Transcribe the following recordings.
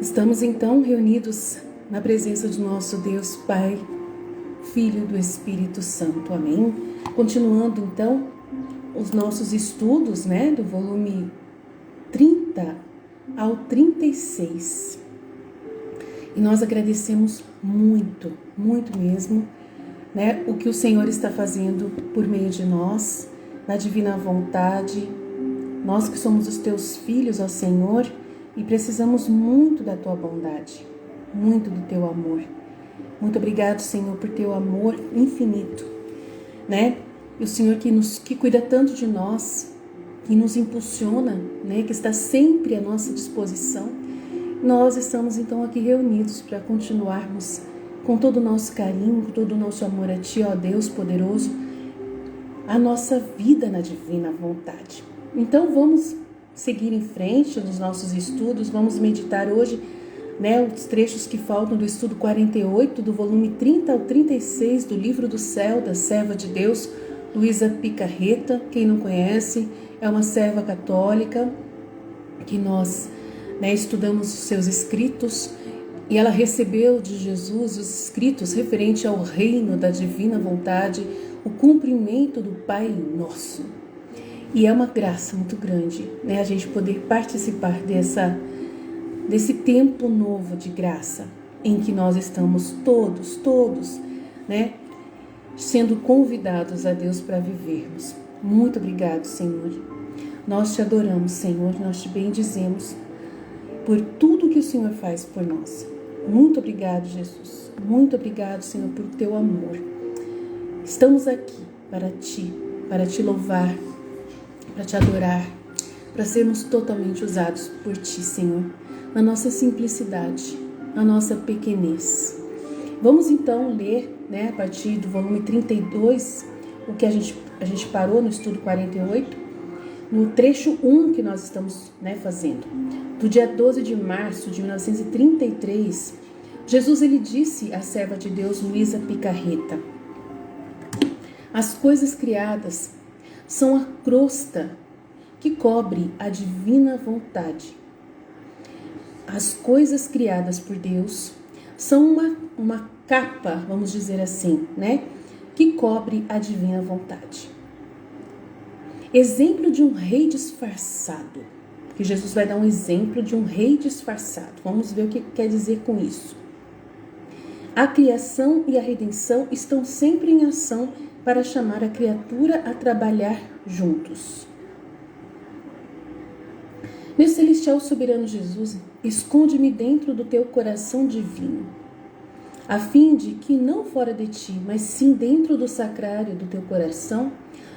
Estamos então reunidos na presença de nosso Deus Pai, Filho do Espírito Santo. Amém? Continuando então os nossos estudos, do volume 30 ao 36. E nós agradecemos muito, muito mesmo, o que o Senhor está fazendo por meio de nós, na divina vontade. Nós que somos os teus filhos, ó Senhor, e precisamos muito da tua bondade, muito do teu amor. Muito obrigado, Senhor, por teu amor infinito, E o Senhor que cuida tanto de nós, que nos impulsiona, que está sempre à nossa disposição. Nós estamos então aqui reunidos para continuarmos com todo o nosso carinho, com todo o nosso amor a Ti, ó Deus poderoso, a nossa vida na divina vontade. Então vamos seguir em frente nos nossos estudos, vamos meditar hoje, os trechos que faltam do estudo 48, do volume 30 ao 36 do Livro do Céu, da serva de Deus, Luisa Picarreta. Quem não conhece, é uma serva católica que nós estudamos os seus escritos, e ela recebeu de Jesus os escritos referentes ao reino da divina vontade, o cumprimento do Pai Nosso. E é uma graça muito grande, a gente poder participar desse tempo novo de graça, em que nós estamos todos, sendo convidados a Deus para vivermos. Muito obrigado, Senhor. Nós te adoramos, Senhor, nós te bendizemos por tudo que o Senhor faz por nós. Muito obrigado, Jesus. Muito obrigado, Senhor, por teu amor. Estamos aqui para te louvar, para te adorar, para sermos totalmente usados por Ti, Senhor, na nossa simplicidade, na nossa pequenez. Vamos então ler, a partir do volume 32, o que a gente parou no estudo 48, no trecho 1 que nós estamos fazendo. Do dia 12 de março de 1933, Jesus ele disse à serva de Deus Luisa Picarreta: as coisas criadas são a crosta que cobre a divina vontade. As coisas criadas por Deus são uma capa, vamos dizer assim, que cobre a divina vontade. Exemplo de um rei disfarçado. Que Jesus vai dar um exemplo de um rei disfarçado. Vamos ver o que quer dizer com isso. A criação e a redenção estão sempre em ação para chamar a criatura a trabalhar juntos. Meu celestial soberano Jesus, esconde-me dentro do teu coração divino, a fim de que não fora de ti, mas sim dentro do sacrário do teu coração,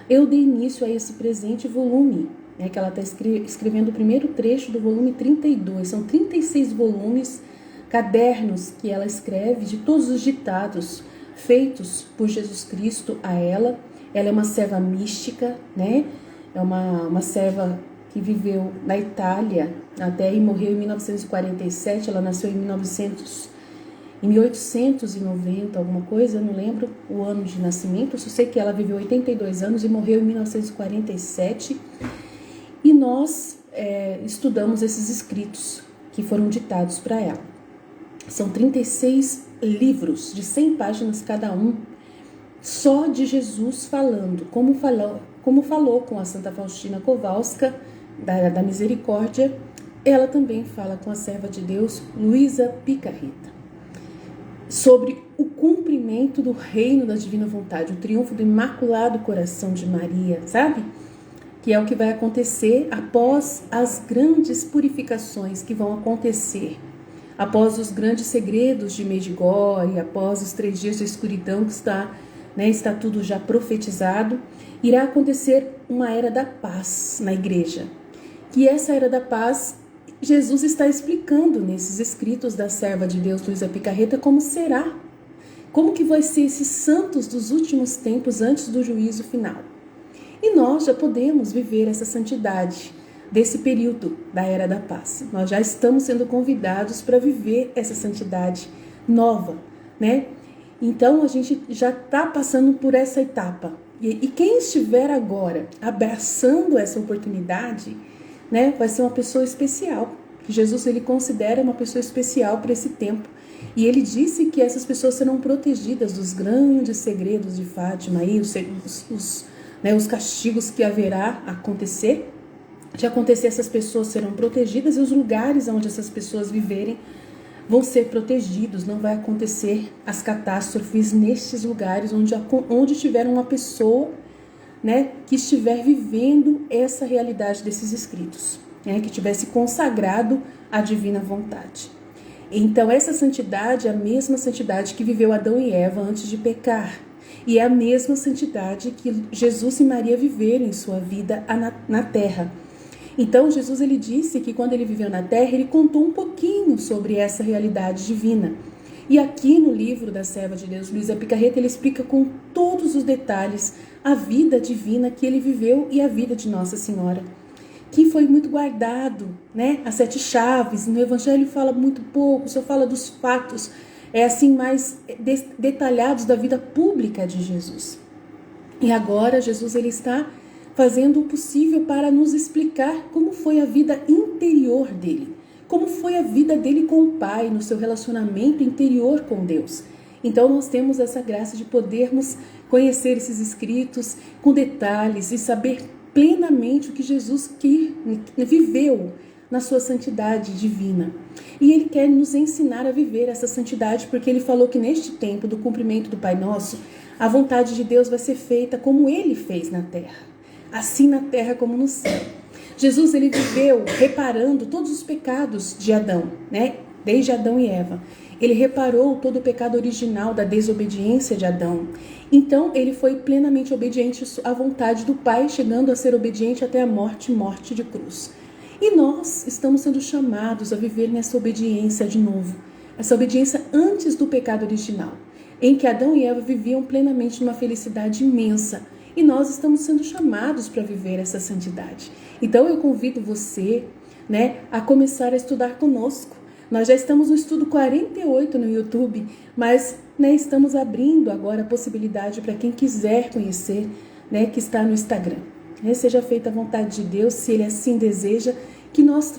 eu dei início a esse presente volume, que ela está escrevendo o primeiro trecho do volume 32. São 36 volumes, cadernos que ela escreve de todos os ditados feitos por Jesus Cristo a ela. Ela é uma serva mística, É uma serva que viveu na Itália até e morreu em 1947. Ela nasceu em 1890, alguma coisa, eu não lembro o ano de nascimento. Eu só sei que ela viveu 82 anos e morreu em 1947. E nós estudamos esses escritos que foram ditados para ela. São 36 livros de 100 páginas cada um, só de Jesus falando, como falou com a Santa Faustina Kowalska, da Misericórdia. Ela também fala com a serva de Deus, Luisa Picarreta, sobre o cumprimento do reino da divina vontade, o triunfo do Imaculado Coração de Maria, sabe? Que é o que vai acontecer após as grandes purificações que vão acontecer, após os grandes segredos de Medjugorje, após os 3 dias de escuridão que está tudo já profetizado. Irá acontecer uma era da paz na igreja. E essa era da paz, Jesus está explicando nesses escritos da serva de Deus, Luisa Picarreta, como será. Como que vai ser esses santos dos últimos tempos antes do juízo final. E nós já podemos viver essa santidade desse período da Era da Paz. Nós já estamos sendo convidados para viver essa santidade nova, Então a gente já está passando por essa etapa. E quem estiver agora abraçando essa oportunidade, vai ser uma pessoa especial, que Jesus ele considera uma pessoa especial para esse tempo. E ele disse que essas pessoas serão protegidas dos grandes segredos de Fátima, e os castigos que haverá acontecer. De acontecer, essas pessoas serão protegidas e os lugares onde essas pessoas viverem vão ser protegidos. Não vai acontecer as catástrofes nestes lugares onde tiver uma pessoa, né, que estiver vivendo essa realidade desses escritos, né, que tivesse consagrado a divina vontade. Então, essa santidade é a mesma santidade que viveu Adão e Eva antes de pecar. E é a mesma santidade que Jesus e Maria viveram em sua vida na terra. Então, Jesus ele disse que quando ele viveu na terra, ele contou um pouquinho sobre essa realidade divina. E aqui no livro da serva de Deus, Luísa Picarreta, ele explica com todos os detalhes a vida divina que ele viveu e a vida de Nossa Senhora, que foi muito guardado, né? As 7 chaves, no Evangelho fala muito pouco, só fala dos fatos, assim, mais detalhados da vida pública de Jesus. E agora Jesus ele está fazendo o possível para nos explicar como foi a vida interior dele, como foi a vida dele com o Pai, no seu relacionamento interior com Deus. Então nós temos essa graça de podermos conhecer esses escritos com detalhes e saber plenamente o que Jesus viveu na sua santidade divina. E ele quer nos ensinar a viver essa santidade, porque ele falou que neste tempo do cumprimento do Pai Nosso, a vontade de Deus vai ser feita como ele fez na terra, assim na terra como no céu. Jesus ele viveu reparando todos os pecados de Adão, né? Desde Adão e Eva. Ele reparou todo o pecado original da desobediência de Adão. Então, ele foi plenamente obediente à vontade do Pai, chegando a ser obediente até a morte de cruz. E nós estamos sendo chamados a viver nessa obediência de novo. Essa obediência antes do pecado original, em que Adão e Eva viviam plenamente numa felicidade imensa. E nós estamos sendo chamados para viver essa santidade. Então, eu convido você, né, a começar a estudar conosco. Nós já estamos no estudo 48 no YouTube, mas, né, estamos abrindo agora a possibilidade para quem quiser conhecer, né, que está no Instagram. Seja feita a vontade de Deus, se Ele assim deseja, que nós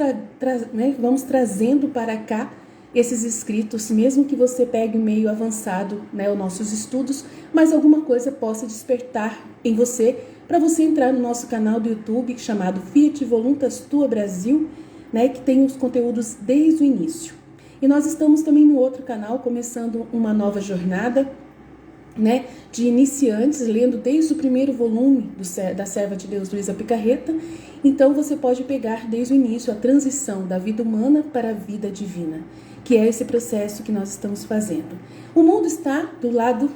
vamos trazendo para cá esses escritos, mesmo que você pegue meio avançado, né, os nossos estudos, mas alguma coisa possa despertar em você, para você entrar no nosso canal do YouTube, chamado Fiat Voluntas Tua Brasil, né, que tem os conteúdos desde o início. E nós estamos também no outro canal, começando uma nova jornada, né, de iniciantes, lendo desde o primeiro volume da serva de Deus, Luísa Picarreta. Então você pode pegar desde o início a transição da vida humana para a vida divina, que é esse processo que nós estamos fazendo. O mundo está do lado,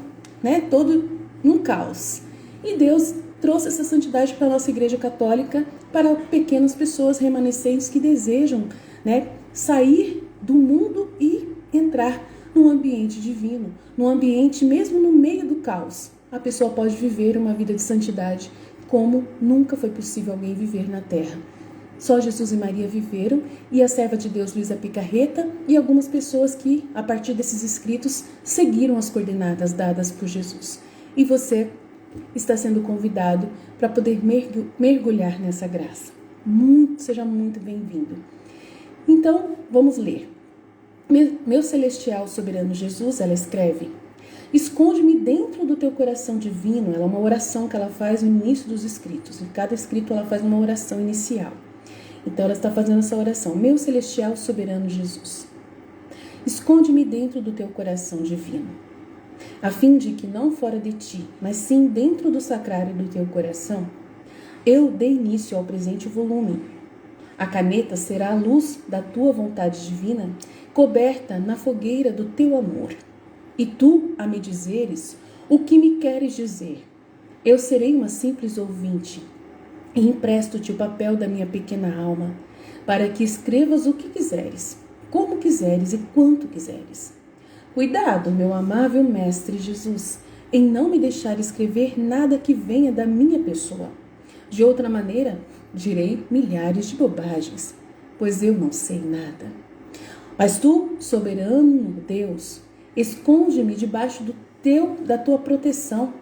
né, todo num caos. E Deus trouxe essa santidade para a nossa Igreja Católica, para pequenas pessoas remanescentes que desejam, né, sair do mundo e entrar num ambiente divino, num ambiente mesmo no meio do caos. A pessoa pode viver uma vida de santidade como nunca foi possível alguém viver na terra. Só Jesus e Maria viveram, e a serva de Deus, Luísa Picarreta, e algumas pessoas que, a partir desses escritos, seguiram as coordenadas dadas por Jesus. E você está sendo convidado para poder mergulhar nessa graça. Seja muito bem-vindo. Então, vamos ler. Meu celestial soberano Jesus, ela escreve: esconde-me dentro do teu coração divino. Ela é uma oração que ela faz no início dos escritos. Em cada escrito ela faz uma oração inicial. Então ela está fazendo essa oração. Meu celestial soberano Jesus, esconde-me dentro do teu coração divino, a fim de que não fora de ti, mas sim dentro do sacrário do teu coração, eu dei início ao presente volume. A caneta será a luz da tua vontade divina, coberta na fogueira do teu amor. E tu, a me dizeres o que me queres dizer, eu serei uma simples ouvinte, e empresto-te o papel da minha pequena alma, para que escrevas o que quiseres, como quiseres e quanto quiseres. Cuidado, meu amável Mestre Jesus, em não me deixar escrever nada que venha da minha pessoa. De outra maneira, direi milhares de bobagens, pois eu não sei nada. Mas tu, soberano Deus, esconde-me debaixo da tua proteção.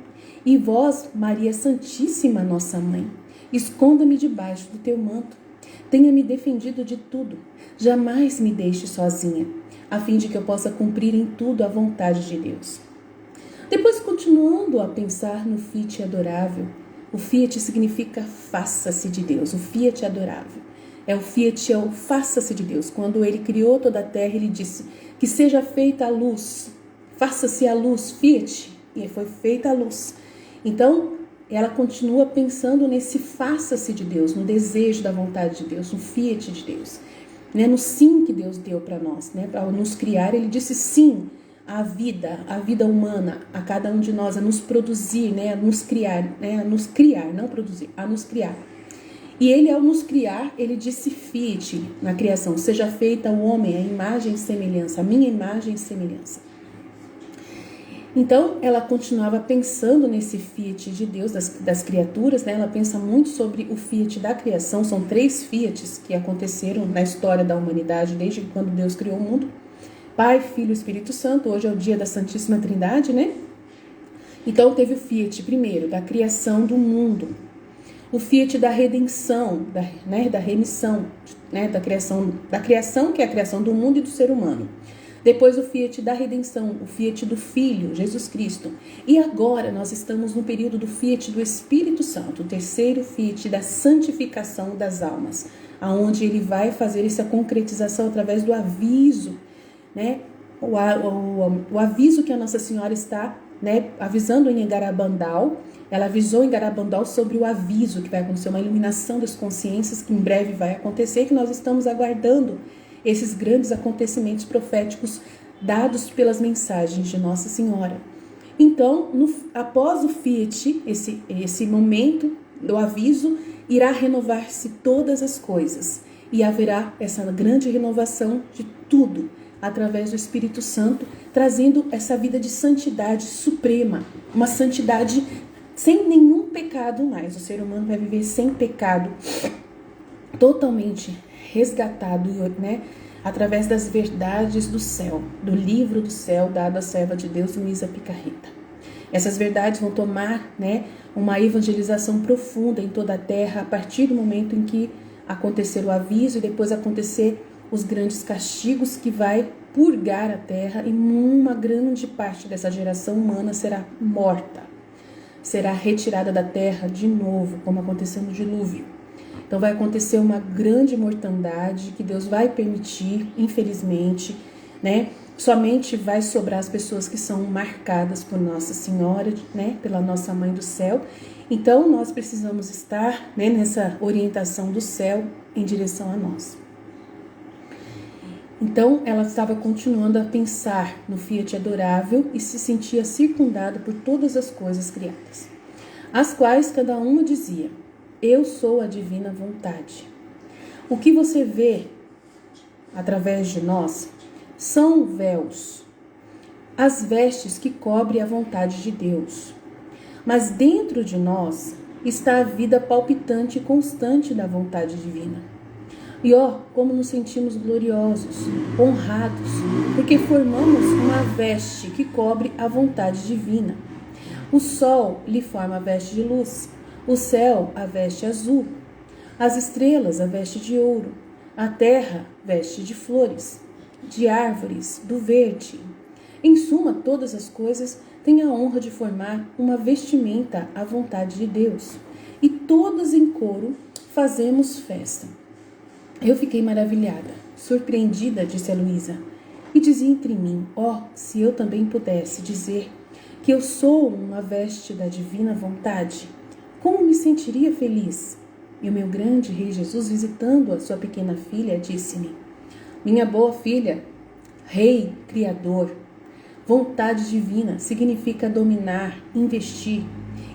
E vós, Maria Santíssima, nossa Mãe, esconda-me debaixo do teu manto. Tenha-me defendido de tudo. jamais me deixe sozinha, a fim de que eu possa cumprir em tudo a vontade de Deus. Depois, continuando a pensar no Fiat adorável, o Fiat significa faça-se de Deus, o Fiat adorável. O Fiat é o faça-se de Deus. Quando ele criou toda a terra, ele disse que seja feita a luz, faça-se a luz, Fiat, e foi feita a luz. Então, ela continua pensando nesse faça-se de Deus, no desejo da vontade de Deus, no Fiat de Deus, né? No sim que Deus deu para nós, né? Para nos criar, ele disse sim à vida humana, a cada um de nós, a nos produzir, né? A nos criar, né? A nos criar, não produzir, a nos criar. E ele, ao nos criar, ele disse Fiat na criação, seja feita o homem a imagem e semelhança, a minha imagem e semelhança. Então, ela continuava pensando nesse Fiat de Deus, das criaturas, né? Ela pensa muito sobre o Fiat da criação. São 3 Fiats que aconteceram na história da humanidade, desde quando Deus criou o mundo. Pai, Filho e Espírito Santo. Hoje é o dia da Santíssima Trindade, né? Então, teve o Fiat, primeiro, da criação do mundo. O Fiat da redenção, da remissão, né? Da criação, que é a criação do mundo e do ser humano. Depois o Fiat da redenção, o Fiat do Filho, Jesus Cristo. E agora nós estamos no período do Fiat do Espírito Santo, o terceiro Fiat da santificação das almas, aonde ele vai fazer essa concretização através do aviso, né? O aviso que a Nossa Senhora está, né, avisando em Garabandal. Ela avisou em Garabandal sobre o aviso que vai acontecer, uma iluminação das consciências que em breve vai acontecer, que nós estamos aguardando esses grandes acontecimentos proféticos dados pelas mensagens de Nossa Senhora. Então, após o Fiat, esse momento do aviso, irá renovar-se todas as coisas e haverá essa grande renovação de tudo através do Espírito Santo, trazendo essa vida de santidade suprema, uma santidade sem nenhum pecado mais. O ser humano vai viver sem pecado, totalmente resgatado, né, através das verdades do céu, do livro do céu dado à serva de Deus, Luísa Picarreta. Essas verdades vão tomar, né, uma evangelização profunda em toda a terra a partir do momento em que acontecer o aviso e depois acontecer os grandes castigos que vai purgar a terra, e uma grande parte dessa geração humana será morta, será retirada da terra de novo, como aconteceu no dilúvio. Então vai acontecer uma grande mortandade que Deus vai permitir, infelizmente, né? Somente vai sobrar as pessoas que são marcadas por Nossa Senhora, né? Pela nossa Mãe do Céu. Então nós precisamos estar, né, nessa orientação do céu em direção a nós. Então ela estava continuando a pensar no Fiat adorável e se sentia circundada por todas as coisas criadas, as quais cada uma dizia: eu sou a divina vontade. O que você vê através de nós são véus, as vestes que cobrem a vontade de Deus. Mas dentro de nós está a vida palpitante e constante da vontade divina. E como nos sentimos gloriosos, honrados, porque formamos uma veste que cobre a vontade divina. O sol lhe forma a veste de luz, o céu a veste azul, as estrelas a veste de ouro, a terra veste de flores, de árvores, do verde. Em suma, todas as coisas têm a honra de formar uma vestimenta à vontade de Deus. E todos em coro fazemos festa. Eu fiquei maravilhada, surpreendida, disse a Luísa, e dizia entre mim: se eu também pudesse dizer que eu sou uma veste da divina vontade, como me sentiria feliz? E o meu grande Rei Jesus, visitando a sua pequena filha, disse-me: minha boa filha, Rei, Criador, vontade divina significa dominar, investir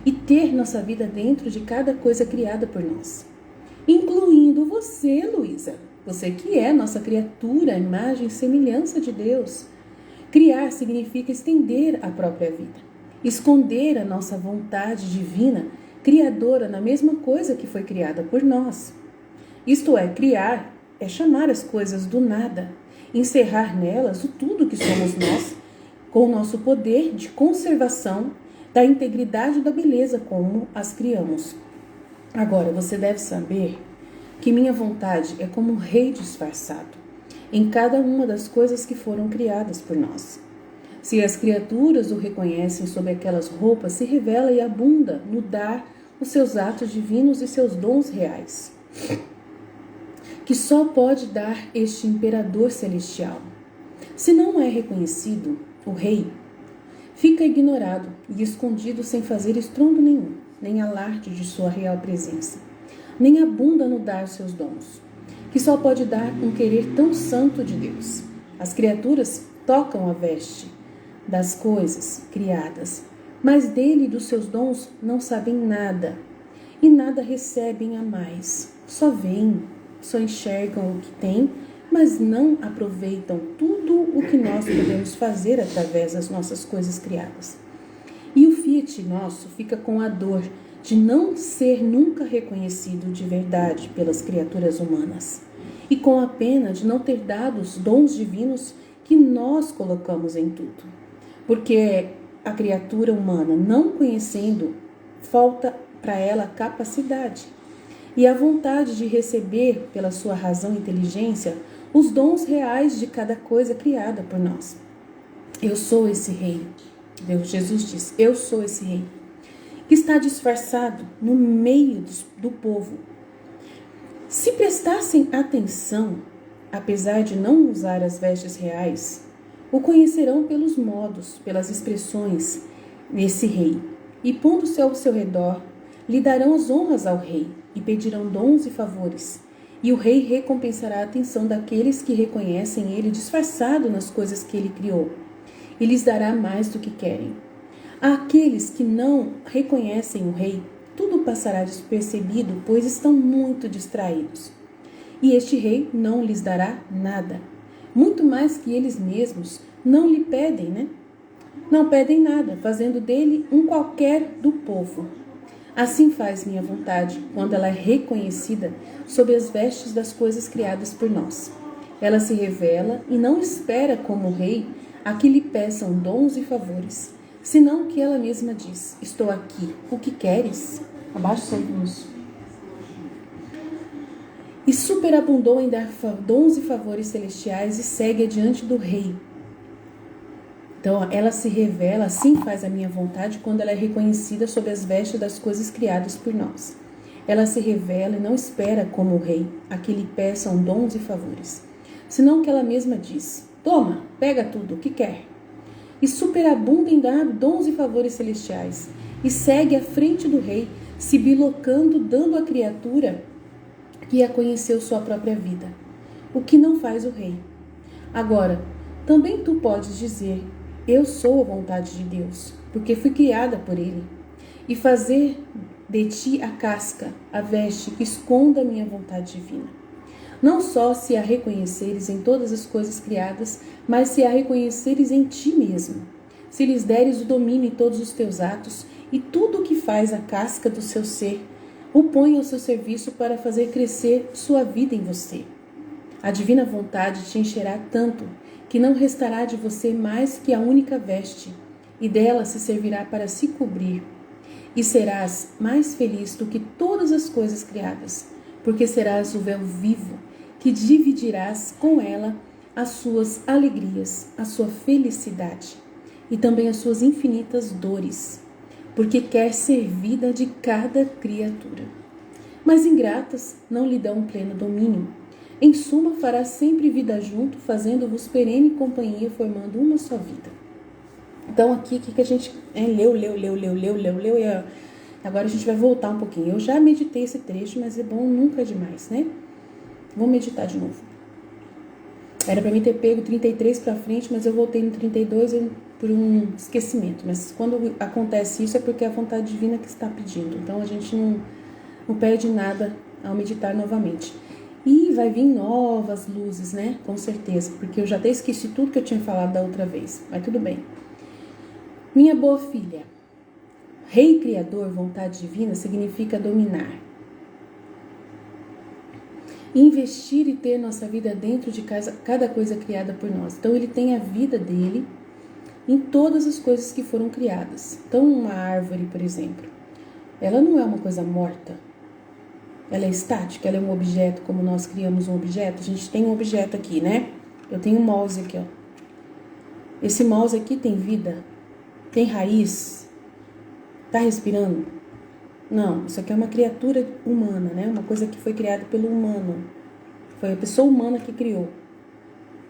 e ter nossa vida dentro de cada coisa criada por nós, incluindo você, Luísa, você que é nossa criatura, imagem e semelhança de Deus. Criar significa estender a própria vida, esconder a nossa vontade divina, criadora na mesma coisa que foi criada por nós. Isto é, criar é chamar as coisas do nada, encerrar nelas o tudo que somos nós, com o nosso poder de conservação da integridade e da beleza como as criamos. Agora, você deve saber que minha vontade é como um rei disfarçado. em cada uma das coisas que foram criadas por nós. Se as criaturas o reconhecem sob aquelas roupas, se revela e abunda no dar os seus atos divinos e seus dons reais, que só pode dar este imperador celestial. Se não é reconhecido, o rei fica ignorado e escondido sem fazer estrondo nenhum, nem alarde de sua real presença, nem abunda no dar seus dons, que só pode dar um querer tão santo de Deus. As criaturas tocam a veste das coisas criadas, mas dele e dos seus dons não sabem nada, e nada recebem a mais. Só veem, só enxergam o que têm, mas não aproveitam tudo o que nós podemos fazer através das nossas coisas criadas. E o Fiat nosso fica com a dor de não ser nunca reconhecido de verdade pelas criaturas humanas, e com a pena de não ter dado os dons divinos que nós colocamos em tudo. Porque a criatura humana, não conhecendo, falta para ela a capacidade e a vontade de receber, pela sua razão e inteligência, os dons reais de cada coisa criada por nós. Eu sou esse rei. Jesus diz, eu sou esse rei, que está disfarçado no meio do povo. Se prestassem atenção, apesar de não usar as vestes reais, o conhecerão pelos modos, pelas expressões desse rei. E pondo-se ao seu redor, lhe darão as honras ao rei e pedirão dons e favores. E o rei recompensará a atenção daqueles que reconhecem ele disfarçado nas coisas que ele criou, e lhes dará mais do que querem. Àqueles que não reconhecem o rei, tudo passará despercebido, pois estão muito distraídos. E este rei não lhes dará nada, muito mais que eles mesmos não lhe pedem, né? Não pedem nada, fazendo dele um qualquer do povo. Assim faz minha vontade, quando ela é reconhecida sob as vestes das coisas criadas por nós. Ela se revela e não espera como o rei a que lhe peçam dons e favores, senão que ela mesma diz, estou aqui, o que queres? Abaixa os olhos. E superabundou em dar dons e favores celestiais e segue adiante do rei. Então, ela se revela, assim faz a minha vontade, quando ela é reconhecida sob as vestes das coisas criadas por nós. Ela se revela e não espera, como o rei, a que lhe peçam dons e favores, senão que ela mesma diz, toma, pega tudo o que quer. E superabunda em dar dons e favores celestiais, e segue à frente do rei, se bilocando, dando à criatura que a conheceu sua própria vida, o que não faz o rei. Agora, também tu podes dizer, eu sou a vontade de Deus, porque fui criada por ele, e fazer de ti a casca, a veste que esconda a minha vontade divina. Não só se a reconheceres em todas as coisas criadas, mas se a reconheceres em ti mesmo, se lhes deres o domínio em todos os teus atos, e tudo o que faz a casca do seu ser, o põe ao seu serviço para fazer crescer sua vida em você. A divina vontade te encherá tanto, que não restará de você mais que a única veste, e dela se servirá para se cobrir. E serás mais feliz do que todas as coisas criadas, porque serás o véu vivo, que dividirás com ela as suas alegrias, a sua felicidade, e também as suas infinitas dores, porque quer ser vida de cada criatura. Mas ingratas não lhe dão pleno domínio. Em suma, fará sempre vida junto, fazendo-vos perene companhia, formando uma só vida. Então, aqui, o que a gente leu, e agora a gente vai voltar um pouquinho. Eu já meditei esse trecho, mas é bom, nunca é demais, né? Vamos meditar de novo. Era para mim ter pego 33 para frente, mas eu voltei no 32 por um esquecimento. Mas quando acontece isso, é porque é a vontade divina que está pedindo. Então, a gente não perde nada ao meditar novamente. E vai vir novas luzes, né? Com certeza, porque eu já até esqueci tudo que eu tinha falado da outra vez. Mas tudo bem. Minha boa filha, Rei Criador, vontade divina, significa dominar. Investir e ter nossa vida dentro de cada coisa criada por nós. Então, ele tem a vida dele em todas as coisas que foram criadas. Então, uma árvore, por exemplo, ela não é uma coisa morta. Ela é estática, ela é um objeto, como nós criamos um objeto. A gente tem um objeto aqui, né? Eu tenho um mouse aqui, ó. Esse mouse aqui tem vida? Tem raiz? Tá respirando? Não, isso aqui é uma criatura humana, né? Uma coisa que foi criada pelo humano. Foi a pessoa humana que criou.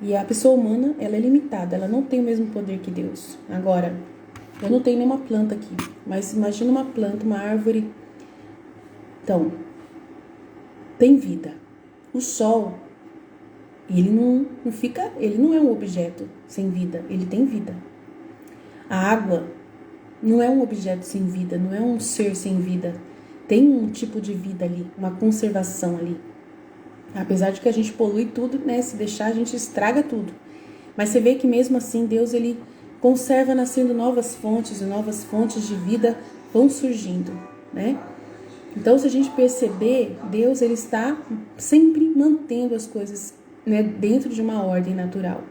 E a pessoa humana, ela é limitada, ela não tem o mesmo poder que Deus. Agora, eu não tenho nenhuma planta aqui, mas imagina uma planta, uma árvore. Então, tem vida. O sol, ele não é um objeto sem vida, ele tem vida. A água não é um objeto sem vida, não é um ser sem vida. Tem um tipo de vida ali, uma conservação ali. Apesar de que a gente polui tudo, né? Se deixar, a gente estraga tudo. Mas você vê que mesmo assim, Deus, ele conserva nascendo novas fontes, e novas fontes de vida vão surgindo, né? Então, se a gente perceber, Deus, ele está sempre mantendo as coisas, né, dentro de uma ordem natural,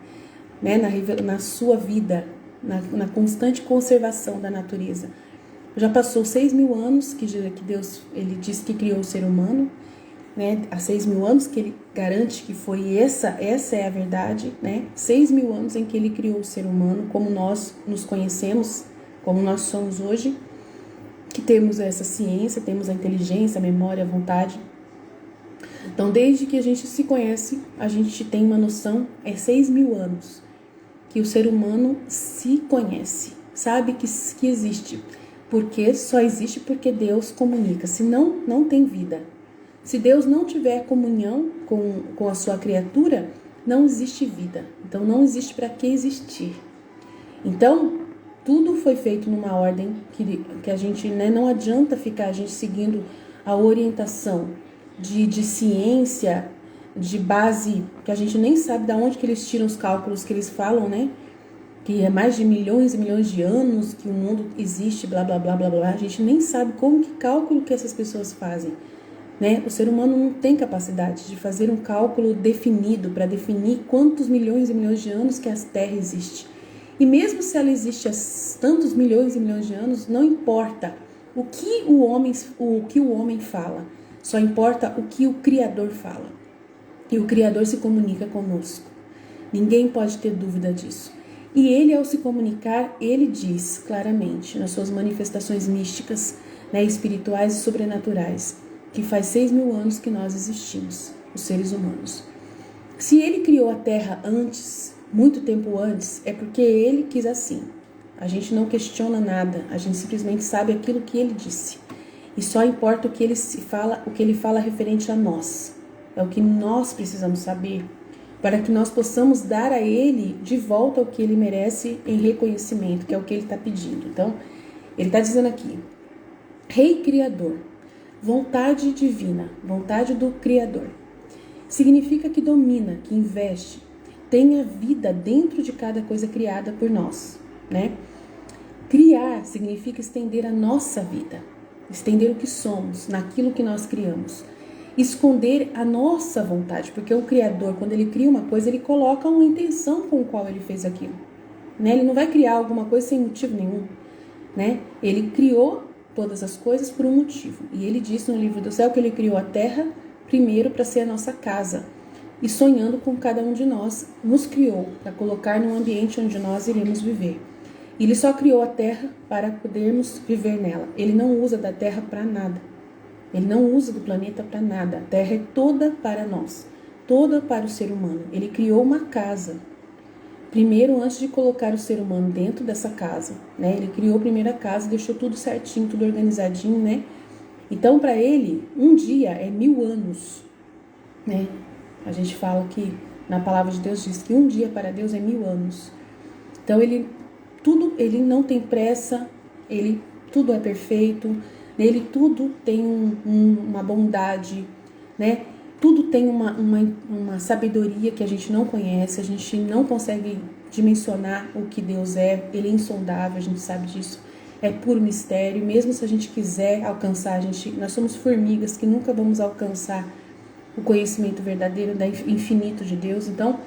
né? Na sua vida, na constante conservação da natureza. Já passou 6.000 anos que Deus, ele disse que criou o ser humano, né? Há 6.000 anos que ele garante que foi essa é a verdade, né? 6.000 anos em que ele criou o ser humano como nós nos conhecemos, como nós somos hoje, que temos essa ciência, temos a inteligência, a memória, a vontade. Então, desde que a gente se conhece, a gente tem uma noção, 6.000 anos, que o ser humano se conhece, sabe que existe, porque só existe porque Deus comunica, senão não tem vida. Se Deus não tiver comunhão com a sua criatura, não existe vida. Então, não existe para que existir. Então, tudo foi feito numa ordem que a gente, né, não adianta ficar a gente seguindo a orientação de ciência, de base, que a gente nem sabe de onde que eles tiram os cálculos que eles falam, né? Que é mais de milhões e milhões de anos que o mundo existe, blá, blá, blá, blá, blá. A gente nem sabe como que cálculo que essas pessoas fazem. Né? O ser humano não tem capacidade de fazer um cálculo definido para definir quantos milhões e milhões de anos que a Terra existe. E mesmo se ela existe há tantos milhões e milhões de anos, não importa o que o homem fala, só importa o que o Criador fala. E o Criador se comunica conosco. Ninguém pode ter dúvida disso. E ele, ao se comunicar, ele diz claramente nas suas manifestações místicas, né, espirituais e sobrenaturais, que faz 6.000 anos que nós existimos, os seres humanos. Se ele criou a Terra antes, muito tempo antes, é porque ele quis assim. A gente não questiona nada, a gente simplesmente sabe aquilo que ele disse. E só importa o que ele fala referente a nós. É o que nós precisamos saber, para que nós possamos dar a ele de volta o que ele merece em reconhecimento, que é o que ele está pedindo. Então, ele está dizendo aqui, Rei Criador, vontade divina, vontade do Criador. Significa que domina, que investe, tem a vida dentro de cada coisa criada por nós, né? Criar significa estender a nossa vida, estender o que somos, naquilo que nós criamos. Esconder a nossa vontade, porque o Criador, quando ele cria uma coisa, ele coloca uma intenção com a qual ele fez aquilo, né? Ele não vai criar alguma coisa sem motivo nenhum, né? Ele criou todas as coisas por um motivo. E ele disse no livro do céu que ele criou a terra primeiro para ser a nossa casa. E sonhando com cada um de nós, nos criou para colocar num ambiente onde nós iremos viver. E ele só criou a terra para podermos viver nela. Ele não usa da terra para nada. Ele não usa do planeta para nada. A terra é toda para nós, toda para o ser humano. Ele criou uma casa. Primeiro, antes de colocar o ser humano dentro dessa casa, né? Ele criou a primeira casa, deixou tudo certinho, tudo organizadinho, né? Então, para ele, um dia é 1.000 anos, né? A gente fala que, na palavra de Deus, diz que um dia para Deus é 1.000 anos. Então, ele não tem pressa, tudo é perfeito, nele tudo tem uma bondade, né? Tudo tem uma sabedoria que a gente não conhece, a gente não consegue dimensionar o que Deus é. Ele é insondável, a gente sabe disso. É puro mistério. Mesmo se a gente quiser alcançar, nós somos formigas que nunca vamos alcançar o conhecimento verdadeiro, infinito de Deus. Então,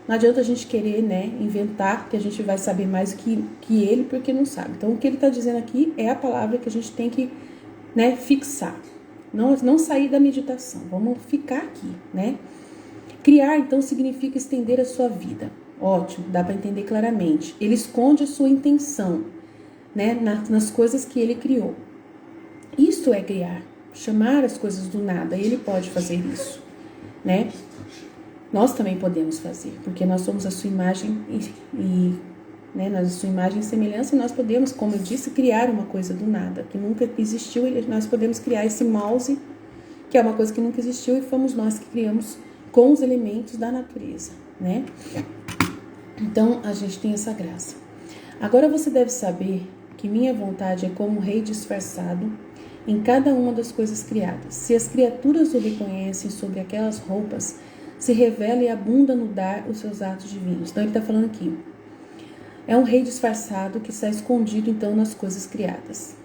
não adianta a gente querer, né, inventar que a gente vai saber mais que ele, porque não sabe. Então, o que ele está dizendo aqui é a palavra que a gente tem que, fixar. Não sair da meditação, vamos ficar aqui, né? Criar, então, significa estender a sua vida. Ótimo, dá para entender claramente. Ele esconde a sua intenção, né, nas coisas que ele criou. Isso é criar, chamar as coisas do nada. Ele pode fazer isso, né? Nós também podemos fazer, porque nós somos a sua imagem né, na sua imagem e semelhança, nós podemos, como eu disse, criar uma coisa do nada, que nunca existiu, e nós podemos criar esse mouse, que é uma coisa que nunca existiu, e fomos nós que criamos com os elementos da natureza, né? Então, a gente tem essa graça. Agora você deve saber que minha vontade é como um rei disfarçado em cada uma das coisas criadas. Se as criaturas o reconhecem sobre aquelas roupas, se revela e abunda no dar os seus atos divinos. Então, ele está falando aqui. É um rei disfarçado que está escondido, então, nas coisas criadas.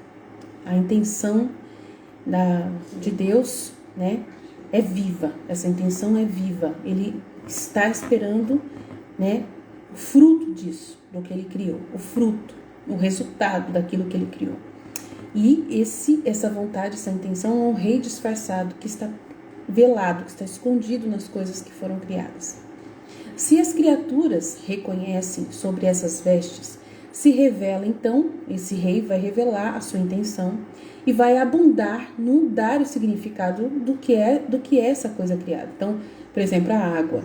A intenção de Deus, né, é viva. Essa intenção é viva. Ele está esperando, né, o fruto disso, do que ele criou. O fruto, o resultado daquilo que ele criou. E essa vontade, essa intenção é um rei disfarçado que está velado, que está escondido nas coisas que foram criadas. Se as criaturas reconhecem sobre essas vestes, se revela então, esse rei vai revelar a sua intenção e vai abundar no dar o significado do que é essa coisa criada. Então, por exemplo, a água.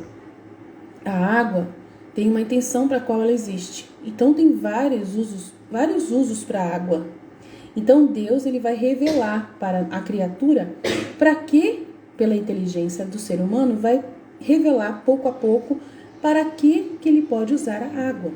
A água tem uma intenção para a qual ela existe. Então, tem vários usos para a água. Então, Deus ele vai revelar para a criatura para que, pela inteligência do ser humano, vai revelar pouco a pouco para que ele pode usar a água.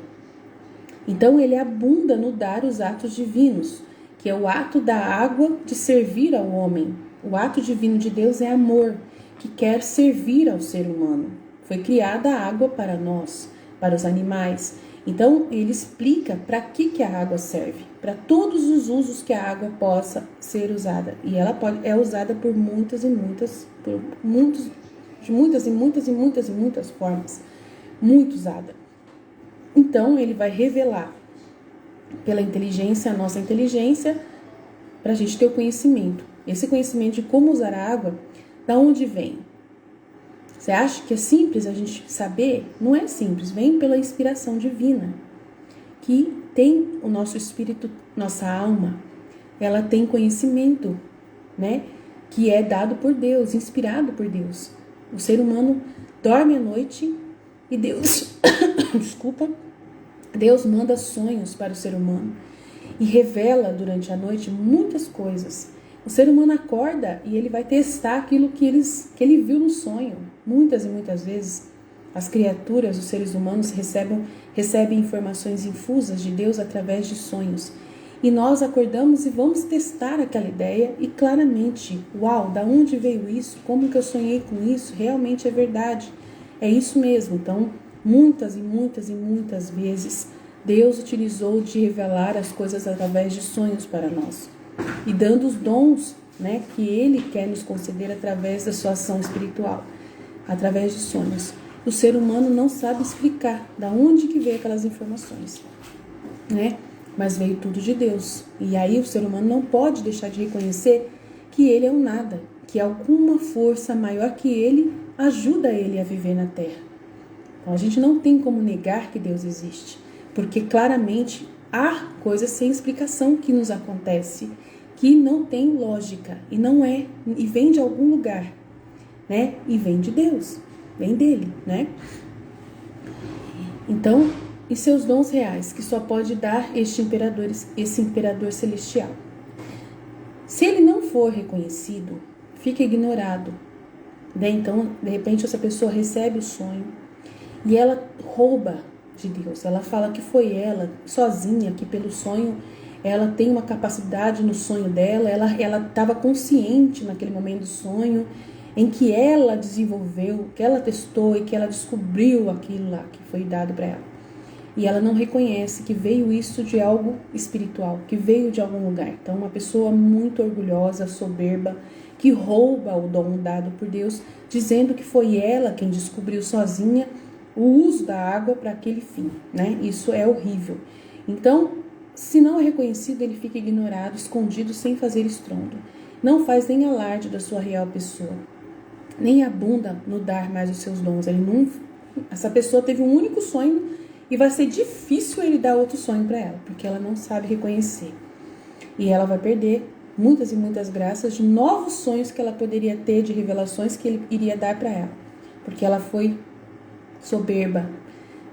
Então, ele abunda no dar os atos divinos, que é o ato da água de servir ao homem. O ato divino de Deus é amor, que quer servir ao ser humano. Foi criada a água para nós, para os animais. Então, ele explica para que a água serve, para todos os usos que a água possa ser usada. E ela é usada por muitas formas. Muito usada. Então, ele vai revelar pela inteligência, a nossa inteligência, para a gente ter o conhecimento. Esse conhecimento de como usar a água, da onde vem? Você acha que é simples a gente saber? Não é simples, vem pela inspiração divina, que tem o nosso espírito, nossa alma, ela tem conhecimento, né? Que é dado por Deus, inspirado por Deus. O ser humano dorme à noite e Deus, Deus manda sonhos para o ser humano e revela durante a noite muitas coisas. O ser humano acorda e ele vai testar aquilo que ele viu no sonho. Muitas e muitas vezes as criaturas, os seres humanos recebem informações infusas de Deus através de sonhos. E nós acordamos e vamos testar aquela ideia e claramente, uau, da onde veio isso? Como que eu sonhei com isso? Realmente é verdade. É isso mesmo. Então, muitas e muitas e muitas vezes, Deus utilizou de revelar as coisas através de sonhos para nós. E dando os dons, né, que Ele quer nos conceder através da sua ação espiritual, através de sonhos. O ser humano não sabe explicar da onde que veio aquelas informações, né? Mas veio tudo de Deus. E aí o ser humano não pode deixar de reconhecer que ele é um nada, que alguma força maior que ele ajuda ele a viver na Terra. Então a gente não tem como negar que Deus existe, porque claramente há coisas sem explicação que nos acontece, que não tem lógica e não é, e vem de algum lugar, né? E vem de Deus, vem dele, né? Então, e seus dons reais, que só pode dar esse imperador celestial. Se ele não for reconhecido, fica ignorado, né? Então, de repente, essa pessoa recebe o sonho e ela rouba de Deus. Ela fala que foi ela, sozinha, que pelo sonho, ela tem uma capacidade no sonho dela, ela estava consciente naquele momento do sonho, em que ela desenvolveu, que ela testou e que ela descobriu aquilo lá que foi dado para ela. E ela não reconhece que veio isso de algo espiritual, que veio de algum lugar. Então, uma pessoa muito orgulhosa, soberba, que rouba o dom dado por Deus, dizendo que foi ela quem descobriu sozinha o uso da água para aquele fim, né? Isso é horrível. Então, se não é reconhecido, ele fica ignorado, escondido, sem fazer estrondo. Não faz nem alarde da sua real pessoa. nem abunda no dar mais os seus dons. Essa pessoa teve um único sonho e vai ser difícil ele dar outro sonho para ela, porque ela não sabe reconhecer. E ela vai perder muitas e muitas graças de novos sonhos que ela poderia ter, de revelações que ele iria dar para ela, porque ela foi soberba,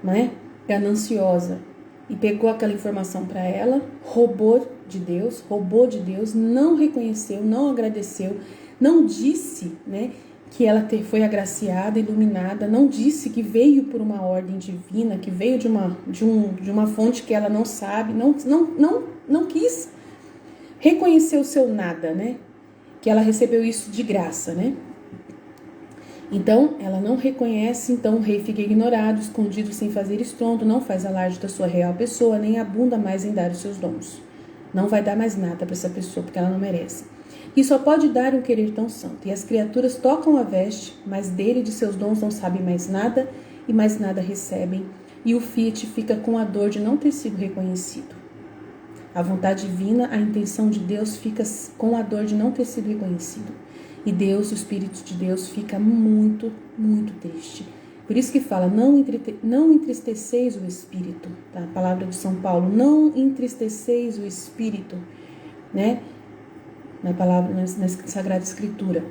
né? Gananciosa, e pegou aquela informação para ela, roubou de Deus, não reconheceu, não agradeceu, não disse, né, que ela foi agraciada, iluminada, não disse que veio por uma ordem divina, que veio de uma fonte que ela não sabe, não quis reconhecer o seu nada, né? Que ela recebeu isso de graça, né? Então, ela não reconhece, então o rei fica ignorado, escondido, sem fazer estrondo, não faz alarde da sua real pessoa, nem abunda mais em dar os seus dons. Não vai dar mais nada para essa pessoa, porque ela não merece. E só pode dar um querer tão santo. E as criaturas tocam a veste, mas dele e de seus dons não sabem mais nada, e mais nada recebem. E o Fiat fica com a dor de não ter sido reconhecido. A vontade divina, a intenção de Deus fica com a dor de não ter sido reconhecido. E Deus, o Espírito de Deus, fica muito, muito triste. Por isso que fala, não entristeceis o Espírito. Tá? A palavra de São Paulo, não entristeceis o Espírito. Né? Na Sagrada Escritura.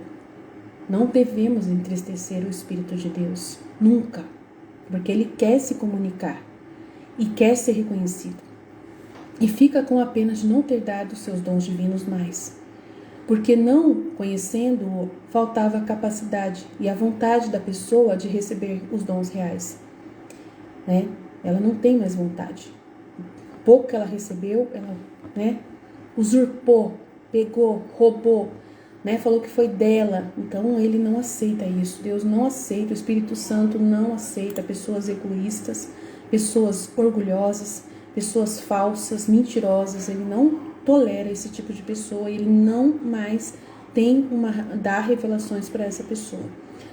Não devemos entristecer o Espírito de Deus. Nunca. Porque Ele quer se comunicar. E quer ser reconhecido. E fica com a pena de não ter dado seus dons divinos mais. Porque não conhecendo-o, faltava a capacidade e a vontade da pessoa de receber os dons reais. Né? Ela não tem mais vontade. O pouco que ela recebeu, ela, né, usurpou, pegou, roubou, né, falou que foi dela. Então ele não aceita isso. Deus não aceita, o Espírito Santo não aceita pessoas egoístas, pessoas orgulhosas, pessoas falsas, mentirosas. Ele não tolera esse tipo de pessoa, ele não mais dá revelações para essa pessoa.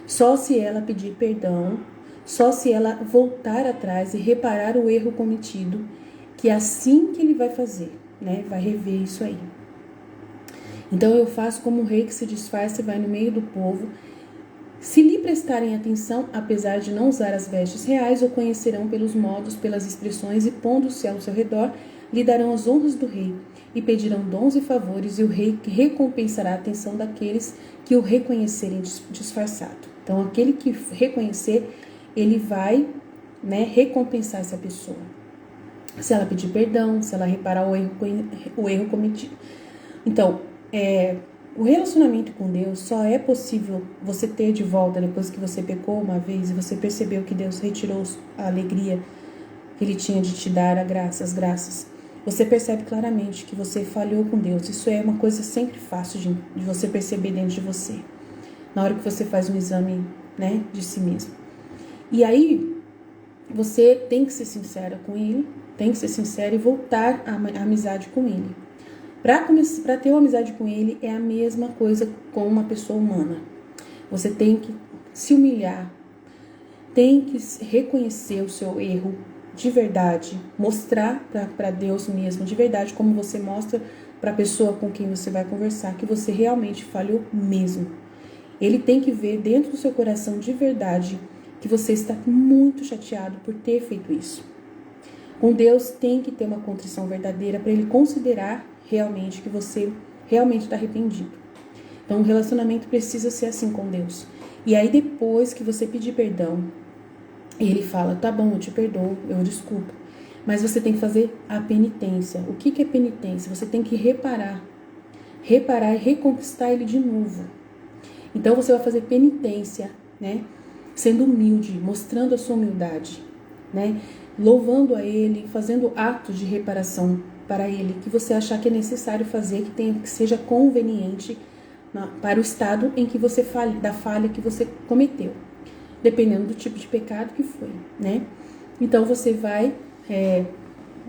Só se ela pedir perdão, só se ela voltar atrás e reparar o erro cometido, que é assim que ele vai fazer, né? Vai rever isso aí. Então eu faço como um rei que se disfarça e vai no meio do povo. Se lhe prestarem atenção, apesar de não usar as vestes reais, o conhecerão pelos modos, pelas expressões, e pondo-se ao seu redor, lhe darão as honras do rei, e pedirão dons e favores, e o rei recompensará a atenção daqueles que o reconhecerem disfarçado. Então, aquele que reconhecer, ele vai, né, recompensar essa pessoa. Se ela pedir perdão, se ela reparar o erro cometido. Então, o relacionamento com Deus só é possível você ter de volta depois que você pecou uma vez e você percebeu que Deus retirou a alegria que Ele tinha de te dar as graças. Você percebe claramente que você falhou com Deus. Isso é uma coisa sempre fácil de você perceber dentro de você. Na hora que você faz um exame, né, de si mesmo. E aí, você tem que ser sincera com Ele, tem que ser sincera e voltar à amizade com Ele. Para ter uma amizade com Ele é a mesma coisa com uma pessoa humana. Você tem que se humilhar, tem que reconhecer o seu erro de verdade, mostrar para Deus mesmo de verdade, como você mostra para a pessoa com quem você vai conversar, que você realmente falhou mesmo. Ele tem que ver dentro do seu coração de verdade que você está muito chateado por ter feito isso. Com Deus tem que ter uma contrição verdadeira para Ele considerar realmente que você realmente está arrependido. Então o relacionamento precisa ser assim com Deus. E aí depois que você pedir perdão, Ele fala, tá bom, eu te perdoo, eu desculpo. Mas você tem que fazer a penitência. O que é penitência? Você tem que reparar e reconquistar Ele de novo. Então você vai fazer penitência, né? Sendo humilde, mostrando a sua humildade, né? Louvando a Ele, fazendo atos de reparação para Ele, que você achar que é necessário fazer, que seja conveniente para o estado em que você da falha que você cometeu, dependendo do tipo de pecado que foi, né? Então você vai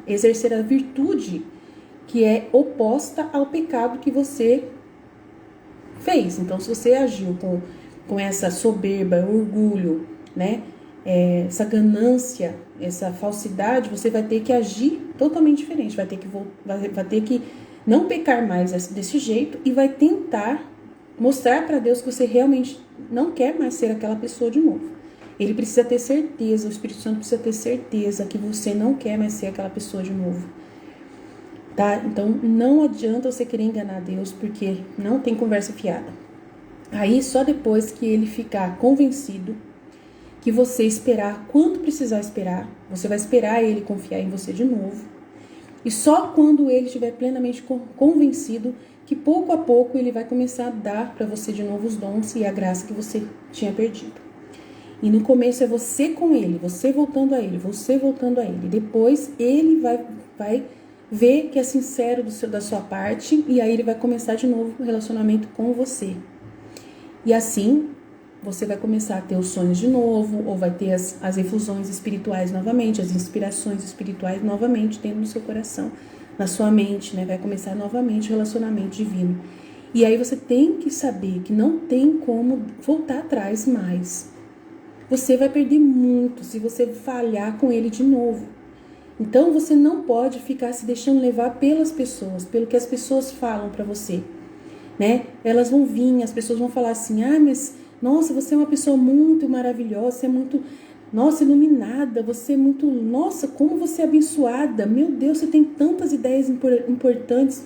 exercer a virtude que é oposta ao pecado que você fez. Então, se você agiu com essa soberba, orgulho, né? Essa ganância, essa falsidade, você vai ter que agir totalmente diferente, vai ter que não pecar mais desse jeito e vai tentar mostrar para Deus que você realmente não quer mais ser aquela pessoa de novo. Ele precisa ter certeza, o Espírito Santo precisa ter certeza que você não quer mais ser aquela pessoa de novo. Tá? Então não adianta você querer enganar Deus, porque não tem conversa fiada. Aí só depois que ele ficar convencido, que você esperar quanto precisar esperar, você vai esperar ele confiar em você de novo. E só quando ele estiver plenamente convencido, que pouco a pouco ele vai começar a dar para você de novo os dons e a graça que você tinha perdido. E no começo é você com ele, você voltando a ele, você voltando a ele. Depois ele vai ver que é sincero da sua parte, e aí ele vai começar de novo o relacionamento com você. E assim você vai começar a ter os sonhos de novo, ou vai ter as efusões espirituais novamente, as inspirações espirituais novamente dentro do seu coração, na sua mente, né? Vai começar novamente o relacionamento divino. E aí você tem que saber que não tem como voltar atrás mais. Você vai perder muito se você falhar com ele de novo. Então você não pode ficar se deixando levar pelas pessoas, pelo que as pessoas falam para você, né? Elas vão vir, as pessoas vão falar assim: ah, mas nossa, você é uma pessoa muito maravilhosa, você é muito, nossa, iluminada, você é muito, nossa, como você é abençoada, meu Deus, você tem tantas ideias importantes,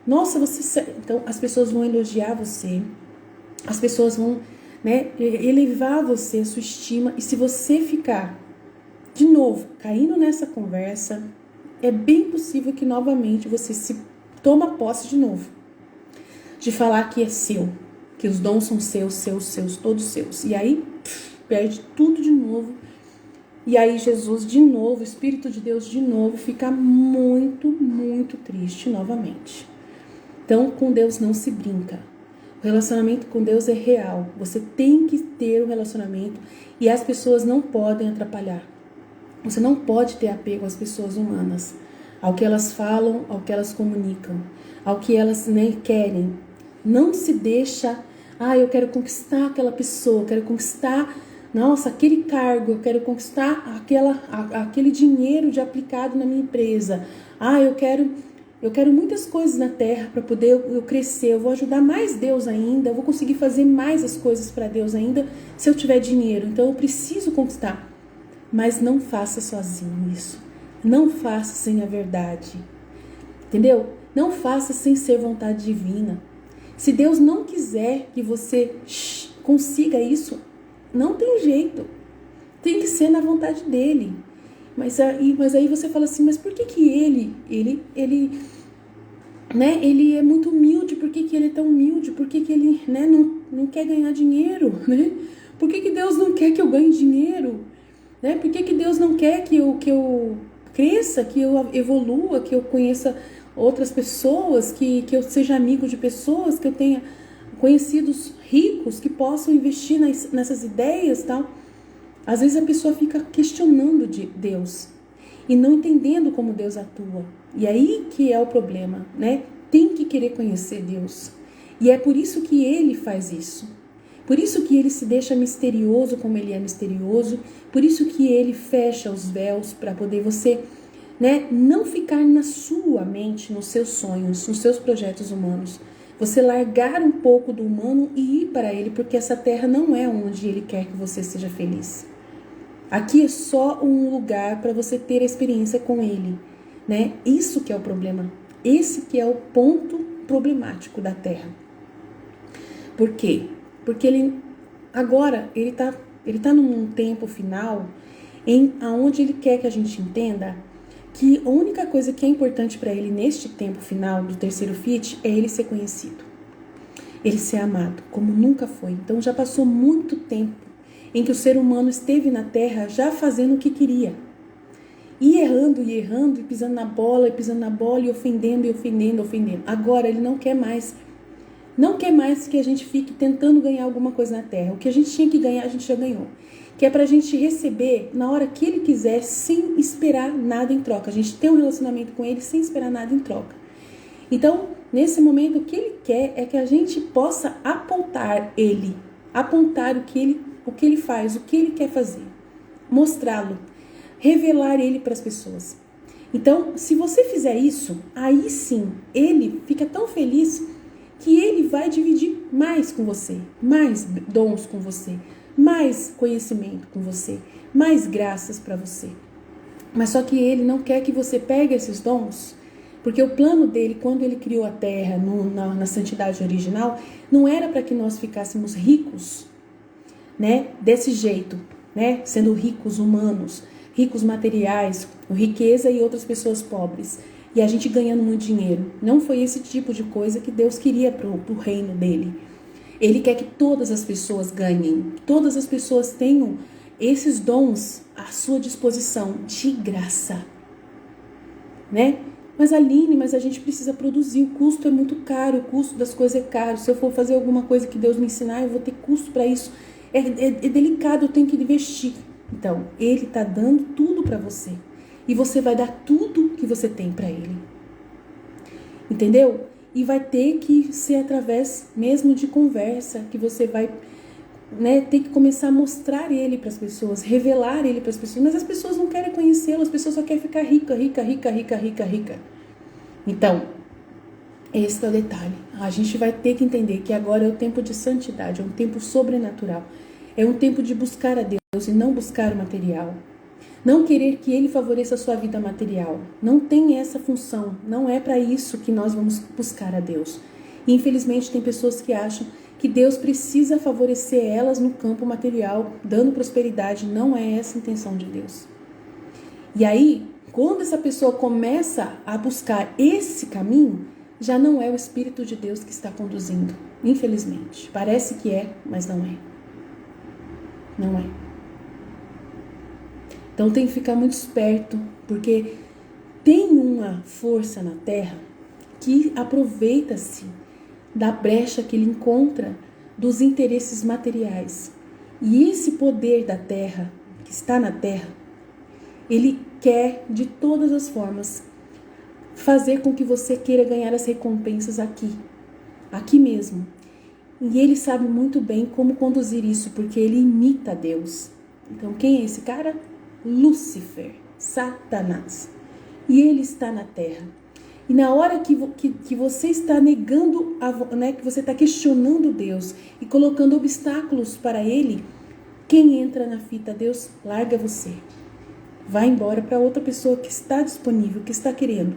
nossa, você... Então as pessoas vão elogiar você, as pessoas vão, né, elevar você, a sua estima, e se você ficar de novo caindo nessa conversa, é bem possível que novamente você se toma posse de novo, de falar que é seu, que os dons são seus, todos seus. E aí, perde tudo de novo. E aí Jesus de novo, o Espírito de Deus de novo, fica muito, muito triste novamente. Então, com Deus não se brinca. O relacionamento com Deus é real. Você tem que ter um relacionamento e as pessoas não podem atrapalhar. Você não pode ter apego às pessoas humanas, ao que elas falam, ao que elas comunicam, ao que elas, né, querem. Não se deixa, eu quero conquistar aquela pessoa, eu quero conquistar, nossa, aquele cargo, eu quero conquistar aquele dinheiro de aplicado na minha empresa. Eu quero muitas coisas na terra para poder eu crescer, eu vou ajudar mais Deus ainda, eu vou conseguir fazer mais as coisas para Deus ainda se eu tiver dinheiro, então eu preciso conquistar. Mas não faça sozinho isso, não faça sem a verdade, entendeu? Não faça sem ser vontade divina. Se Deus não quiser que você consiga isso, não tem jeito. Tem que ser na vontade dele. Mas aí você fala assim, mas por que ele é muito humilde? Por que ele é tão humilde? Por que ele, né, não quer ganhar dinheiro? Né? Por que Deus não quer que eu ganhe dinheiro? Né? Por que Deus não quer que eu cresça, que eu evolua, que eu conheça outras pessoas, que eu seja amigo de pessoas, que eu tenha conhecidos ricos que possam investir nessas ideias e tal? Às vezes a pessoa fica questionando de Deus e não entendendo como Deus atua. E aí que é o problema, né? Tem que querer conhecer Deus. E é por isso que ele faz isso. Por isso que ele se deixa misterioso como ele é misterioso. Por isso que ele fecha os véus para poder você, né, não ficar na sua mente, nos seus sonhos, nos seus projetos humanos. Você largar um pouco do humano e ir para ele, porque essa terra não é onde ele quer que você seja feliz. Aqui é só um lugar para você ter a experiência com ele, né? Isso que é o problema. Esse que é o ponto problemático da terra. Por quê? Porque ele tá num tempo final aonde ele quer que a gente entenda que a única coisa que é importante para ele neste tempo final do terceiro Fiat é ele ser conhecido, ele ser amado, como nunca foi. Então já passou muito tempo em que o ser humano esteve na Terra já fazendo o que queria, e errando, e pisando na bola, e ofendendo, Agora ele não quer mais que a gente fique tentando ganhar alguma coisa na Terra. O que a gente tinha que ganhar, a gente já ganhou. Que é pra gente receber na hora que ele quiser, sem esperar nada em troca. A gente tem um relacionamento com ele sem esperar nada em troca. Então, nesse momento, o que ele quer é que a gente possa apontar o que ele faz, o que ele quer fazer, mostrá-lo, revelar ele para as pessoas. Então, se você fizer isso, aí sim, ele fica tão feliz que Ele vai dividir mais com você, mais dons com você, mais conhecimento com você, mais graças para você. Mas só que Ele não quer que você pegue esses dons, porque o plano dele, quando Ele criou a terra na santidade original, não era para que nós ficássemos ricos, né, desse jeito, né, sendo ricos humanos, ricos materiais, com riqueza e outras pessoas pobres, e a gente ganhando muito dinheiro. Não foi esse tipo de coisa que Deus queria pro reino dele. Ele quer que todas as pessoas ganhem, todas as pessoas tenham esses dons à sua disposição de graça, né? Mas Aline, mas a gente precisa produzir, o custo é muito caro, o custo das coisas é caro. Se eu for fazer alguma coisa que Deus me ensinar, eu vou ter custo para isso. É delicado, eu tenho que investir. Então, Ele está dando tudo para você. E você vai dar tudo que você tem para Ele. Entendeu? E vai ter que ser através mesmo de conversa, que você vai, né, ter que começar a mostrar Ele para as pessoas, revelar Ele para as pessoas. Mas as pessoas não querem conhecê-lo, as pessoas só querem ficar rica. Então, esse é o detalhe. A gente vai ter que entender que agora é o tempo de santidade, é um tempo sobrenatural. É um tempo de buscar a Deus e não buscar o material. Não querer que Ele favoreça a sua vida material. Não tem essa função. Não é para isso que nós vamos buscar a Deus. E, infelizmente, tem pessoas que acham que Deus precisa favorecer elas no campo material, dando prosperidade. Não é essa a intenção de Deus. E aí, quando essa pessoa começa a buscar esse caminho, já não é o Espírito de Deus que está conduzindo. Infelizmente. Parece que é, mas não é. Não é. Então tem que ficar muito esperto, porque tem uma força na terra que aproveita-se da brecha que ele encontra dos interesses materiais. E esse poder da terra, que está na terra, ele quer de todas as formas fazer com que você queira ganhar as recompensas aqui mesmo. E ele sabe muito bem como conduzir isso, porque ele imita Deus. Então quem é esse cara? Lúcifer, Satanás. E ele está na terra. E na hora que você está negando, né, que você está questionando Deus e colocando obstáculos para ele, quem entra na fita? Deus larga você. Vai embora para outra pessoa que está disponível, que está querendo.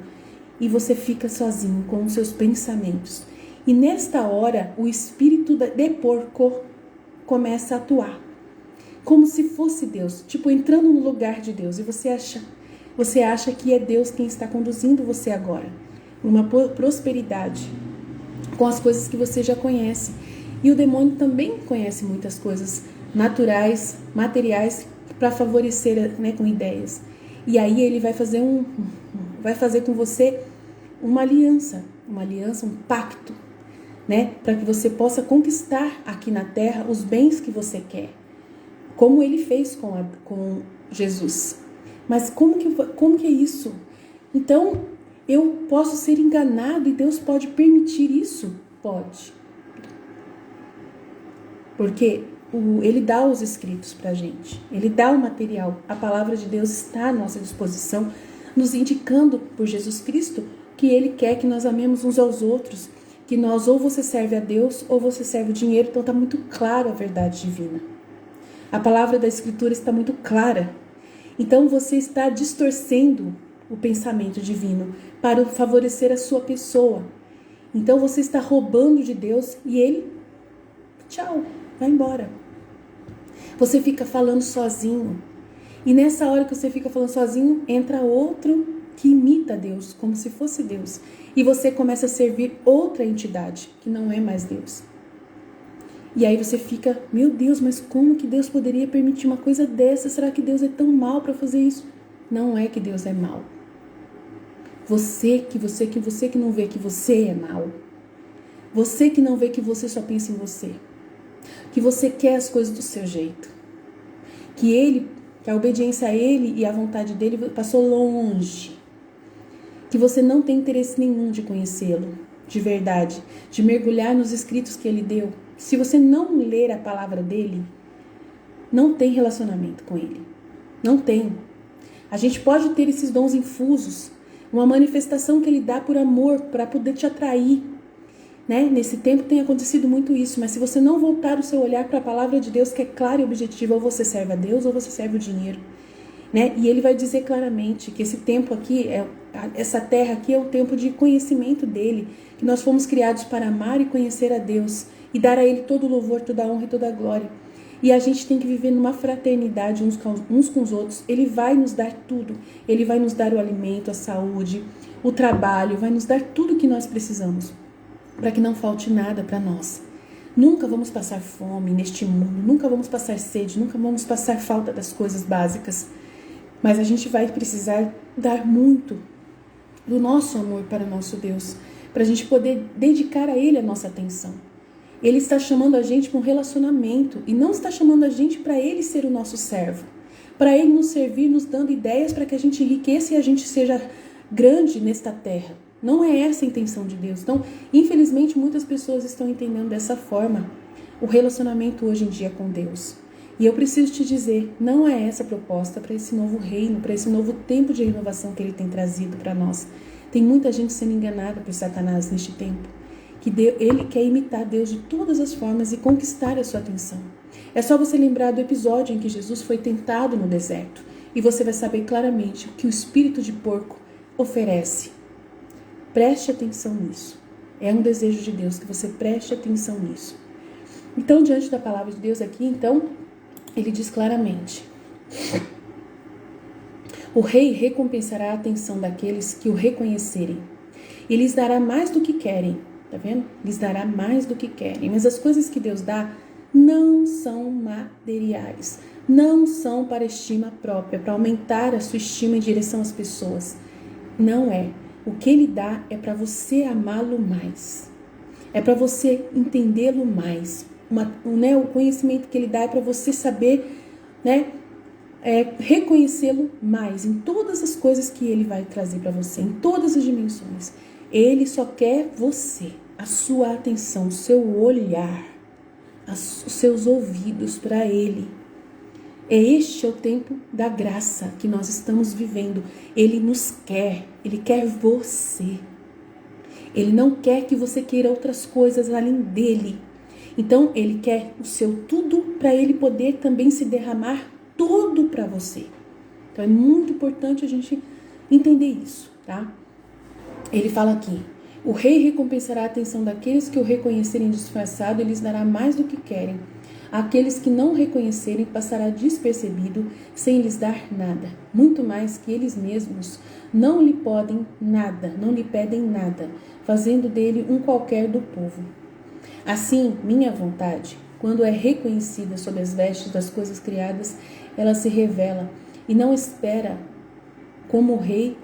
E você fica sozinho com os seus pensamentos. E nesta hora, o espírito de porco começa a atuar. Como se fosse Deus, tipo entrando no lugar de Deus. E você acha que é Deus quem está conduzindo você agora. Uma prosperidade com as coisas que você já conhece. E o demônio também conhece muitas coisas naturais, materiais, para favorecer, né, com ideias. E aí ele vai fazer com você uma aliança, um pacto, né, para que você possa conquistar aqui na terra os bens que você quer. Como ele fez com Jesus. Mas como que é isso? Então, eu posso ser enganado e Deus pode permitir isso? Pode. Porque ele dá os escritos pra gente. Ele dá o material. A palavra de Deus está à nossa disposição, nos indicando por Jesus Cristo que ele quer que nós amemos uns aos outros. Que nós, ou você serve a Deus, ou você serve o dinheiro. Então, está muito claro a verdade divina. A palavra da Escritura está muito clara. Então você está distorcendo o pensamento divino para favorecer a sua pessoa. Então você está roubando de Deus e ele, tchau, vai embora. Você fica falando sozinho. E nessa hora que você fica falando sozinho, entra outro que imita Deus, como se fosse Deus. E você começa a servir outra entidade, que não é mais Deus. E aí você fica, meu Deus, mas como que Deus poderia permitir uma coisa dessa? Será que Deus é tão mau para fazer isso? Não é que Deus é mau. Você que não vê que você é mau. Você que não vê que você só pensa em você. Que você quer as coisas do seu jeito. Que a obediência a Ele e a vontade dEle passou longe. Que você não tem interesse nenhum de conhecê-lo, de verdade, de mergulhar nos escritos que Ele deu. Se você não ler a palavra dele, não tem relacionamento com ele. Não tem. A gente pode ter esses dons infusos, uma manifestação que ele dá por amor, para poder te atrair. né? Nesse tempo tem acontecido muito isso, mas se você não voltar o seu olhar para a palavra de Deus, que é clara e objetiva, ou você serve a Deus ou você serve o dinheiro, né? E ele vai dizer claramente que esse tempo aqui, essa terra aqui é o tempo de conhecimento dele, que nós fomos criados para amar e conhecer a Deus e dar a ele todo o louvor, toda a honra e toda a glória. E a gente tem que viver numa fraternidade uns com os outros. Ele vai nos dar tudo. Ele vai nos dar o alimento, a saúde, o trabalho, vai nos dar tudo que nós precisamos, para que não falte nada para nós. Nunca vamos passar fome neste mundo, nunca vamos passar sede, nunca vamos passar falta das coisas básicas. Mas a gente vai precisar dar muito do nosso amor para o nosso Deus, para a gente poder dedicar a Ele a nossa atenção. Ele está chamando a gente para um relacionamento e não está chamando a gente para Ele ser o nosso servo, para Ele nos servir, nos dando ideias para que a gente enriqueça e a gente seja grande nesta terra. Não é essa a intenção de Deus. Então, infelizmente, muitas pessoas estão entendendo dessa forma o relacionamento hoje em dia com Deus. E eu preciso te dizer, não é essa a proposta para esse novo reino, para esse novo tempo de renovação que Ele tem trazido para nós. Tem muita gente sendo enganada por Satanás neste tempo, que ele quer imitar Deus de todas as formas e conquistar a sua atenção. É só você lembrar do episódio em que Jesus foi tentado no deserto e você vai saber claramente o que o espírito de porco oferece. Preste atenção nisso. É um desejo de Deus que você preste atenção nisso. Então, diante da palavra de Deus aqui, então, ele diz claramente: o rei recompensará a atenção daqueles que o reconhecerem e lhes dará mais do que querem. Tá vendo? Lhes dará mais do que querem. Mas as coisas que Deus dá não são materiais, não são para estima própria, para aumentar a sua estima em direção às pessoas. Não é. O que Ele dá é para você amá-lo mais, é para você entendê-lo mais. O conhecimento que Ele dá é para você saber, né, reconhecê-lo mais em todas as coisas que Ele vai trazer para você, em todas as dimensões. Ele só quer você, a sua atenção, o seu olhar, os seus ouvidos para Ele. Este é o tempo da graça que nós estamos vivendo. Ele nos quer, Ele quer você. Ele não quer que você queira outras coisas além dele. Então, Ele quer o seu tudo para Ele poder também se derramar tudo para você. Então, é muito importante a gente entender isso, tá? Ele fala aqui: o rei recompensará a atenção daqueles que o reconhecerem disfarçado e lhes dará mais do que querem. Aqueles que não reconhecerem passará despercebido sem lhes dar nada, muito mais que eles mesmos não lhe pedem nada, fazendo dele um qualquer do povo. Assim, minha vontade, quando é reconhecida sob as vestes das coisas criadas, ela se revela e não espera, como o rei,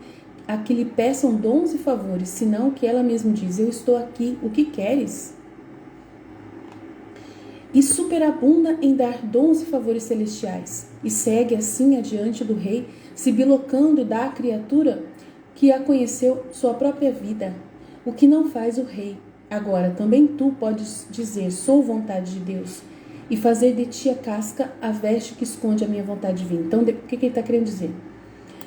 a que lhe peçam dons e favores, senão que ela mesma diz: eu estou aqui, o que queres? E superabunda em dar dons e favores celestiais, e segue assim adiante do rei, se bilocando da criatura que a conheceu sua própria vida, o que não faz o rei. Agora, também tu podes dizer: sou vontade de Deus, e fazer de ti a casca, a veste que esconde a minha vontade divina. Então, o que ele está querendo dizer?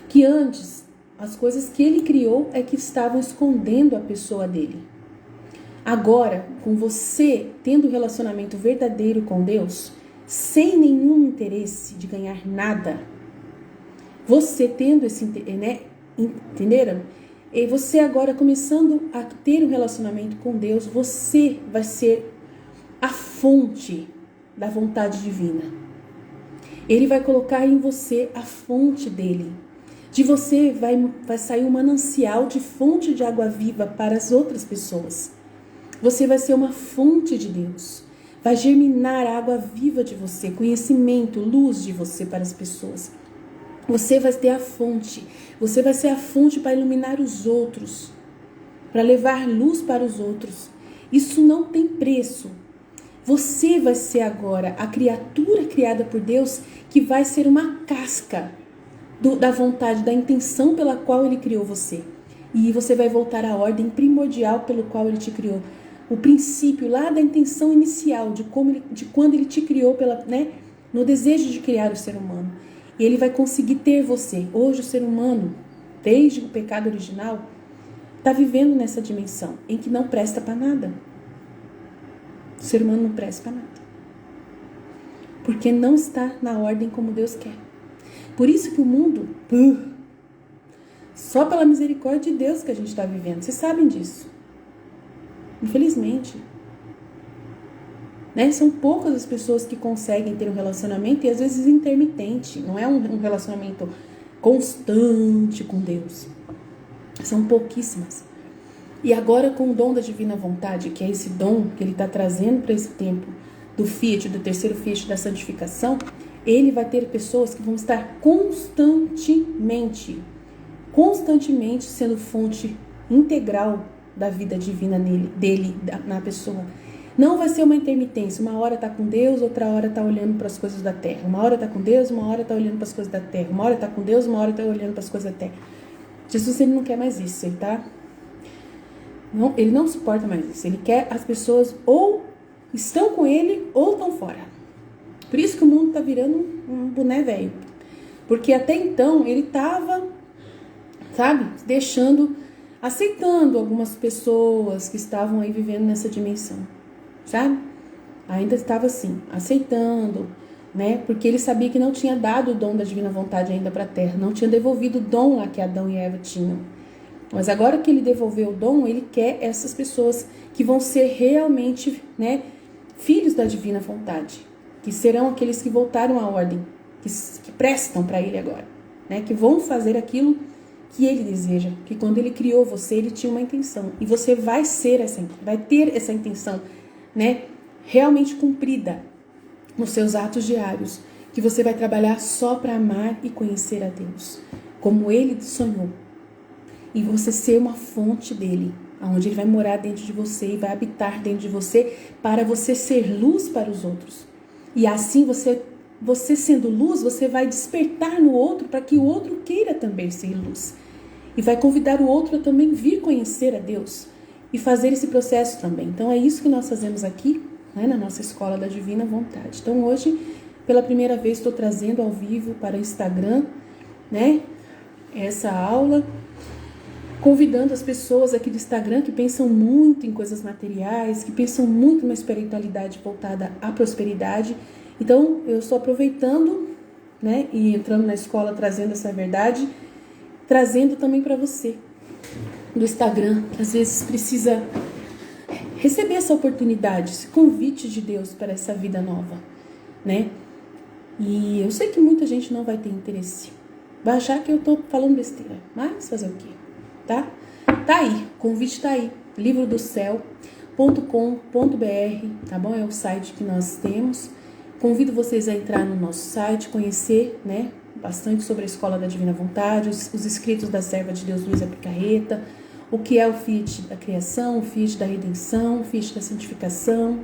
Que antes, as coisas que ele criou é que estavam escondendo a pessoa dele. Agora, com você tendo um relacionamento verdadeiro com Deus, sem nenhum interesse de ganhar nada, você tendo esse, né, entenderam? E você agora começando a ter um relacionamento com Deus, você vai ser a fonte da vontade divina. Ele vai colocar em você a fonte dele. De você vai sair um manancial de fonte de água viva para as outras pessoas. Você vai ser uma fonte de Deus. Vai germinar a água viva de você, conhecimento, luz de você para as pessoas. Você vai ter a fonte. Você vai ser a fonte para iluminar os outros, para levar luz para os outros. Isso não tem preço. Você vai ser agora a criatura criada por Deus que vai ser uma casca da vontade, da intenção pela qual Ele criou você. E você vai voltar à ordem primordial pelo qual Ele te criou. O princípio lá da intenção inicial, de quando Ele te criou no desejo de criar o ser humano. E Ele vai conseguir ter você. Hoje o ser humano, desde o pecado original, está vivendo nessa dimensão em que não presta para nada. O ser humano não presta para nada. Porque não está na ordem como Deus quer. Por isso que o mundo, só pela misericórdia de Deus que a gente está vivendo. Vocês sabem disso. Infelizmente. Né? São poucas as pessoas que conseguem ter um relacionamento e às vezes intermitente. Não é um relacionamento constante com Deus. São pouquíssimas. E agora com o dom da divina vontade, que é esse dom que ele está trazendo para esse tempo do Fiat, do terceiro Fiat da santificação, ele vai ter pessoas que vão estar constantemente sendo fonte integral da vida divina na pessoa. Não vai ser uma intermitência, uma hora está com Deus, outra hora está olhando para as coisas da terra. Uma hora está com Deus, uma hora está olhando para as coisas da terra. Uma hora está com Deus, uma hora está olhando para as coisas da terra. Jesus, ele não quer mais isso, ele não suporta mais isso. Ele quer as pessoas ou estão com ele ou estão fora. Por isso que o mundo está virando um boné velho. Porque até então ele estava, aceitando algumas pessoas que estavam aí vivendo nessa dimensão, ainda estava assim, aceitando, né? Porque ele sabia que não tinha dado o dom da divina vontade ainda para a terra, não tinha devolvido o dom lá que Adão e Eva tinham. Mas agora que ele devolveu o dom, ele quer essas pessoas que vão ser realmente, né, filhos da divina vontade, que serão aqueles que voltaram à ordem, que prestam para ele agora, né, que vão fazer aquilo que ele deseja, que quando ele criou você, ele tinha uma intenção, e você vai ter essa intenção, né, realmente cumprida nos seus atos diários, que você vai trabalhar só para amar e conhecer a Deus, como ele sonhou. E você ser uma fonte dele, onde ele vai morar dentro de você e vai habitar dentro de você para você ser luz para os outros. E assim você sendo luz, você vai despertar no outro para que o outro queira também ser luz. E vai convidar o outro a também vir conhecer a Deus e fazer esse processo também. Então é isso que nós fazemos aqui, né, na nossa Escola da Divina Vontade. Então hoje, pela primeira vez, estou trazendo ao vivo para o Instagram, né, essa aula, convidando as pessoas aqui do Instagram que pensam muito em coisas materiais, que pensam muito numa espiritualidade voltada à prosperidade. Então, eu estou aproveitando, né, e entrando na escola, trazendo essa verdade, trazendo também para você do Instagram, que às vezes precisa receber essa oportunidade, esse convite de Deus para essa vida nova, né? E eu sei que muita gente não vai ter interesse, vai achar que eu estou falando besteira, mas fazer o quê? Tá aí, o convite tá aí, livrodocel.com.br, tá bom? É o site que nós temos. Convido vocês a entrar no nosso site, conhecer, né, bastante sobre a Escola da Divina Vontade, os escritos da serva de Deus Luísa Picarreta, o que é o Fiat da criação, o Fiat da redenção, o Fiat da santificação,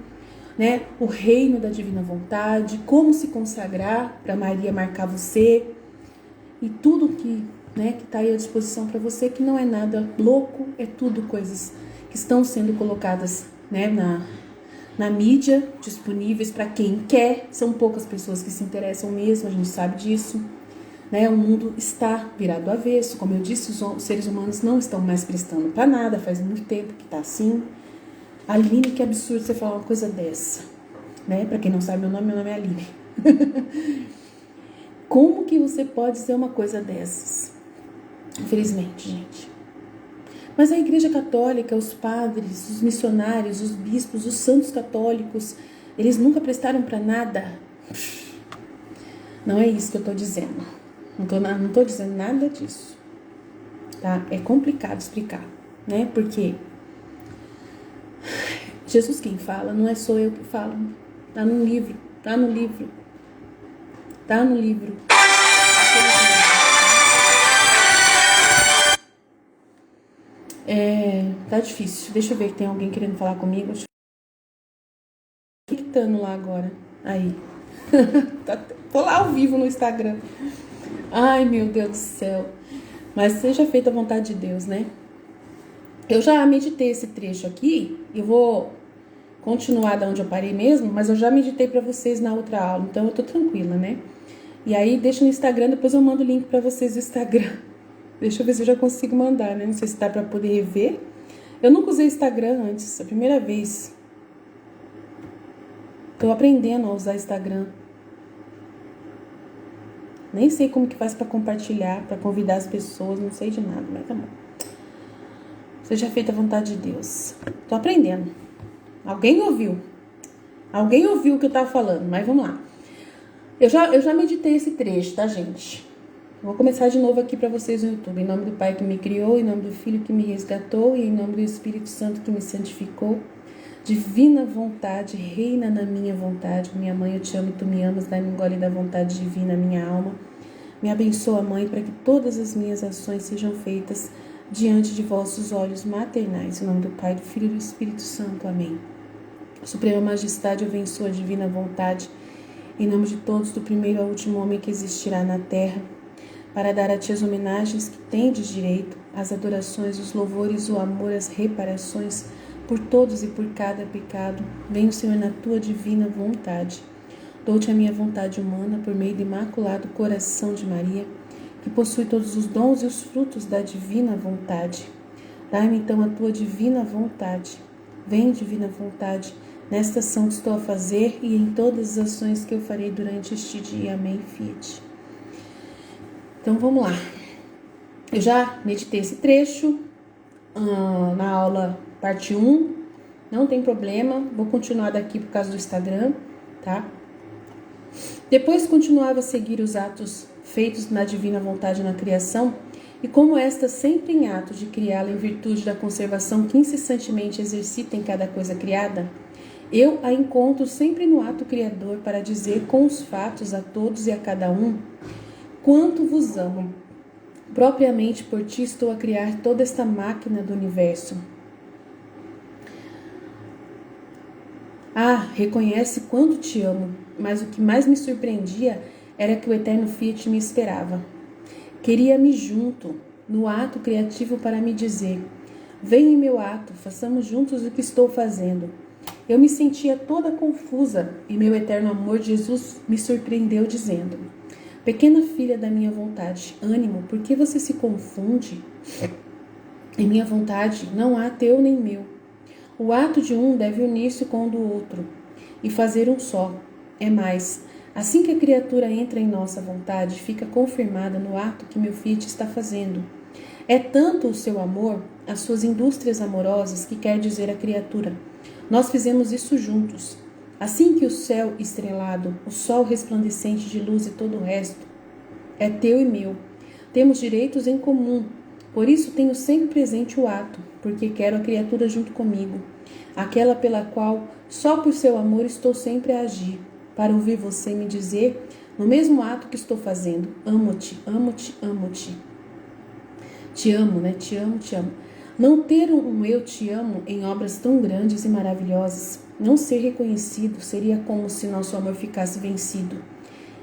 né, o reino da Divina Vontade, como se consagrar para Maria marcar você, e tudo que está aí à disposição para você, que não é nada louco, é tudo coisas que estão sendo colocadas, né, na mídia, disponíveis para quem quer. São poucas pessoas que se interessam mesmo, a gente sabe disso, né? O mundo está virado do avesso, como eu disse, os seres humanos não estão mais prestando para nada, faz muito tempo que está assim. Aline, que absurdo você falar uma coisa dessa, né? Para quem não sabe meu nome é Aline. Como que você pode dizer uma coisa dessas? Infelizmente, gente. Mas a Igreja Católica, os padres, os missionários, os bispos, os santos católicos, eles nunca prestaram para nada. Não é isso que eu estou dizendo. Não estou dizendo nada disso. Tá? É complicado explicar, né? Porque Jesus quem fala, não é só eu que falo. Tá no livro. Tá difícil. Deixa eu ver que tem alguém querendo falar comigo. Gritando lá agora. Aí. Tô lá ao vivo no Instagram. Ai, meu Deus do céu. Mas seja feita a vontade de Deus, né? Eu já meditei esse trecho aqui. Eu vou continuar da onde eu parei mesmo, mas eu já meditei para vocês na outra aula. Então eu tô tranquila, né? E aí deixa no Instagram, depois eu mando o link para vocês do Instagram. Deixa eu ver se eu já consigo mandar, né? Não sei se dá para poder rever. Eu nunca usei Instagram antes, a primeira vez. Tô aprendendo a usar Instagram. Nem sei como que faz para compartilhar, para convidar as pessoas, não sei de nada, mas tá bom. Seja feita a vontade de Deus. Tô aprendendo. Alguém ouviu o que eu tava falando, mas vamos lá. Eu já meditei esse trecho, tá, gente? Vou começar de novo aqui para vocês no YouTube. Em nome do Pai que me criou, em nome do Filho que me resgatou e em nome do Espírito Santo que me santificou. Divina vontade, reina na minha vontade. Minha mãe, eu te amo e tu me amas. Dá-me um gole da vontade divina, minha alma. Me abençoa, Mãe, para que todas as minhas ações sejam feitas diante de vossos olhos maternais. Em nome do Pai, do Filho e do Espírito Santo. Amém. Suprema Majestade, eu venço a divina vontade. Em nome de todos, do primeiro ao último homem que existirá na terra, para dar a ti as homenagens que tendes direito, as adorações, os louvores, o amor, as reparações, por todos e por cada pecado, venho, Senhor, na tua divina vontade. Dou-te a minha vontade humana por meio do imaculado coração de Maria, que possui todos os dons e os frutos da divina vontade. Dai-me então a tua divina vontade. Vem, divina vontade, nesta ação que estou a fazer e em todas as ações que eu farei durante este dia. Amém. Fiat. Então vamos lá. Eu já meditei esse trecho na aula parte 1. Não tem problema. Vou continuar daqui por causa do Instagram, tá? Depois continuava a seguir os atos feitos na divina vontade na criação, e como esta sempre em ato de criá-la em virtude da conservação que incessantemente exercita em cada coisa criada, eu a encontro sempre no ato criador para dizer com os fatos a todos e a cada um quanto vos amo. Propriamente por ti estou a criar toda esta máquina do universo. Ah, reconhece quanto te amo, mas o que mais me surpreendia era que o eterno Fiat me esperava. Queria-me junto, no ato criativo, para me dizer: vem em meu ato, façamos juntos o que estou fazendo. Eu me sentia toda confusa e meu eterno amor de Jesus me surpreendeu dizendo: pequena filha da minha vontade, ânimo, por que você se confunde? Em minha vontade não há teu nem meu. O ato de um deve unir-se com o do outro e fazer um só. É mais, assim que a criatura entra em nossa vontade, fica confirmada no ato que meu Fiat está fazendo. É tanto o seu amor, as suas indústrias amorosas, que quer dizer a criatura: nós fizemos isso juntos. Assim que o céu estrelado, o sol resplandecente de luz e todo o resto é teu e meu. Temos direitos em comum. Por isso tenho sempre presente o ato, porque quero a criatura junto comigo, aquela pela qual, só por seu amor, estou sempre a agir, para ouvir você me dizer, no mesmo ato que estou fazendo: amo-te, amo-te, amo-te. Te amo, né? Te amo, te amo. Não ter um eu te amo em obras tão grandes e maravilhosas, não ser reconhecido, seria como se nosso amor ficasse vencido.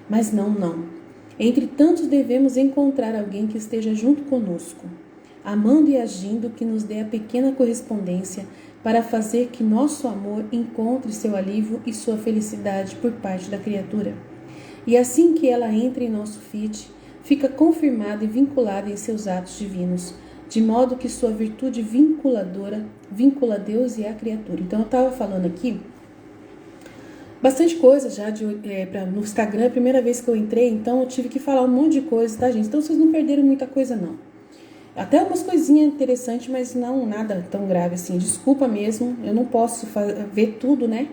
Mas não. Entre tantos devemos encontrar alguém que esteja junto conosco, amando e agindo, que nos dê a pequena correspondência para fazer que nosso amor encontre seu alívio e sua felicidade por parte da criatura. E assim que ela entra em nosso Fiat, fica confirmada e vinculada em seus atos divinos, de modo que sua virtude vinculadora vincula Deus e a criatura. Então eu estava falando aqui bastante coisa já no Instagram, a primeira vez que eu entrei, então eu tive que falar um monte de coisa, tá, gente? Então vocês não perderam muita coisa, não. Até umas coisinhas interessantes, mas não nada tão grave assim. Desculpa mesmo, eu não posso ver tudo, né?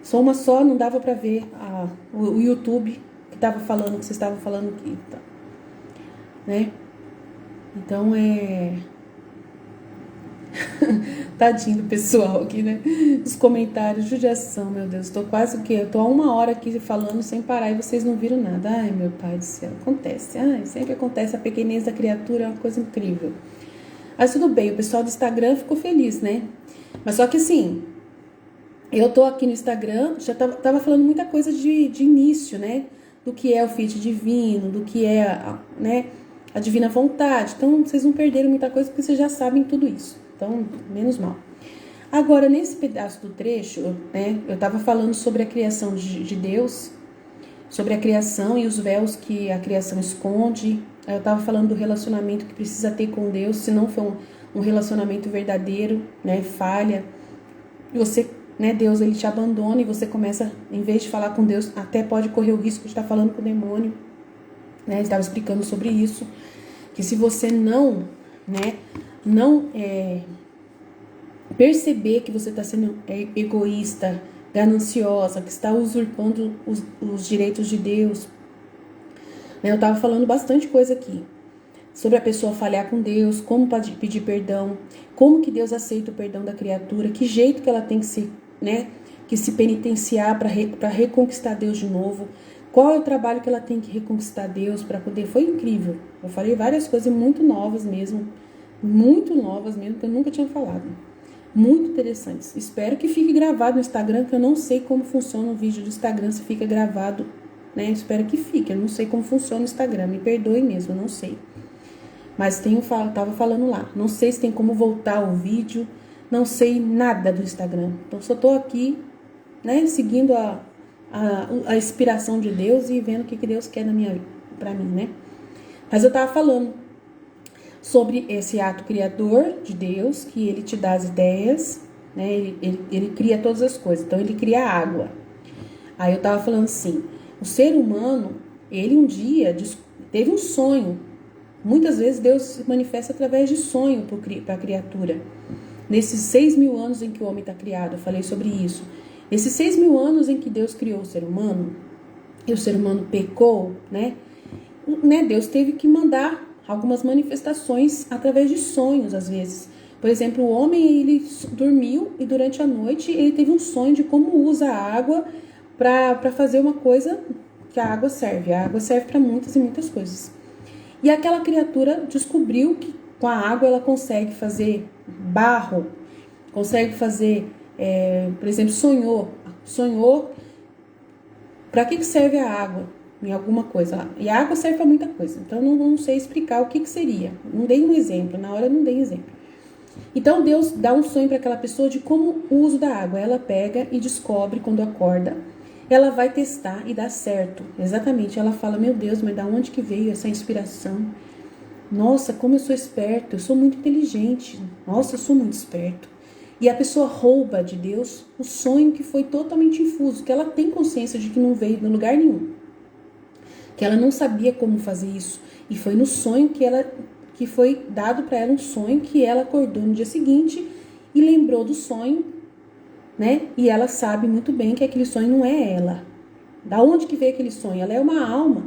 Só uma só, não dava pra ver o YouTube que tava falando, que vocês estavam falando aqui, tá? Né? Então tadinho do pessoal aqui, né? Os comentários, judiação, meu Deus. Tô quase o quê? Eu tô há 1 hora aqui falando sem parar e vocês não viram nada. Ai, meu pai do céu, acontece. Ai, sempre acontece. A pequenez da criatura é uma coisa incrível. Mas tudo bem, o pessoal do Instagram ficou feliz, né? Mas só que assim, eu tô aqui no Instagram, já tava falando muita coisa de início, né? Do que é o Fiat divino, do que é, né, a divina vontade. Então, vocês não perderam muita coisa porque vocês já sabem tudo isso. Então, menos mal. Agora, nesse pedaço do trecho, né, eu estava falando sobre a criação de Deus, sobre a criação e os véus que a criação esconde. Eu estava falando do relacionamento que precisa ter com Deus, se não for um relacionamento verdadeiro, né, falha. Você né, Deus ele te abandona e você começa, em vez de falar com Deus, até pode correr o risco de estar falando com o demônio, né? Ele estava explicando sobre isso, que se você não perceber que você está sendo egoísta, gananciosa, que está usurpando os direitos de Deus, né? Eu estava falando bastante coisa aqui sobre a pessoa falhar com Deus, como pedir perdão, como que Deus aceita o perdão da criatura, que jeito que ela tem que se, né, que se penitenciar para reconquistar Deus de novo, qual é o trabalho que ela tem que reconquistar Deus para poder. Foi incrível. Eu falei várias coisas muito novas mesmo, que eu nunca tinha falado. Muito interessantes. Espero que fique gravado no Instagram, que eu não sei como funciona o vídeo do Instagram, se fica gravado, né? Espero que fique. Eu não sei como funciona o Instagram, me perdoe mesmo, eu não sei. Mas tava falando lá. Não sei se tem como voltar o vídeo, não sei nada do Instagram. Então só tô aqui, né, seguindo a inspiração de Deus e vendo o que Deus quer pra mim, né? Mas eu tava falando sobre esse ato criador de Deus, que ele te dá as ideias, né? Ele cria todas as coisas. Então ele cria a água. Aí eu tava falando assim, o ser humano, ele um dia teve um sonho. Muitas vezes Deus se manifesta através de sonho para a criatura. Nesses 6.000 anos em que o homem está criado, eu falei sobre isso. Nesses 6.000 anos em que Deus criou o ser humano, e o ser humano pecou, né? Deus teve que mandar algumas manifestações através de sonhos, às vezes. Por exemplo, o homem, ele dormiu e durante a noite ele teve um sonho de como usa a água para fazer uma coisa que a água serve. A água serve para muitas e muitas coisas. E aquela criatura descobriu que com a água ela consegue fazer barro, consegue fazer, por exemplo, sonhou. Para que serve a água? Em alguma coisa lá. E a água serve para muita coisa. Então, não sei explicar o que seria. Não dei um exemplo. Na hora, não dei exemplo. Então, Deus dá um sonho para aquela pessoa de como o uso da água. Ela pega e descobre quando acorda. Ela vai testar e dá certo. Exatamente. Ela fala, meu Deus, mas da onde que veio essa inspiração? Nossa, como eu sou esperto. Eu sou muito inteligente. Nossa, eu sou muito esperto. E a pessoa rouba de Deus o sonho que foi totalmente infuso. Que ela tem consciência de que não veio de lugar nenhum. Que ela não sabia como fazer isso. E foi no sonho que foi dado para ela um sonho que ela acordou no dia seguinte e lembrou do sonho, né? E ela sabe muito bem que aquele sonho não é ela. Da onde que veio aquele sonho? Ela é uma alma.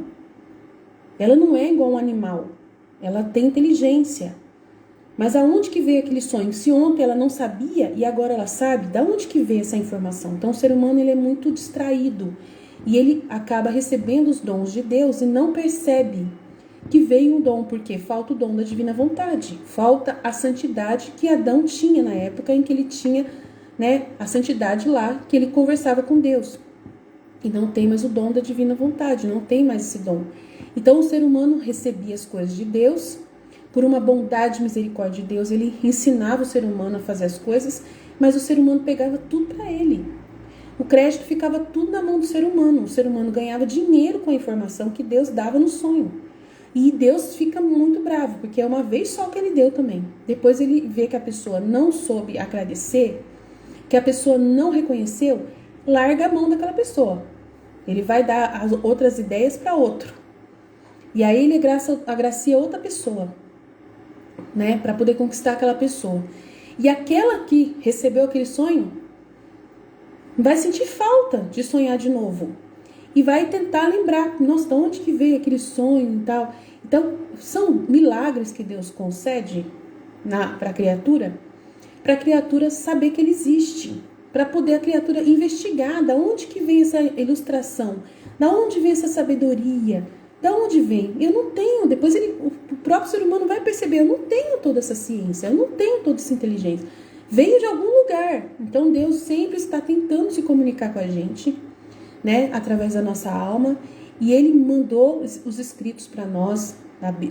Ela não é igual um animal. Ela tem inteligência. Mas aonde que veio aquele sonho? Se ontem ela não sabia e agora ela sabe, da onde que veio essa informação? Então o ser humano ele é muito distraído. E ele acaba recebendo os dons de Deus e não percebe que veio um dom, porque falta o dom da divina vontade. Falta a santidade que Adão tinha na época em que ele tinha, né, a santidade lá, que ele conversava com Deus. E não tem mais o dom da divina vontade, não tem mais esse dom. Então o ser humano recebia as coisas de Deus, por uma bondade e misericórdia de Deus, ele ensinava o ser humano a fazer as coisas, mas o ser humano pegava tudo para ele. O crédito ficava tudo na mão do ser humano. O ser humano ganhava dinheiro com a informação que Deus dava no sonho. E Deus fica muito bravo, porque é uma vez só que ele deu também. Depois ele vê que a pessoa não soube agradecer, que a pessoa não reconheceu, larga a mão daquela pessoa. Ele vai dar as outras ideias para outro. E aí ele agracia outra pessoa, né, para poder conquistar aquela pessoa. E aquela que recebeu aquele sonho vai sentir falta de sonhar de novo. E vai tentar lembrar, nossa, de onde que veio aquele sonho e tal. Então, são milagres que Deus concede para a criatura saber que ele existe. Para poder a criatura investigar da onde que vem essa ilustração, da onde vem essa sabedoria, da onde vem. Eu não tenho, depois o próprio ser humano vai perceber, eu não tenho toda essa ciência, eu não tenho toda essa inteligência. Veio de algum lugar. Então Deus sempre está tentando se comunicar com a gente, né, através da nossa alma. E Ele mandou os escritos para nós,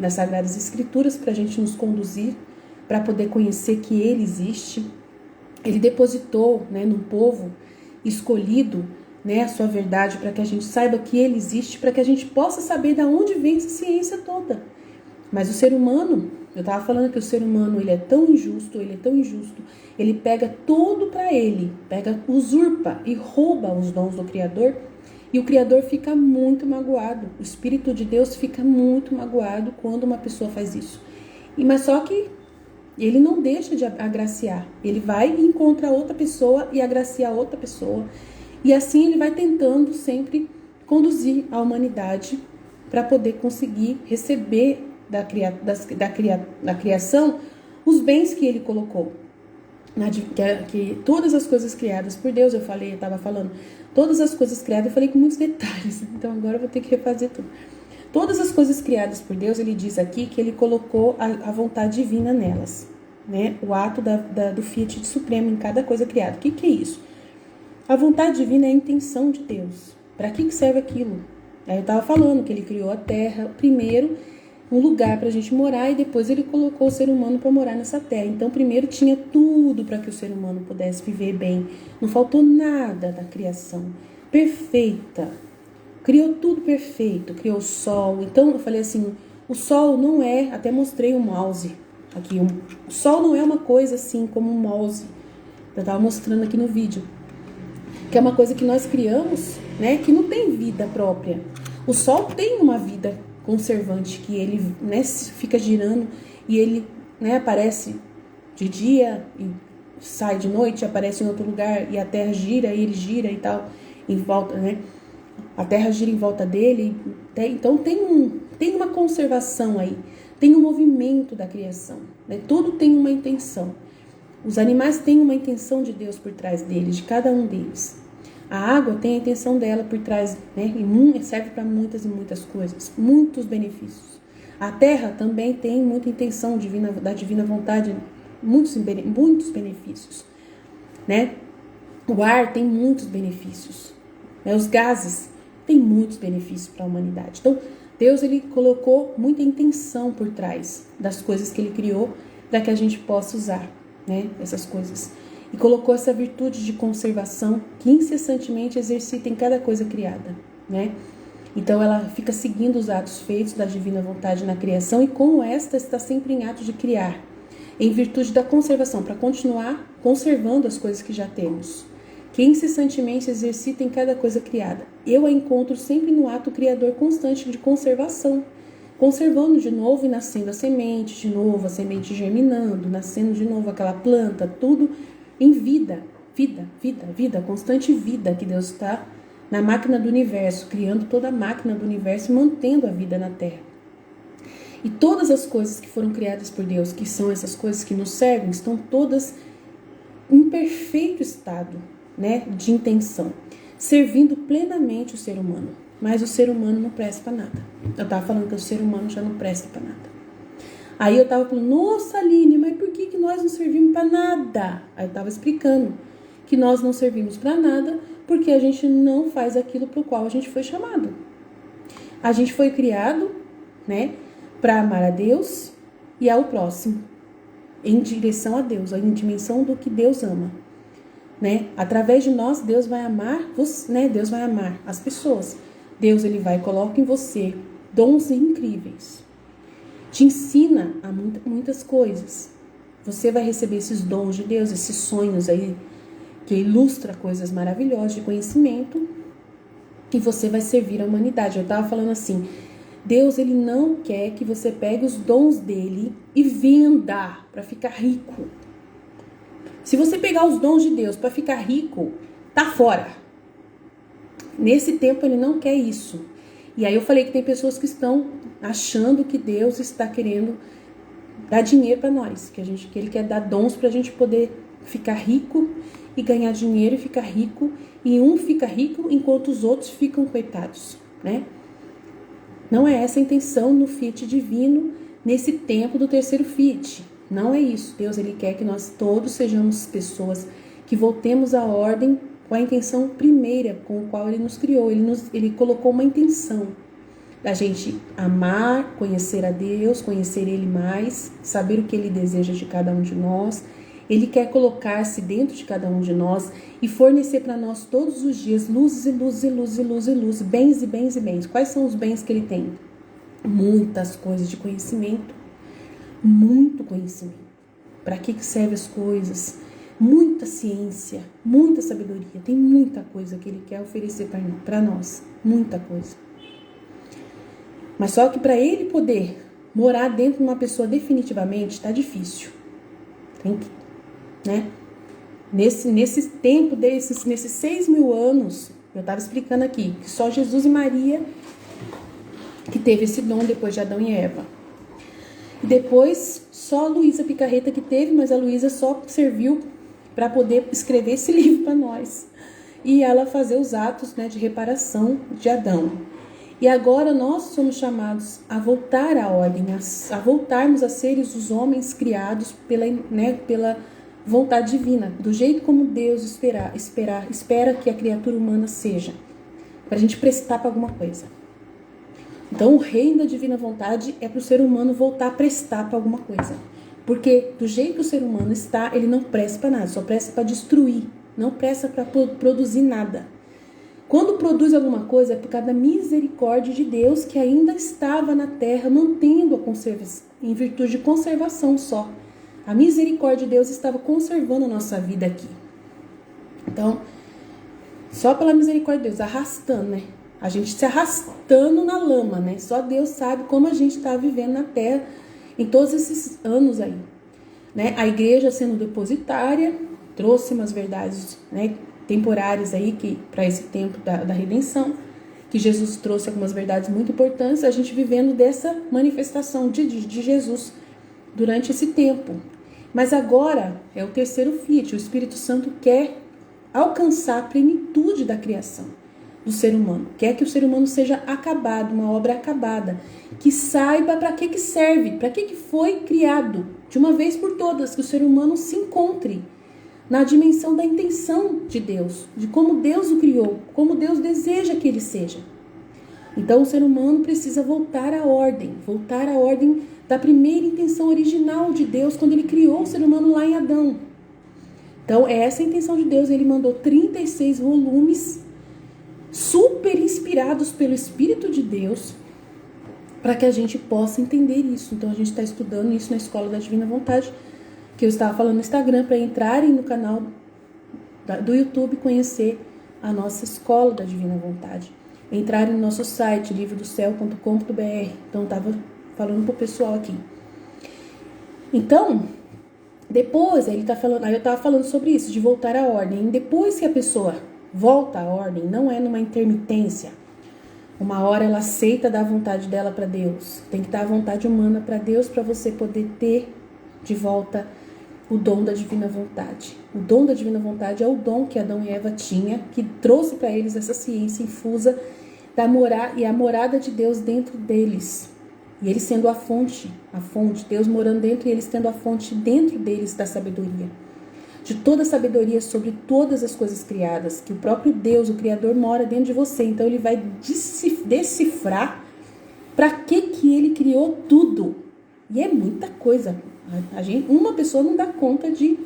nas Sagradas Escrituras, para a gente nos conduzir, para poder conhecer que Ele existe. Ele depositou, né, no povo escolhido, né, a sua verdade, para que a gente saiba que Ele existe, para que a gente possa saber de onde vem essa ciência toda. Mas o ser humano, Eu estava falando que o ser humano, ele é tão injusto, ele pega tudo para ele, usurpa e rouba os dons do Criador, e o Criador fica muito magoado. O Espírito de Deus fica muito magoado quando uma pessoa faz isso. Mas só que ele não deixa de agraciar. Ele vai e encontra outra pessoa e agracia outra pessoa. E assim ele vai tentando sempre conduzir a humanidade para poder conseguir receber da criação os bens que ele colocou. Que todas as coisas criadas por Deus, eu estava falando, todas as coisas criadas, eu falei com muitos detalhes, então agora eu vou ter que refazer tudo. Todas as coisas criadas por Deus, ele diz aqui que ele colocou a vontade divina nelas, né? O ato do Fiat Supremo em cada coisa criada. O que é isso? A vontade divina é a intenção de Deus. Para que serve aquilo? Aí eu estava falando que ele criou a terra, primeiro um lugar para a gente morar, e depois ele colocou o ser humano para morar nessa terra. Então primeiro tinha tudo para que o ser humano pudesse viver bem. Não faltou nada da criação. Perfeita. Criou tudo perfeito. Criou o sol. Então eu falei assim, o sol não é, até mostrei o mouse aqui. O sol não é uma coisa assim como um mouse. Eu estava mostrando aqui no vídeo. Que é uma coisa que nós criamos, né, que não tem vida própria. O sol tem uma vida conservante, que ele, né, fica girando e ele, né, aparece de dia e sai de noite, aparece em outro lugar, e a Terra gira e ele gira e tal, em volta, né? A Terra gira em volta dele, então tem uma conservação aí, tem um movimento da criação, né? Tudo tem uma intenção. Os animais têm uma intenção de Deus por trás deles, de cada um deles. A água tem a intenção dela por trás, né? E serve para muitas e muitas coisas, muitos benefícios. A terra também tem muita intenção da divina vontade, muitos benefícios, né? O ar tem muitos benefícios, né? Os gases têm muitos benefícios para a humanidade. Então, Deus, ele colocou muita intenção por trás das coisas que ele criou para que a gente possa usar, né? Essas coisas. E colocou essa virtude de conservação que incessantemente exercita em cada coisa criada, né? Então ela fica seguindo os atos feitos da divina vontade na criação, e como esta está sempre em ato de criar, em virtude da conservação, para continuar conservando as coisas que já temos, que incessantemente exercita em cada coisa criada. Eu a encontro sempre no ato criador constante de conservação, conservando de novo e nascendo a semente, de novo a semente germinando, nascendo de novo aquela planta, tudo em vida, constante vida que Deus está na máquina do universo, criando toda a máquina do universo e mantendo a vida na Terra. E todas as coisas que foram criadas por Deus, que são essas coisas que nos servem, estão todas em perfeito estado, né, de intenção, servindo plenamente o ser humano. Mas o ser humano não presta para nada. Eu estava falando que o ser humano já não presta para nada. Aí eu estava falando, nossa, Aline, mas por que nós não servimos para nada? Aí eu estava explicando que nós não servimos para nada porque a gente não faz aquilo para o qual a gente foi chamado. A gente foi criado, né, para amar a Deus e ao próximo, em direção a Deus, em dimensão do que Deus ama, né? Através de nós, Deus vai amar você, né? Deus vai amar as pessoas. Deus, ele vai colocar em você dons incríveis. Te ensina a muitas coisas. Você vai receber esses dons de Deus, esses sonhos aí, que ilustra coisas maravilhosas de conhecimento, e você vai servir a humanidade. Eu estava falando assim, Deus, ele não quer que você pegue os dons dele e venda para ficar rico. Se você pegar os dons de Deus para ficar rico, tá fora. Nesse tempo ele não quer isso. E aí eu falei que tem pessoas que estão achando que Deus está querendo dar dinheiro para nós, que ele quer dar dons para a gente poder ficar rico e ganhar dinheiro e ficar rico, e um fica rico enquanto os outros ficam coitados, né? Não é essa a intenção no Fiat divino, nesse tempo do terceiro Fiat. Não é isso. Deus, ele quer que nós todos sejamos pessoas que voltemos à ordem com a intenção primeira com a qual ele nos criou. Ele colocou uma intenção da gente amar, conhecer a Deus, conhecer ele mais, saber o que ele deseja de cada um de nós. Ele quer colocar-se dentro de cada um de nós e fornecer para nós todos os dias luzes e luzes e luzes e luzes e luzes, bens e bens e bens. Quais são os bens que ele tem? Muitas coisas de conhecimento, muito conhecimento. Para que servem as coisas? Muita ciência, muita sabedoria. Tem muita coisa que ele quer oferecer para nós. Muita coisa. Mas só que para ele poder morar dentro de uma pessoa definitivamente, está difícil. Tem que, né? Nesse tempo nesses 6.000 anos, eu estava explicando aqui, que só Jesus e Maria que teve esse dom depois de Adão e Eva. E depois, só a Luísa Picarreta que teve, mas a Luísa só serviu para poder escrever esse livro para nós. E ela fazer os atos, né, de reparação de Adão. E agora nós somos chamados a voltar à ordem, a voltarmos a seres os homens criados pela vontade divina, do jeito como Deus espera que a criatura humana seja, para a gente prestar para alguma coisa. Então o reino da divina vontade é para o ser humano voltar a prestar para alguma coisa. Porque do jeito que o ser humano está, ele não presta para nada, só presta para destruir, não presta para produzir nada. Quando produz alguma coisa é por causa da misericórdia de Deus que ainda estava na terra, mantendo a conservação, em virtude de conservação só. A misericórdia de Deus estava conservando a nossa vida aqui. Então, só pela misericórdia de Deus, arrastando, né? A gente se arrastando na lama, né? Só Deus sabe como a gente está vivendo na terra em todos esses anos aí, né? A igreja sendo depositária, trouxe umas verdades, né, temporárias aí para esse tempo da redenção, que Jesus trouxe algumas verdades muito importantes, a gente vivendo dessa manifestação de Jesus durante esse tempo. Mas agora é o terceiro Fiat, o Espírito Santo quer alcançar a plenitude da criação do ser humano, quer que o ser humano seja acabado, uma obra acabada, que saiba para que serve, para que foi criado, de uma vez por todas, que o ser humano se encontre na dimensão da intenção de Deus, de como Deus o criou, como Deus deseja que ele seja. Então o ser humano precisa voltar à ordem da primeira intenção original de Deus, quando ele criou o ser humano lá em Adão. Então é essa a intenção de Deus, ele mandou 36 volumes super inspirados pelo Espírito de Deus, para que a gente possa entender isso. Então a gente está estudando isso na Escola da Divina Vontade, que eu estava falando no Instagram, para entrarem no canal do YouTube, conhecer a nossa Escola da Divina Vontade. Entrarem no nosso site, livrodocel.com.br. Então, eu estava falando para o pessoal aqui. Então, depois, aí eu estava falando sobre isso, de voltar à ordem. E depois que a pessoa volta à ordem, não é numa intermitência. Uma hora ela aceita dar a vontade dela para Deus. Tem que dar a vontade humana para Deus, para você poder ter de volta o dom da divina vontade. O dom da divina vontade é o dom que Adão e Eva tinham, que trouxe para eles essa ciência infusa e a morada de Deus dentro deles. E eles sendo a fonte, Deus morando dentro e eles tendo a fonte dentro deles da sabedoria. De toda a sabedoria sobre todas as coisas criadas, que o próprio Deus, o Criador, mora dentro de você. Então ele vai decifrar para que ele criou tudo. E é muita coisa. Uma pessoa não dá conta de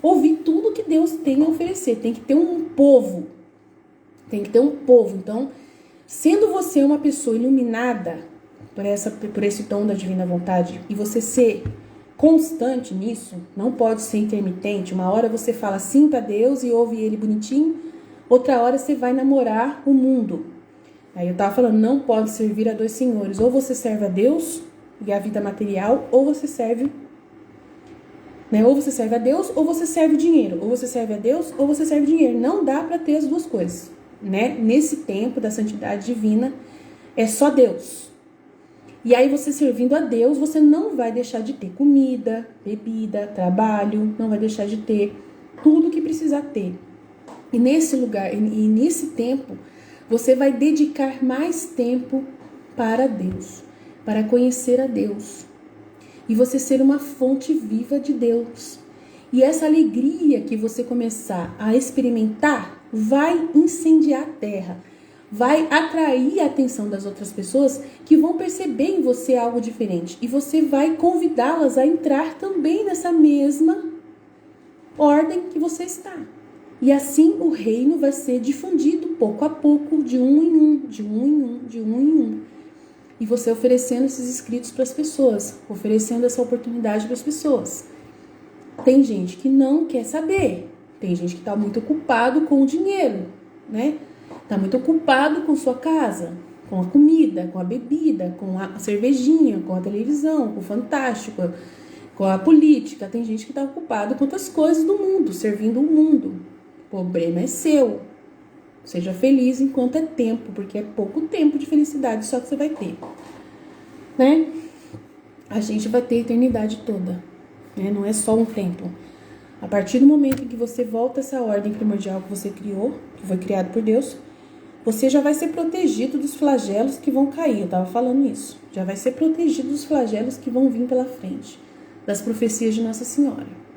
ouvir tudo que Deus tem a oferecer. Tem que ter um povo. Então, sendo você uma pessoa iluminada por esse dom da divina vontade, e você ser constante nisso, não pode ser intermitente. Uma hora você fala sim para Deus e ouve ele bonitinho, outra hora você vai namorar o mundo. Aí eu tava falando, não pode servir a dois senhores. Ou você serve a Deus e a vida material, ou você serve, né? Ou você serve a Deus, ou você serve o dinheiro. Ou você serve a Deus, ou você serve o dinheiro. Não dá para ter as duas coisas, né? Nesse tempo da santidade divina, é só Deus. E aí você servindo a Deus, você não vai deixar de ter comida, bebida, trabalho, não vai deixar de ter tudo que precisar ter. E nesse lugar, e nesse tempo, você vai dedicar mais tempo para Deus, para conhecer a Deus. E você ser uma fonte viva de Deus. E essa alegria que você começar a experimentar vai incendiar a terra. Vai atrair a atenção das outras pessoas que vão perceber em você algo diferente. E você vai convidá-las a entrar também nessa mesma ordem que você está. E assim o reino vai ser difundido pouco a pouco, de um em um, de um em um, de um em um. e você oferecendo esses escritos para as pessoas, oferecendo essa oportunidade para as pessoas. Tem gente que não quer saber, tem gente que está muito ocupado com o dinheiro, né? Está muito ocupado com sua casa, com a comida, com a bebida, com a cervejinha, com a televisão, com o Fantástico, com a política. Tem gente que está ocupado com outras coisas do mundo, servindo o mundo. O problema é seu. Seja feliz enquanto é tempo, porque é pouco tempo de felicidade só que você vai ter, né? A gente vai ter a eternidade toda, né? Não é só um tempo. A partir do momento em que você volta a essa ordem primordial que você criou, que foi criado por Deus, você já vai ser protegido dos flagelos que vão cair. Eu estava falando isso. Já vai ser protegido dos flagelos que vão vir pela frente, das profecias de Nossa Senhora.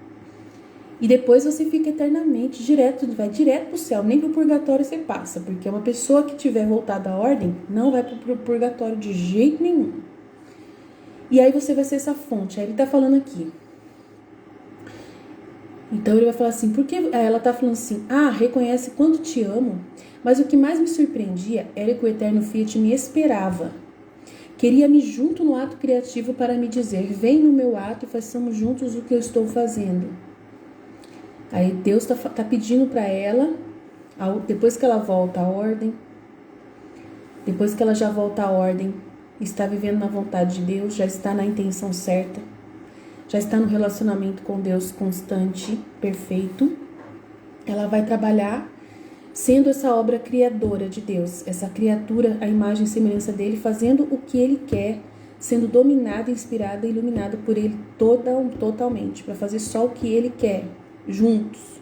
E depois você fica eternamente vai direto para o céu, nem para o purgatório você passa, porque uma pessoa que tiver voltado à ordem não vai para o purgatório de jeito nenhum. E aí você vai ser essa fonte. Aí ele está falando aqui. Então ele vai falar assim, porque ela está falando assim, reconhece quanto te amo, mas o que mais me surpreendia era que o eterno Fiat me esperava. Queria-me junto no ato criativo para me dizer, vem no meu ato e façamos juntos o que eu estou fazendo. Aí Deus tá pedindo para ela, depois que ela volta à ordem, depois que ela já volta à ordem, está vivendo na vontade de Deus, já está na intenção certa, já está no relacionamento com Deus constante, perfeito, ela vai trabalhar sendo essa obra criadora de Deus, essa criatura, a imagem e semelhança dele, fazendo o que ele quer, sendo dominada, inspirada e iluminada por ele totalmente, para fazer só o que ele quer. Juntos,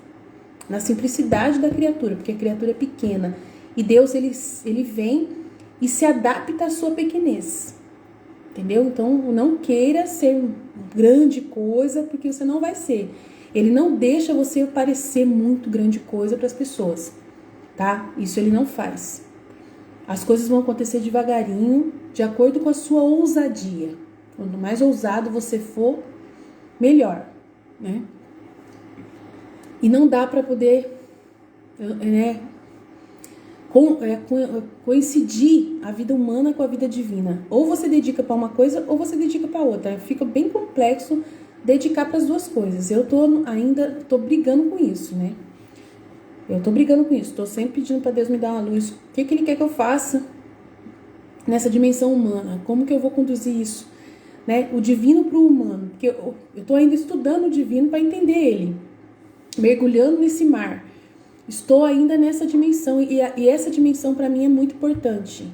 na simplicidade da criatura, porque a criatura é pequena e Deus ele vem e se adapta à sua pequenez, entendeu? Então não queira ser grande coisa, porque você não vai ser. Ele não deixa você parecer muito grande coisa para as pessoas, tá? Isso ele não faz. As coisas vão acontecer devagarinho, de acordo com a sua ousadia. Quanto mais ousado você for, melhor, né? E não dá para poder coincidir a vida humana com a vida divina. Ou você dedica para uma coisa ou você dedica para outra. Fica bem complexo dedicar para as duas coisas. Eu ainda tô brigando com isso, né? Eu tô brigando com isso. Tô sempre pedindo para Deus me dar uma luz. O que Ele quer que eu faça nessa dimensão humana? Como que eu vou conduzir isso? Né? O divino para o humano. Porque eu tô ainda estudando o divino para entender ele. Mergulhando nesse mar. Estou ainda nessa dimensão e essa dimensão para mim é muito importante,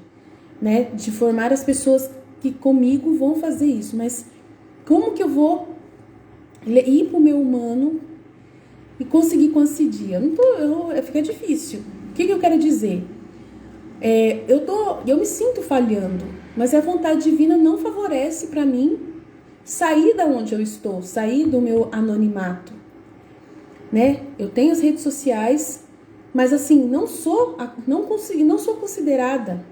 né? De formar as pessoas que comigo vão fazer isso, mas como que eu vou ir para o meu humano e conseguir coincidir? Fica difícil. O que eu quero dizer? Eu me sinto falhando, mas a vontade divina não favorece para mim sair da onde eu estou, sair do meu anonimato. Né? Eu tenho as redes sociais, mas assim, não sou considerada.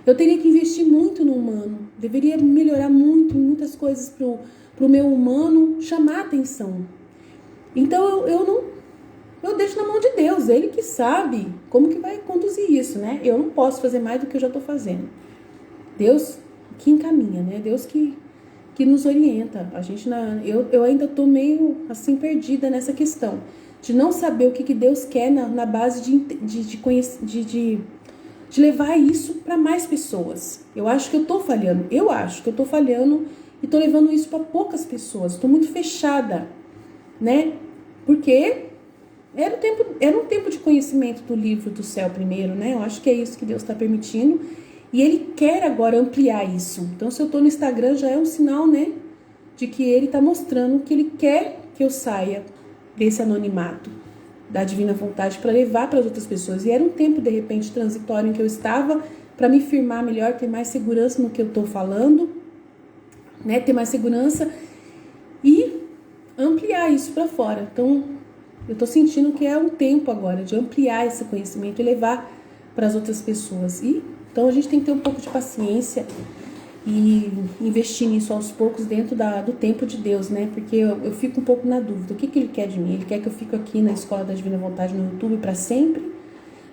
Eu teria que investir muito no humano, deveria melhorar muitas coisas pro meu humano chamar atenção. Então eu deixo na mão de Deus, Ele que sabe como que vai conduzir isso, né? Eu não posso fazer mais do que eu já estou fazendo. Deus que encaminha, né? Deus que nos orienta. Eu ainda estou meio assim perdida nessa questão de não saber o que Deus quer na base de levar isso para mais pessoas. Eu acho que eu estou falhando e estou levando isso para poucas pessoas. Estou muito fechada, né? Porque era um tempo de conhecimento do livro do céu primeiro, né? Eu acho que é isso que Deus está permitindo. E Ele quer agora ampliar isso. Então, se eu estou no Instagram, já é um sinal, né? De que Ele está mostrando que Ele quer que eu saia desse anonimato da divina vontade para levar para as outras pessoas. E era um tempo, de repente, transitório em que eu estava para me firmar melhor, ter mais segurança no que eu estou falando, né? Ter mais segurança e ampliar isso para fora. Então, eu estou sentindo que é um tempo agora de ampliar esse conhecimento e levar para as outras pessoas. Então a gente tem que ter um pouco de paciência e investir nisso aos poucos dentro do tempo de Deus, né? Porque eu fico um pouco na dúvida. O que Ele quer de mim? Ele quer que eu fique aqui na Escola da Divina Vontade no YouTube para sempre,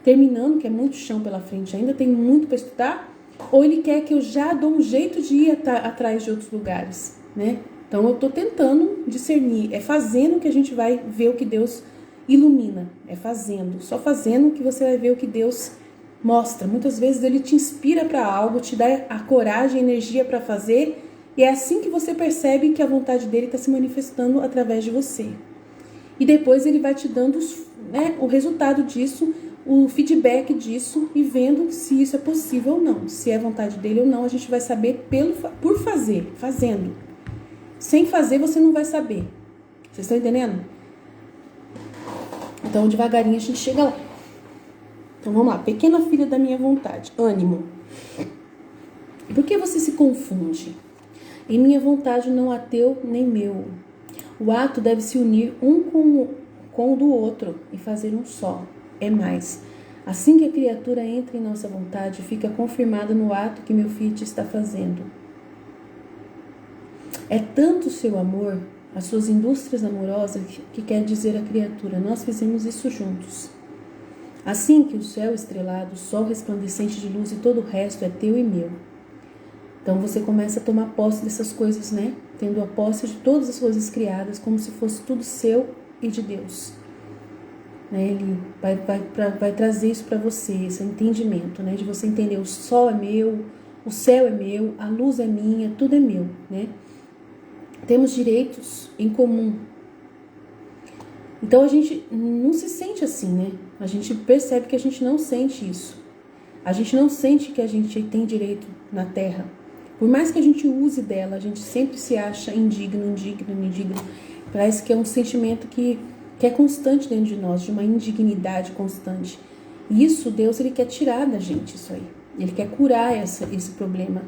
terminando, que é muito chão pela frente ainda, tem muito para estudar, Ou ele quer que eu já dou um jeito de ir atrás de outros lugares, né? Então eu estou tentando discernir. É fazendo que a gente vai ver o que Deus ilumina. É fazendo. Só fazendo que você vai ver o que Deus mostra. Muitas vezes ele te inspira para algo, te dá a coragem, a energia para fazer. E é assim que você percebe que a vontade dele está se manifestando através de você. E depois ele vai te dando o resultado disso, o feedback disso e vendo se isso é possível ou não. Se é vontade dele ou não, a gente vai saber por fazer, fazendo. Sem fazer, você não vai saber. Vocês estão entendendo? Então, devagarinho a gente chega lá. Então, vamos lá. Pequena filha da minha vontade. Ânimo. Por que você se confunde? Em minha vontade não há teu nem meu. O ato deve se unir um com o do outro e fazer um só. É mais. Assim que a criatura entra em nossa vontade, fica confirmada no ato que meu Fiat está fazendo. É tanto o seu amor, as suas indústrias amorosas, que quer dizer a criatura, nós fizemos isso juntos. Assim que o céu estrelado, o sol resplandecente de luz e todo o resto é teu e meu. Então você começa a tomar posse dessas coisas, né? Tendo a posse de todas as coisas criadas, como se fosse tudo seu e de Deus. Né? Ele vai trazer isso para você, esse entendimento, né? De você entender o sol é meu, o céu é meu, a luz é minha, tudo é meu, né? Temos direitos em comum. Então a gente não se sente assim, né? A gente percebe que a gente não sente isso. A gente não sente que a gente tem direito na terra. Por mais que a gente use dela, a gente sempre se acha indigno. Parece que é um sentimento que é constante dentro de nós, de uma indignidade constante. E isso, Deus, ele quer tirar da gente isso aí. Ele quer curar esse problema.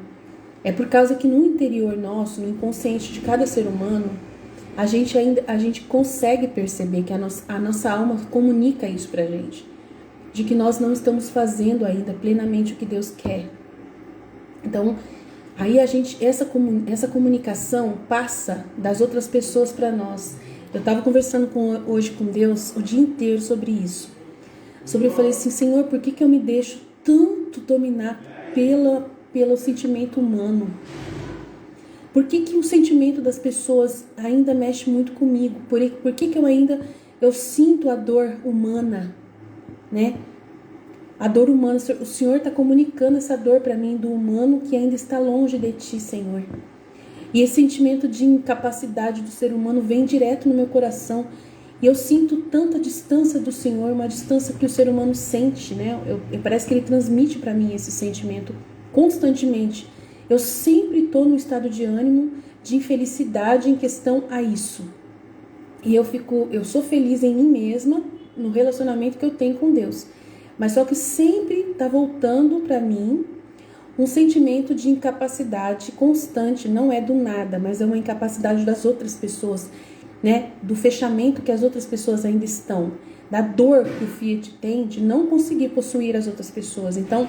É por causa que no interior nosso, no inconsciente de cada ser humano, a gente consegue perceber que a nossa alma comunica isso pra gente. De que nós não estamos fazendo ainda plenamente o que Deus quer. Então, aí essa comunicação passa das outras pessoas para nós. Eu estava conversando hoje com Deus o dia inteiro sobre isso. Eu falei assim, Senhor, por que eu me deixo tanto dominar pelo sentimento humano? Por que o sentimento das pessoas ainda mexe muito comigo? Por que eu sinto a dor humana, né? A dor humana, o Senhor está comunicando essa dor para mim do humano que ainda está longe de Ti, Senhor. E esse sentimento de incapacidade do ser humano vem direto no meu coração. E eu sinto tanta distância do Senhor, uma distância que o ser humano sente, né? Parece que Ele transmite para mim esse sentimento constantemente. Eu sempre estou num estado de ânimo, de infelicidade em questão a isso. E eu sou feliz em mim mesma, no relacionamento que eu tenho com Deus. Mas só que sempre está voltando para mim um sentimento de incapacidade constante, não é do nada, mas é uma incapacidade das outras pessoas, né? Do fechamento que as outras pessoas ainda estão, da dor que o Fiat tem de não conseguir possuir as outras pessoas. Então,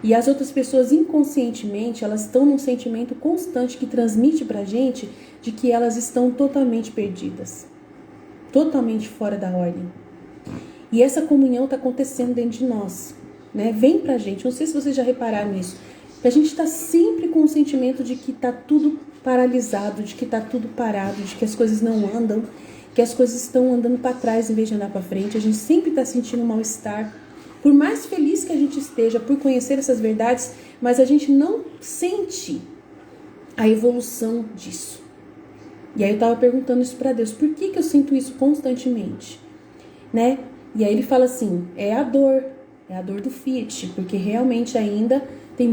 e as outras pessoas inconscientemente, elas estão num sentimento constante que transmite pra gente de que elas estão totalmente perdidas, totalmente fora da ordem. E essa comunhão está acontecendo dentro de nós, né? Vem pra gente, não sei se vocês já repararam nisso, que a gente está sempre com o sentimento de que está tudo paralisado, de que está tudo parado, de que as coisas não andam, que as coisas estão andando para trás em vez de andar para frente. A gente sempre está sentindo um mal-estar. Por mais feliz que a gente esteja por conhecer essas verdades, mas a gente não sente a evolução disso. E aí eu estava perguntando isso para Deus, por que eu sinto isso constantemente, né? E aí ele fala assim, é a dor do Fiat, porque realmente ainda tem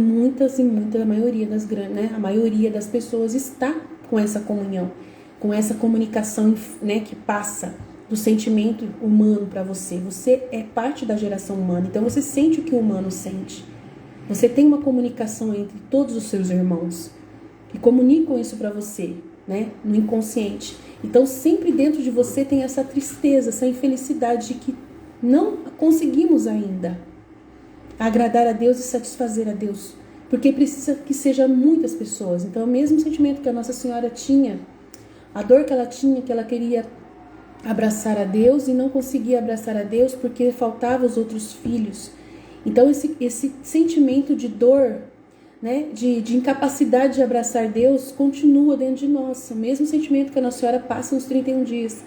a maioria das pessoas está com essa comunhão, com essa comunicação, né, que passa do sentimento humano para você. Você é parte da geração humana, então você sente o que o humano sente. Você tem uma comunicação entre todos os seus irmãos que comunicam isso para você, né, no inconsciente. Então sempre dentro de você tem essa tristeza, essa infelicidade de que não conseguimos ainda agradar a Deus e satisfazer a Deus, porque precisa que sejam muitas pessoas. Então, o mesmo sentimento que a Nossa Senhora tinha, a dor que ela tinha, que ela queria abraçar a Deus e não conseguia abraçar a Deus porque faltavam os outros filhos. Então, esse sentimento de dor né, de incapacidade de abraçar Deus continua dentro de nós. O mesmo sentimento que a Nossa Senhora passa nos 31 dias,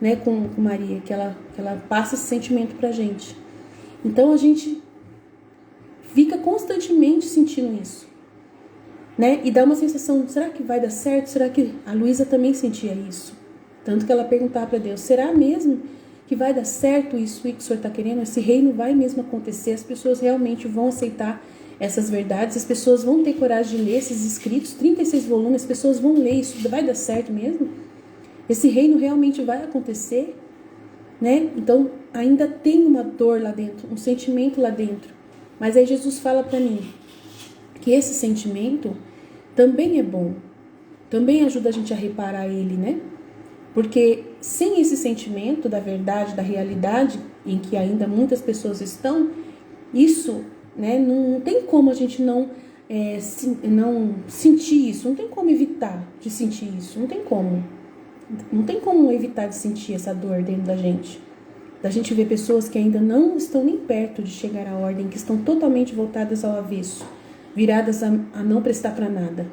né, com Maria, que ela passa esse sentimento pra gente. Então a gente fica constantemente sentindo isso, né? E dá uma sensação, será que vai dar certo? Será que a Luísa também sentia isso? Tanto que ela perguntava para Deus, será mesmo que vai dar certo isso que o Senhor está querendo? Esse reino vai mesmo acontecer? As pessoas realmente vão aceitar essas verdades? As pessoas vão ter coragem de ler esses escritos? 36 volumes, as pessoas vão ler isso? Vai dar certo mesmo? Esse reino realmente vai acontecer? Né? Então, ainda tem uma dor lá dentro, um sentimento lá dentro. Mas aí Jesus fala para mim que esse sentimento também é bom. Também ajuda a gente a reparar ele, né? Porque sem esse sentimento da verdade, da realidade, em que ainda muitas pessoas estão, isso, né, não tem como a gente não sentir isso, não tem como evitar de sentir isso, não tem como. Não tem como evitar de sentir essa dor dentro da gente ver pessoas que ainda não estão nem perto de chegar à ordem, que estão totalmente voltadas ao avesso, viradas a não prestar para nada.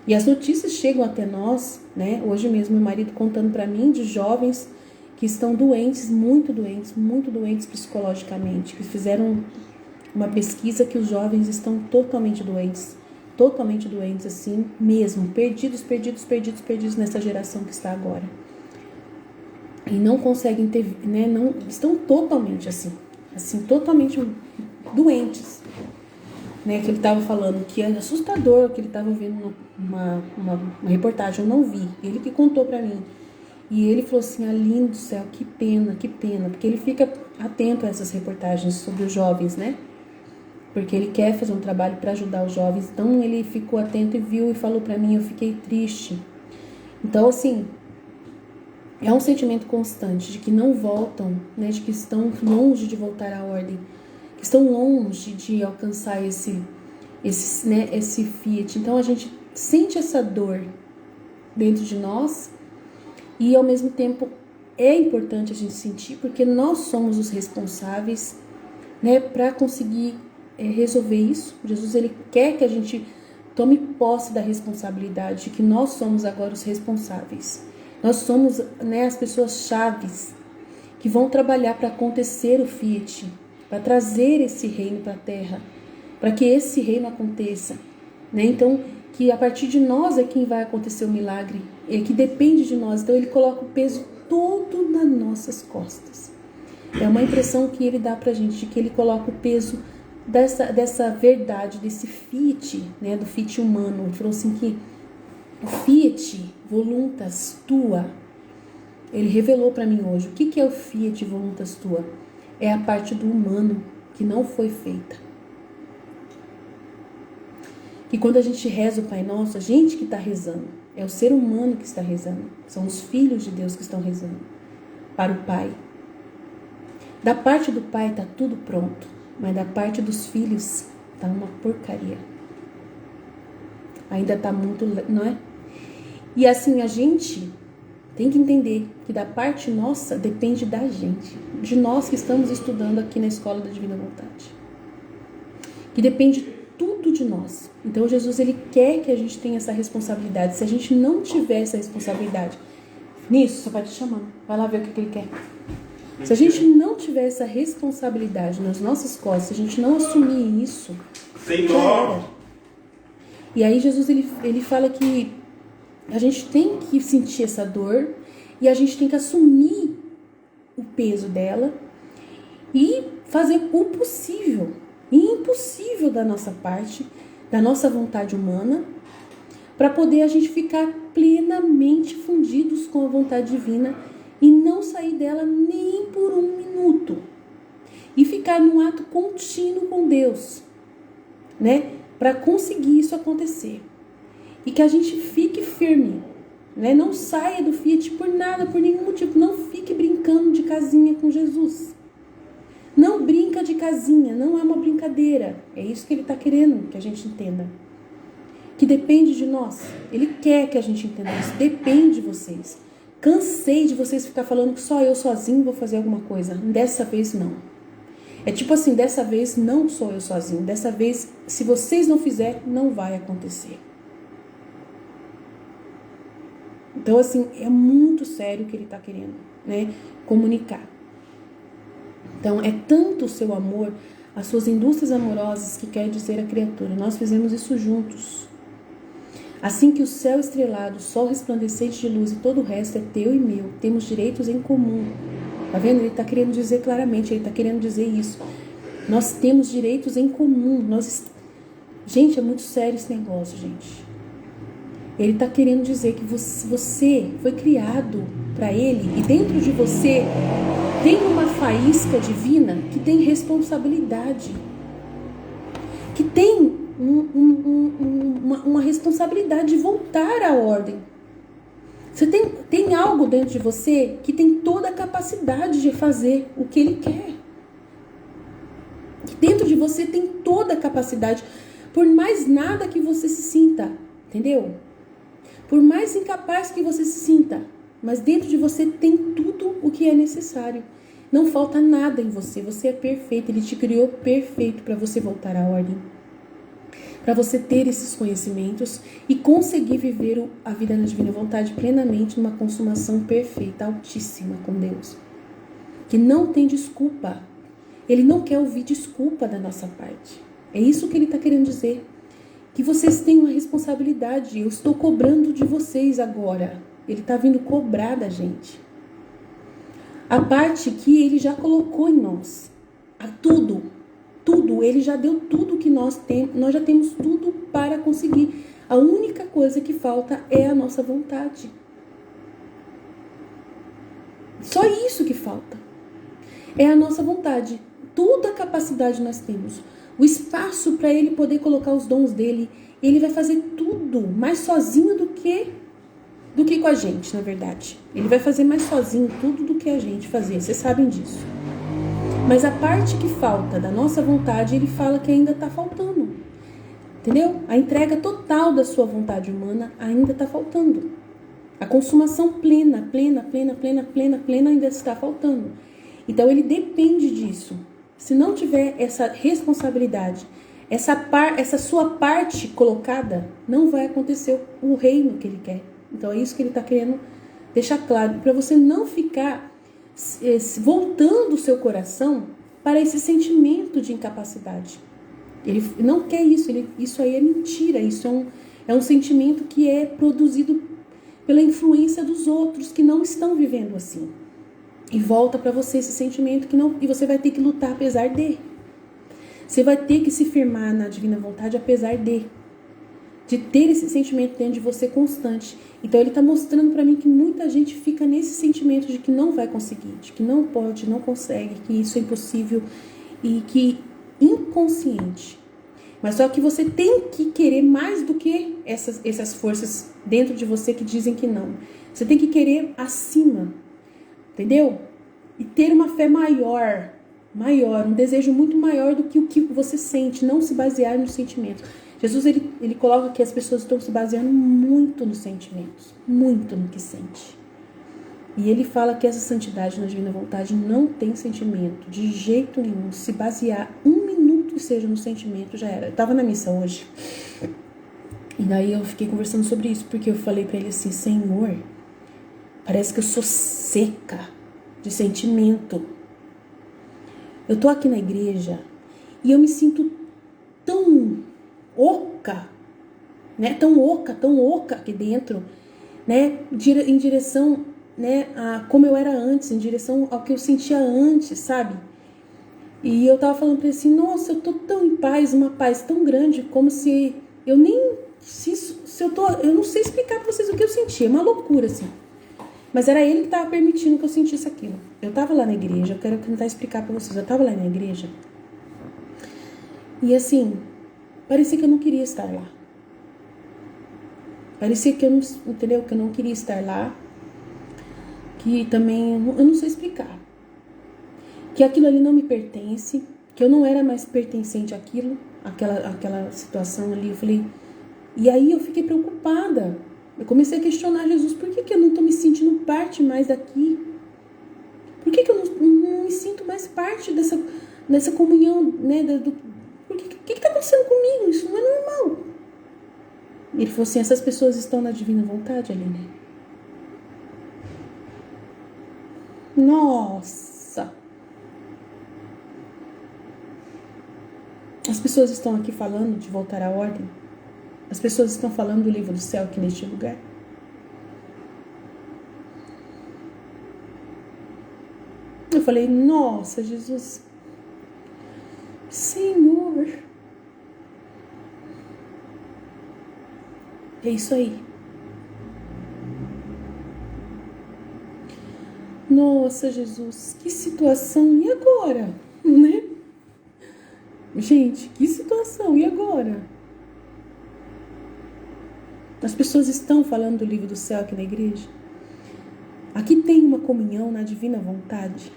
E as notícias chegam até nós, né? Hoje mesmo meu marido contando para mim de jovens que estão doentes, muito doentes psicologicamente, que fizeram uma pesquisa que os jovens estão totalmente doentes assim mesmo, perdidos nessa geração que está agora. E não conseguem ter, né, não, estão totalmente assim, totalmente doentes, né, que ele estava falando, que é assustador, que ele estava vendo uma reportagem, eu não vi, ele que contou para mim, e ele falou assim, Aline do céu, que pena, porque ele fica atento a essas reportagens sobre os jovens, né, porque ele quer fazer um trabalho para ajudar os jovens, então ele ficou atento e viu e falou para mim, eu fiquei triste. Então assim, é um sentimento constante de que não voltam, né, de que estão longe de voltar à ordem, que estão longe de alcançar esse fiat. Então a gente sente essa dor dentro de nós e ao mesmo tempo é importante a gente sentir, porque nós somos os responsáveis, né, para conseguir resolver isso. Jesus, ele quer que a gente tome posse da responsabilidade, de que nós somos agora os responsáveis. Nós somos, né, as pessoas chaves que vão trabalhar para acontecer o Fiat, para trazer esse reino para a Terra, para que esse reino aconteça, né? Então, que a partir de nós é quem vai acontecer o milagre, é que depende de nós. Então, ele coloca o peso todo nas nossas costas. É uma impressão que ele dá para a gente, de que ele coloca o peso dessa verdade, desse Fiat, né, do Fiat humano. Ele falou assim que o Fiat voluntas tua, ele revelou para mim hoje. O que é o Fiat voluntas tua? É a parte do humano que não foi feita. E quando a gente reza o Pai Nosso, a gente que está rezando, é o ser humano que está rezando, são os filhos de Deus que estão rezando para o Pai. Da parte do Pai está tudo pronto, mas da parte dos filhos está uma porcaria. Ainda está muito, não é? E assim, a gente tem que entender que da parte nossa depende da gente, de nós que estamos estudando aqui na Escola da Divina Vontade. Que depende tudo de nós. Então Jesus, ele quer que a gente tenha essa responsabilidade. Se a gente não tiver essa responsabilidade, nisso, só vai te chamando, vai lá ver o que ele quer. Se a gente não tiver essa responsabilidade nas nossas costas, se a gente não assumir isso, já era. E aí Jesus, ele fala que a gente tem que sentir essa dor e a gente tem que assumir o peso dela e fazer o possível e impossível da nossa parte, da nossa vontade humana, para poder a gente ficar plenamente fundidos com a vontade divina e não sair dela nem por um minuto. E ficar num ato contínuo com Deus, né? Para conseguir isso acontecer. E que a gente fique firme, né? Não saia do Fiat por nada, por nenhum motivo. Não fique brincando de casinha com Jesus. Não brinca de casinha, não é uma brincadeira. É isso que ele está querendo que a gente entenda. Que depende de nós. Ele quer que a gente entenda isso. Depende de vocês. Cansei de vocês ficar falando que só eu sozinho vou fazer alguma coisa. Dessa vez não. É tipo assim, dessa vez não sou eu sozinho. Dessa vez, se vocês não fizerem, não vai acontecer. Então, assim, é muito sério o que ele está querendo, né, comunicar. Então, é tanto o seu amor, as suas indústrias amorosas, que quer dizer a criatura. Nós fizemos isso juntos. Assim que o céu estrelado, o sol resplandecente de luz e todo o resto é teu e meu, temos direitos em comum. Tá vendo? Ele está querendo dizer claramente, ele está querendo dizer isso. Nós temos direitos em comum. Gente, é muito sério esse negócio, gente. Ele está querendo dizer que você foi criado para ele e dentro de você tem uma faísca divina que tem responsabilidade, que tem uma responsabilidade de voltar à ordem. Você tem algo dentro de você que tem toda a capacidade de fazer o que ele quer. Dentro de você tem toda a capacidade, por mais nada que você se sinta, entendeu? Por mais incapaz que você se sinta, mas dentro de você tem tudo o que é necessário. Não falta nada em você, você é perfeito, ele te criou perfeito para você voltar à ordem. Para você ter esses conhecimentos e conseguir viver a vida na divina vontade plenamente numa consumação perfeita, altíssima com Deus. Que não tem desculpa. Ele não quer ouvir desculpa da nossa parte. É isso que ele está querendo dizer. Que vocês têm uma responsabilidade. Eu estou cobrando de vocês agora. Ele está vindo cobrar da gente. A parte que ele já colocou em nós. Tudo. Ele já deu tudo que nós temos. Nós já temos tudo para conseguir. A única coisa que falta é a nossa vontade. Só isso que falta. É a nossa vontade. Toda a capacidade nós temos. O espaço para ele poder colocar os dons dele. Ele vai fazer tudo mais sozinho do que com a gente, na verdade. Ele vai fazer mais sozinho tudo do que a gente fazer. Vocês sabem disso. Mas a parte que falta da nossa vontade, ele fala que ainda está faltando. Entendeu? A entrega total da sua vontade humana ainda está faltando. A consumação plena ainda está faltando. Então ele depende disso. Se não tiver essa responsabilidade, essa sua parte colocada, não vai acontecer o reino que ele quer. Então é isso que ele está querendo deixar claro. Para você não ficar voltando o seu coração para esse sentimento de incapacidade. Ele não quer isso. Isso aí é mentira. Isso é um sentimento que é produzido pela influência dos outros que não estão vivendo assim. E volta para você esse sentimento e você vai ter que lutar apesar de. Você vai ter que se firmar na divina vontade apesar de ter esse sentimento dentro de você constante. Então ele está mostrando para mim que muita gente fica nesse sentimento de que não vai conseguir, de que não pode, não consegue, que isso é impossível e que inconsciente. Mas só que você tem que querer mais do que essas forças dentro de você que dizem que não. Você tem que querer acima, entendeu? E ter uma fé maior, um desejo muito maior do que o que você sente, não se basear no sentimento. Jesus, ele coloca que as pessoas estão se baseando muito nos sentimentos, muito no que sente. E ele fala que essa santidade na divina vontade não tem sentimento, de jeito nenhum. Se basear um minuto que seja no sentimento, já era. Eu estava na missa hoje, e daí eu fiquei conversando sobre isso, porque eu falei para ele assim, Senhor, parece que eu sou seca de sentimento. Eu tô aqui na igreja e eu me sinto tão oca, né? Tão oca aqui dentro, né? Em direção, né, a como eu era antes, em direção ao que eu sentia antes, sabe? E eu tava falando pra ele assim, nossa, eu tô tão em paz, uma paz tão grande, como se eu nem... eu não sei explicar pra vocês o que eu sentia, é uma loucura, assim. Mas era ele que tava permitindo que eu sentisse aquilo. Eu tava lá na igreja, eu quero tentar explicar pra vocês, eu tava lá na igreja, e assim, parecia que eu não queria estar lá. Parecia que eu não, entendeu? Que eu não queria estar lá. Que também, eu não sei explicar. Que aquilo ali não me pertence. Que eu não era mais pertencente àquilo. Aquela situação ali. Eu falei... E aí eu fiquei preocupada. Eu comecei a questionar Jesus. Por que eu não tô me sentindo parte mais daqui? Por que eu não me sinto mais parte nessa comunhão, né? O que está acontecendo comigo? Isso não é normal. Ele falou assim, essas pessoas estão na divina vontade, Aline? Nossa! As pessoas estão aqui falando de voltar à ordem. As pessoas estão falando do livro do céu aqui neste lugar. Eu falei, nossa, Jesus, Senhor, é isso aí. Nossa, Jesus, que situação, e agora? Né? Gente, que situação, e agora? As pessoas estão falando do livro do céu aqui na igreja. Aqui tem uma comunhão na divina vontade.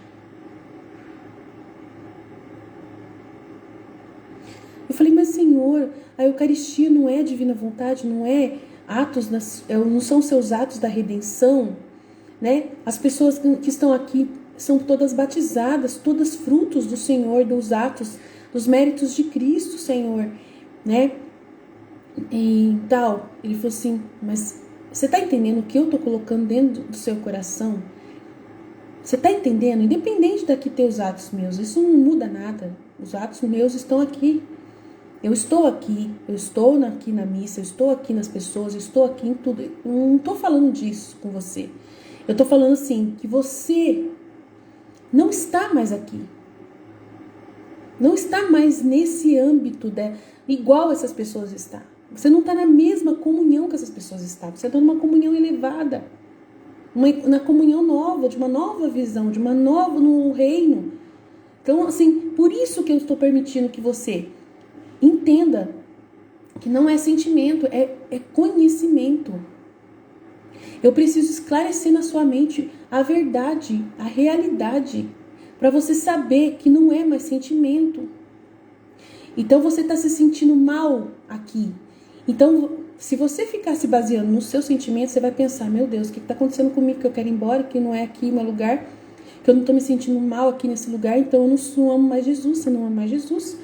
Eu falei, mas Senhor, a Eucaristia não é divina vontade, não é atos, não são seus atos da redenção, né? As pessoas que estão aqui são todas batizadas, todas frutos do Senhor, dos atos, dos méritos de Cristo, Senhor, né? E tal, ele falou assim, mas você está entendendo o que eu estou colocando dentro do seu coração? Você está entendendo? Independente daqui ter os atos meus, isso não muda nada. Os atos meus estão aqui. Eu estou aqui na missa, eu estou aqui nas pessoas, eu estou aqui em tudo. Eu não estou falando disso com você. Eu estou falando assim, que você não está mais aqui. Não está mais nesse âmbito igual essas pessoas estão. Você não está na mesma comunhão que essas pessoas estão. Você está numa comunhão elevada. Na comunhão nova, de uma nova visão, de uma nova no reino. Então, assim, por isso que eu estou permitindo que você entenda que não é sentimento, é conhecimento. Eu preciso esclarecer na sua mente a verdade, a realidade, para você saber que não é mais sentimento. Então você está se sentindo mal aqui. Então, se você ficar se baseando nos seus sentimentos, você vai pensar, meu Deus, o que está acontecendo comigo? Que eu quero ir embora, que não é aqui o meu lugar, que eu não estou me sentindo mal aqui nesse lugar, então eu não amo mais Jesus, você não ama mais Jesus.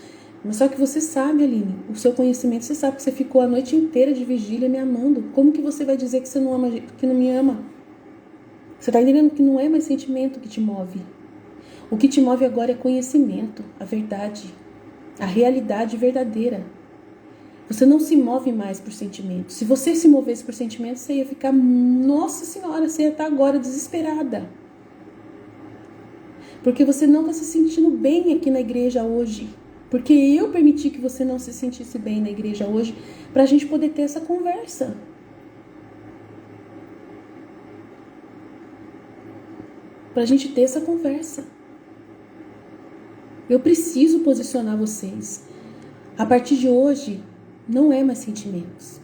Mas só que você sabe, Aline, o seu conhecimento, você sabe que você ficou a noite inteira de vigília me amando. Como que você vai dizer que você não ama, que não me ama? Você está entendendo que não é mais sentimento que te move. O que te move agora é conhecimento, a verdade, a realidade verdadeira. Você não se move mais por sentimento. Se você se movesse por sentimento, você ia ficar, nossa senhora, você ia estar agora desesperada. Porque você não está se sentindo bem aqui na igreja hoje. Porque eu permiti que você não se sentisse bem na igreja hoje, para a gente poder ter essa conversa. Para a gente ter essa conversa. Eu preciso posicionar vocês. A partir de hoje, não é mais sentimentos.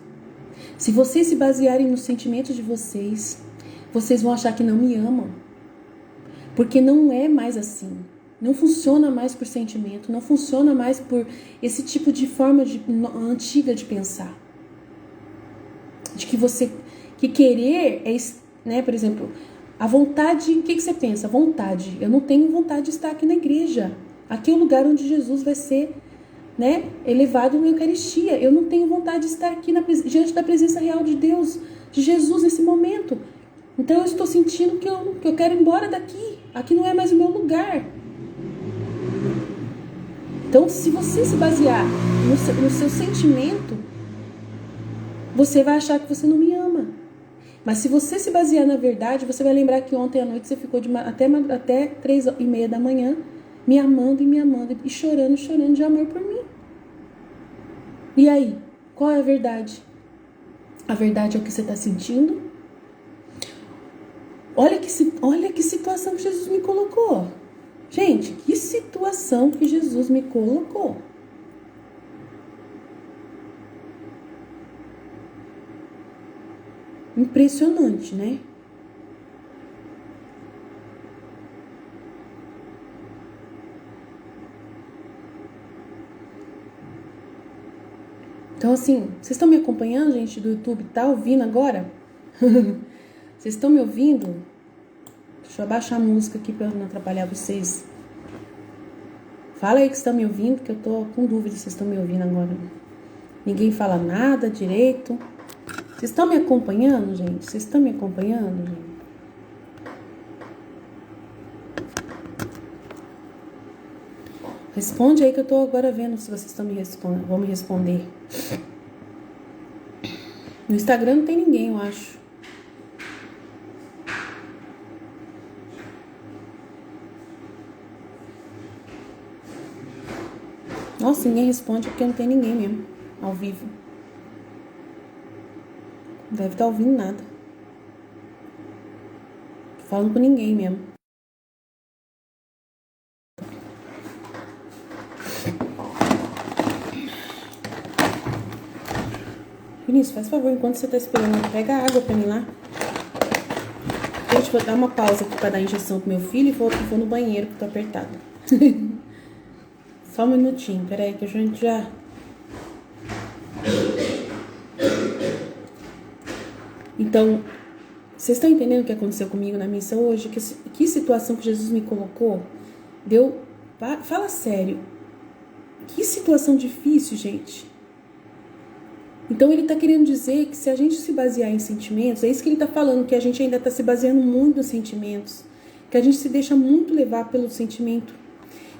Se vocês se basearem nos sentimentos de vocês, vocês vão achar que não me amam. Porque não é mais assim. Não funciona mais por sentimento, não funciona mais por esse tipo de forma antiga de pensar. De que querer é, né, por exemplo, a vontade, o que você pensa? Vontade. Eu não tenho vontade de estar aqui na igreja. Aqui é o lugar onde Jesus vai ser, né, elevado na Eucaristia. Eu não tenho vontade de estar aqui diante da presença real de Deus, de Jesus nesse momento. Então eu estou sentindo que eu quero ir embora daqui. Aqui não é mais o meu lugar. Então, se você se basear no seu sentimento, você vai achar que você não me ama. Mas se você se basear na verdade, você vai lembrar que ontem à noite você ficou até 3h30 da manhã me amando e chorando de amor por mim. E aí, qual é a verdade? A verdade é o que você está sentindo? Olha que situação que Jesus me colocou. Gente, que situação que Jesus me colocou. Impressionante, né? Então, assim, vocês estão me acompanhando, gente, do YouTube? Tá ouvindo agora? Vocês estão me ouvindo? Deixa eu abaixar a música aqui para não atrapalhar vocês. Fala aí que estão me ouvindo, que eu tô com dúvida se vocês estão me ouvindo agora. Ninguém fala nada direito. Vocês estão me acompanhando, gente? Vocês estão me acompanhando, gente? Responde aí que eu tô agora vendo se vocês estão me respondendo. Vão me responder. No Instagram não tem ninguém, eu acho. Nossa, ninguém responde porque não tem ninguém mesmo, ao vivo. Não deve estar ouvindo nada. Tô falando com ninguém mesmo. Vinícius, faz favor, enquanto você tá esperando, pega água pra mim lá. Gente, vou dar uma pausa aqui pra dar injeção pro meu filho e vou no banheiro que tô apertada. Só um minutinho, peraí que a gente já... Então, vocês estão entendendo o que aconteceu comigo na missa hoje? Que situação que Jesus me colocou? Fala sério. Que situação difícil, gente. Então ele está querendo dizer que se a gente se basear em sentimentos, é isso que ele está falando, que a gente ainda está se baseando muito nos sentimentos, que a gente se deixa muito levar pelo sentimento.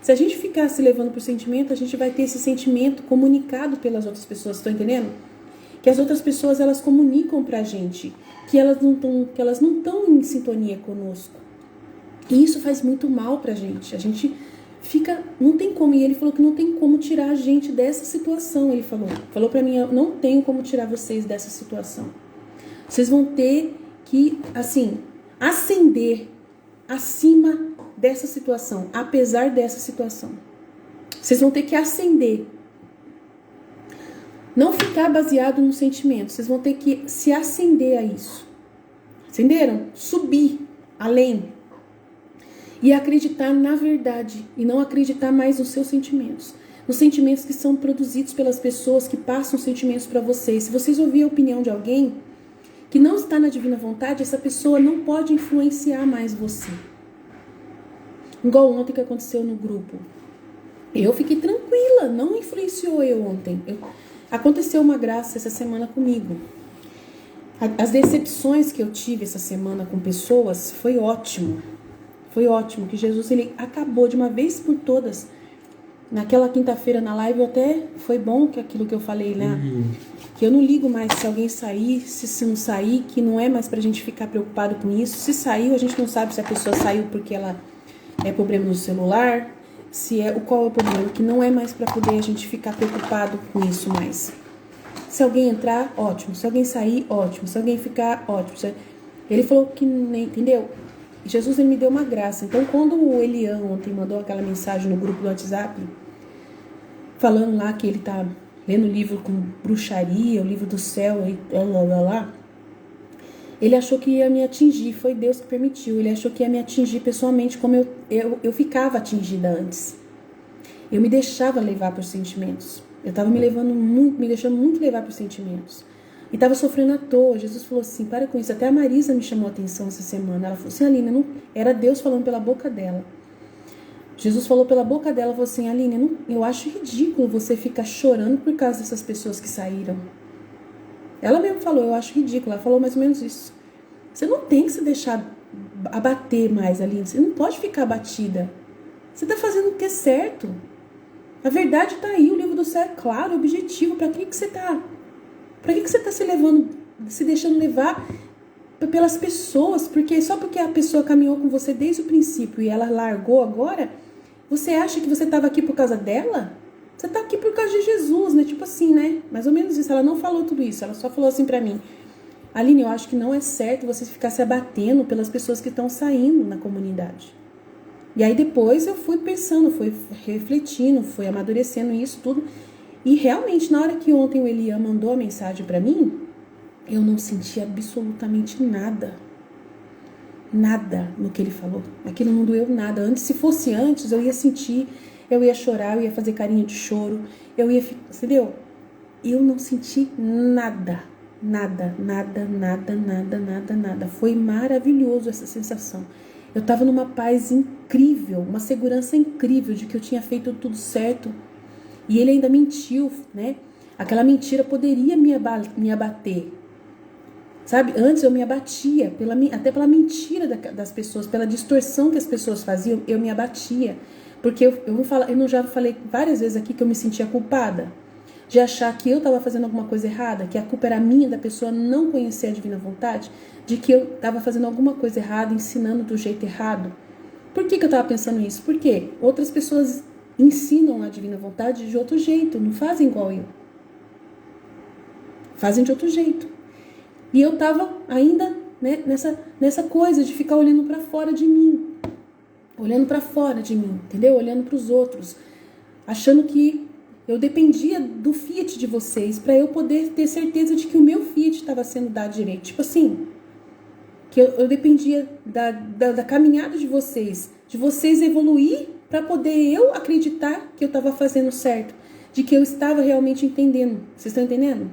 Se a gente ficar se levando por sentimento, a gente vai ter esse sentimento comunicado pelas outras pessoas, estão entendendo? Que as outras pessoas, elas comunicam pra gente, que elas não estão em sintonia conosco. E isso faz muito mal pra gente. A gente fica, não tem como, e ele falou que não tem como tirar a gente dessa situação, ele falou pra mim, eu não tenho como tirar vocês dessa situação. Vocês vão ter que, assim, ascender acima dessa situação, apesar dessa situação. Vocês vão ter que ascender. Não ficar baseado no sentimento, vocês vão ter que se ascender a isso. Entenderam? Subir, além. E acreditar na verdade, e não acreditar mais nos seus sentimentos. Nos sentimentos que são produzidos pelas pessoas que passam sentimentos para vocês. Se vocês ouvirem a opinião de alguém que não está na divina vontade, essa pessoa não pode influenciar mais você. Igual ontem que aconteceu no grupo. Eu fiquei tranquila, não influenciou eu ontem. Aconteceu uma graça essa semana comigo. As decepções que eu tive essa semana com pessoas foi ótimo. Foi ótimo que Jesus ele acabou de uma vez por todas. Naquela quinta-feira na live foi bom que aquilo que eu falei, né? Que eu não ligo mais se alguém sair, se não sair, que não é mais pra gente ficar preocupado com isso. Se saiu, a gente não sabe se a pessoa saiu porque ela é problema no celular, qual é o problema, que não é mais pra poder a gente ficar preocupado com isso mais. Se alguém entrar, ótimo. Se alguém sair, ótimo. Se alguém ficar, ótimo. Ele falou que, entendeu? Jesus ele me deu uma graça. Então, quando o Elian ontem mandou aquela mensagem no grupo do WhatsApp, falando lá que ele tá lendo livro com bruxaria, o livro do céu, e lá, ele achou que ia me atingir. Foi Deus que permitiu. Ele achou que ia me atingir pessoalmente, como eu ficava atingida antes. Eu me deixava levar por sentimentos. Eu estava me deixando muito levar por sentimentos. E estava sofrendo à toa. Jesus falou assim, para com isso. Até a Marisa me chamou a atenção essa semana. Ela falou assim, Aline, era Deus falando pela boca dela. Jesus falou pela boca dela, falou assim, Aline, eu acho ridículo você ficar chorando por causa dessas pessoas que saíram. Ela mesmo falou, eu acho ridículo. Ela falou mais ou menos isso. Você não tem que se deixar abater mais, Aline. Você não pode ficar abatida. Você está fazendo o que é certo. A verdade está aí, o livro do céu é claro, objetivo. Para que você está... Para que você está se deixando levar pelas pessoas? Porque só porque a pessoa caminhou com você desde o princípio e ela largou agora, você acha que você estava aqui por causa dela? Você está aqui por causa de Jesus, né? Tipo assim, né? Mais ou menos isso. Ela não falou tudo isso. Ela só falou assim para mim. Aline, eu acho que não é certo você ficar se abatendo pelas pessoas que estão saindo na comunidade. E aí depois eu fui pensando, fui refletindo, fui amadurecendo isso tudo. E realmente, na hora que ontem o Elian mandou a mensagem pra mim, eu não senti absolutamente nada. Nada no que ele falou. Aquilo não doeu nada. Se fosse antes, eu ia sentir, eu ia chorar, eu ia fazer carinha de choro, eu ia... Entendeu? Eu não senti nada. Nada. Foi maravilhoso essa sensação. Eu estava numa paz incrível, uma segurança incrível de que eu tinha feito tudo certo. E ele ainda mentiu, né? Aquela mentira poderia me abater. Sabe? Antes eu me abatia, até pela mentira das pessoas, pela distorção que as pessoas faziam, eu me abatia. Porque eu já falei várias vezes aqui que eu me sentia culpada. De achar que eu estava fazendo alguma coisa errada, que a culpa era minha, da pessoa não conhecer a divina vontade, de que eu estava fazendo alguma coisa errada, ensinando do jeito errado. Por que eu estava pensando isso? Porque outras pessoas ensinam a divina vontade de outro jeito, não fazem igual eu. Fazem de outro jeito. E eu estava ainda, né, nessa coisa de ficar olhando para fora de mim. Olhando para fora de mim, entendeu? Olhando para os outros. Achando que eu dependia do fiat de vocês para eu poder ter certeza de que o meu fiat estava sendo dado direito. Tipo assim, que eu dependia da caminhada de vocês evoluir para poder eu acreditar que eu estava fazendo certo, de que eu estava realmente entendendo. Vocês estão entendendo?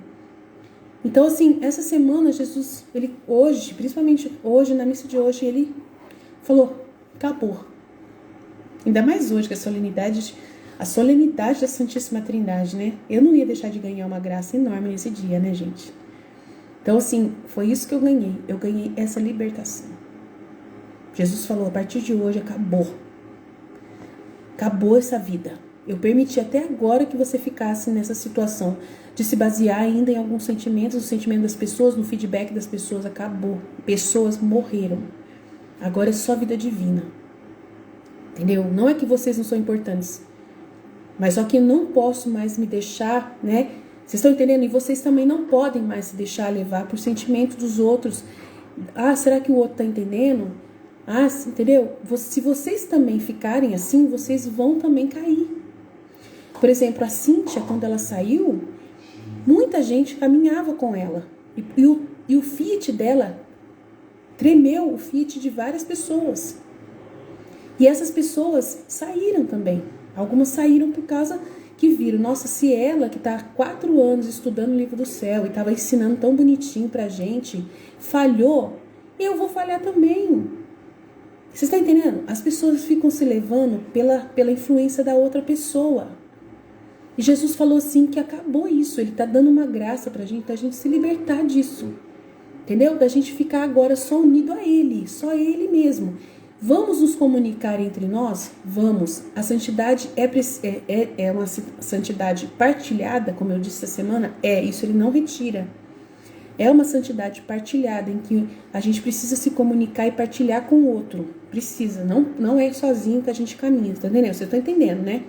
Então, assim, essa semana, Jesus, ele hoje, principalmente hoje, na missa de hoje, ele falou, acabou. Ainda mais hoje, que a solenidade da Santíssima Trindade, né? Eu não ia deixar de ganhar uma graça enorme nesse dia, né, gente? Então, assim, foi isso que eu ganhei. Eu ganhei essa libertação. Jesus falou, a partir de hoje, acabou. Acabou essa vida. Eu permiti até agora que você ficasse nessa situação de se basear ainda em alguns sentimentos, no sentimento das pessoas, no feedback das pessoas. Acabou. Pessoas morreram. Agora é só vida divina. Entendeu? Não é que vocês não são importantes, mas só que eu não posso mais me deixar, né? Vocês estão entendendo? E vocês também não podem mais se deixar levar por sentimentos dos outros. Ah, será que o outro tá entendendo? Ah, entendeu? Se vocês também ficarem assim, vocês vão também cair. Por exemplo, a Cíntia, quando ela saiu, muita gente caminhava com ela. E o fiat dela tremeu, o fiat de várias pessoas. E essas pessoas saíram também. Algumas saíram por causa que viram, nossa, se ela que está há 4 anos estudando o livro do céu e estava ensinando tão bonitinho pra gente, falhou, eu vou falhar também. Vocês estão entendendo? As pessoas ficam se levando pela influência da outra pessoa. E Jesus falou assim que acabou isso. Ele está dando uma graça pra gente se libertar disso. Entendeu? Da gente ficar agora só unido a Ele, só Ele mesmo. Vamos nos comunicar entre nós? Vamos. A santidade é uma santidade partilhada, como eu disse essa semana? Isso ele não retira. É uma santidade partilhada, em que a gente precisa se comunicar e partilhar com o outro. Precisa, não é sozinho que a gente caminha, tá entendendo? Você tá entendendo, né?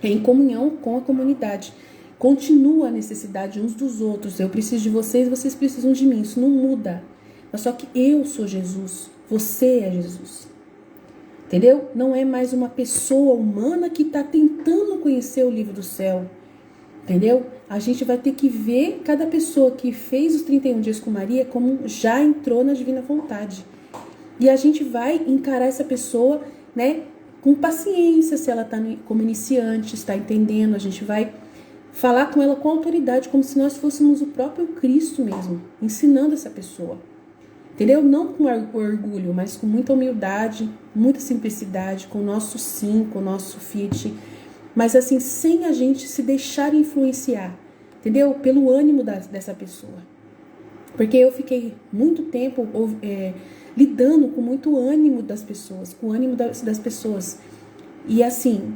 É em comunhão com a comunidade. Continua a necessidade uns dos outros. Eu preciso de vocês, vocês precisam de mim. Isso não muda. Mas só que eu sou Jesus. Você é Jesus. Entendeu? Não é mais uma pessoa humana que está tentando conhecer o livro do céu. Entendeu? A gente vai ter que ver cada pessoa que fez os 31 dias com Maria como já entrou na divina vontade. E a gente vai encarar essa pessoa, né, com paciência, se ela está como iniciante, está entendendo. A gente vai falar com ela com autoridade, como se nós fôssemos o próprio Cristo mesmo, ensinando essa pessoa. Entendeu? Não com orgulho, mas com muita humildade, muita simplicidade, com o nosso sim, com o nosso fiat, mas assim, sem a gente se deixar influenciar, entendeu? Pelo ânimo dessa pessoa. Porque eu fiquei muito tempo lidando com muito ânimo das pessoas, com o ânimo das pessoas. E assim,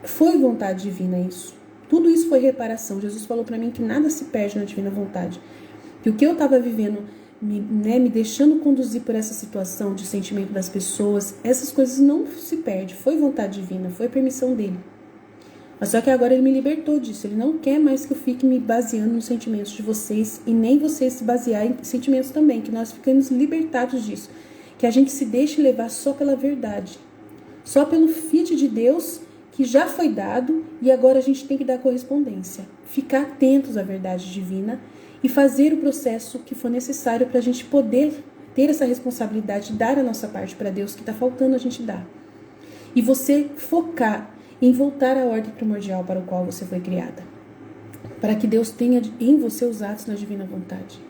foi vontade divina isso. Tudo isso foi reparação. Jesus falou para mim que nada se perde na divina vontade. Que o que eu estava vivendo, me deixando conduzir por essa situação de sentimento das pessoas, essas coisas não se perdem. Foi vontade divina, foi permissão dele. Mas só que agora ele me libertou disso. Ele não quer mais que eu fique me baseando nos sentimentos de vocês e nem vocês se basear em sentimentos também, que nós ficamos libertados disso. Que a gente se deixe levar só pela verdade, só pelo fiat de Deus que já foi dado e agora a gente tem que dar correspondência. Ficar atentos à verdade divina e fazer o processo que for necessário para a gente poder ter essa responsabilidade de dar a nossa parte para Deus, que está faltando a gente dar. E você focar em voltar à ordem primordial para o qual você foi criada. Para que Deus tenha em você os atos na divina vontade.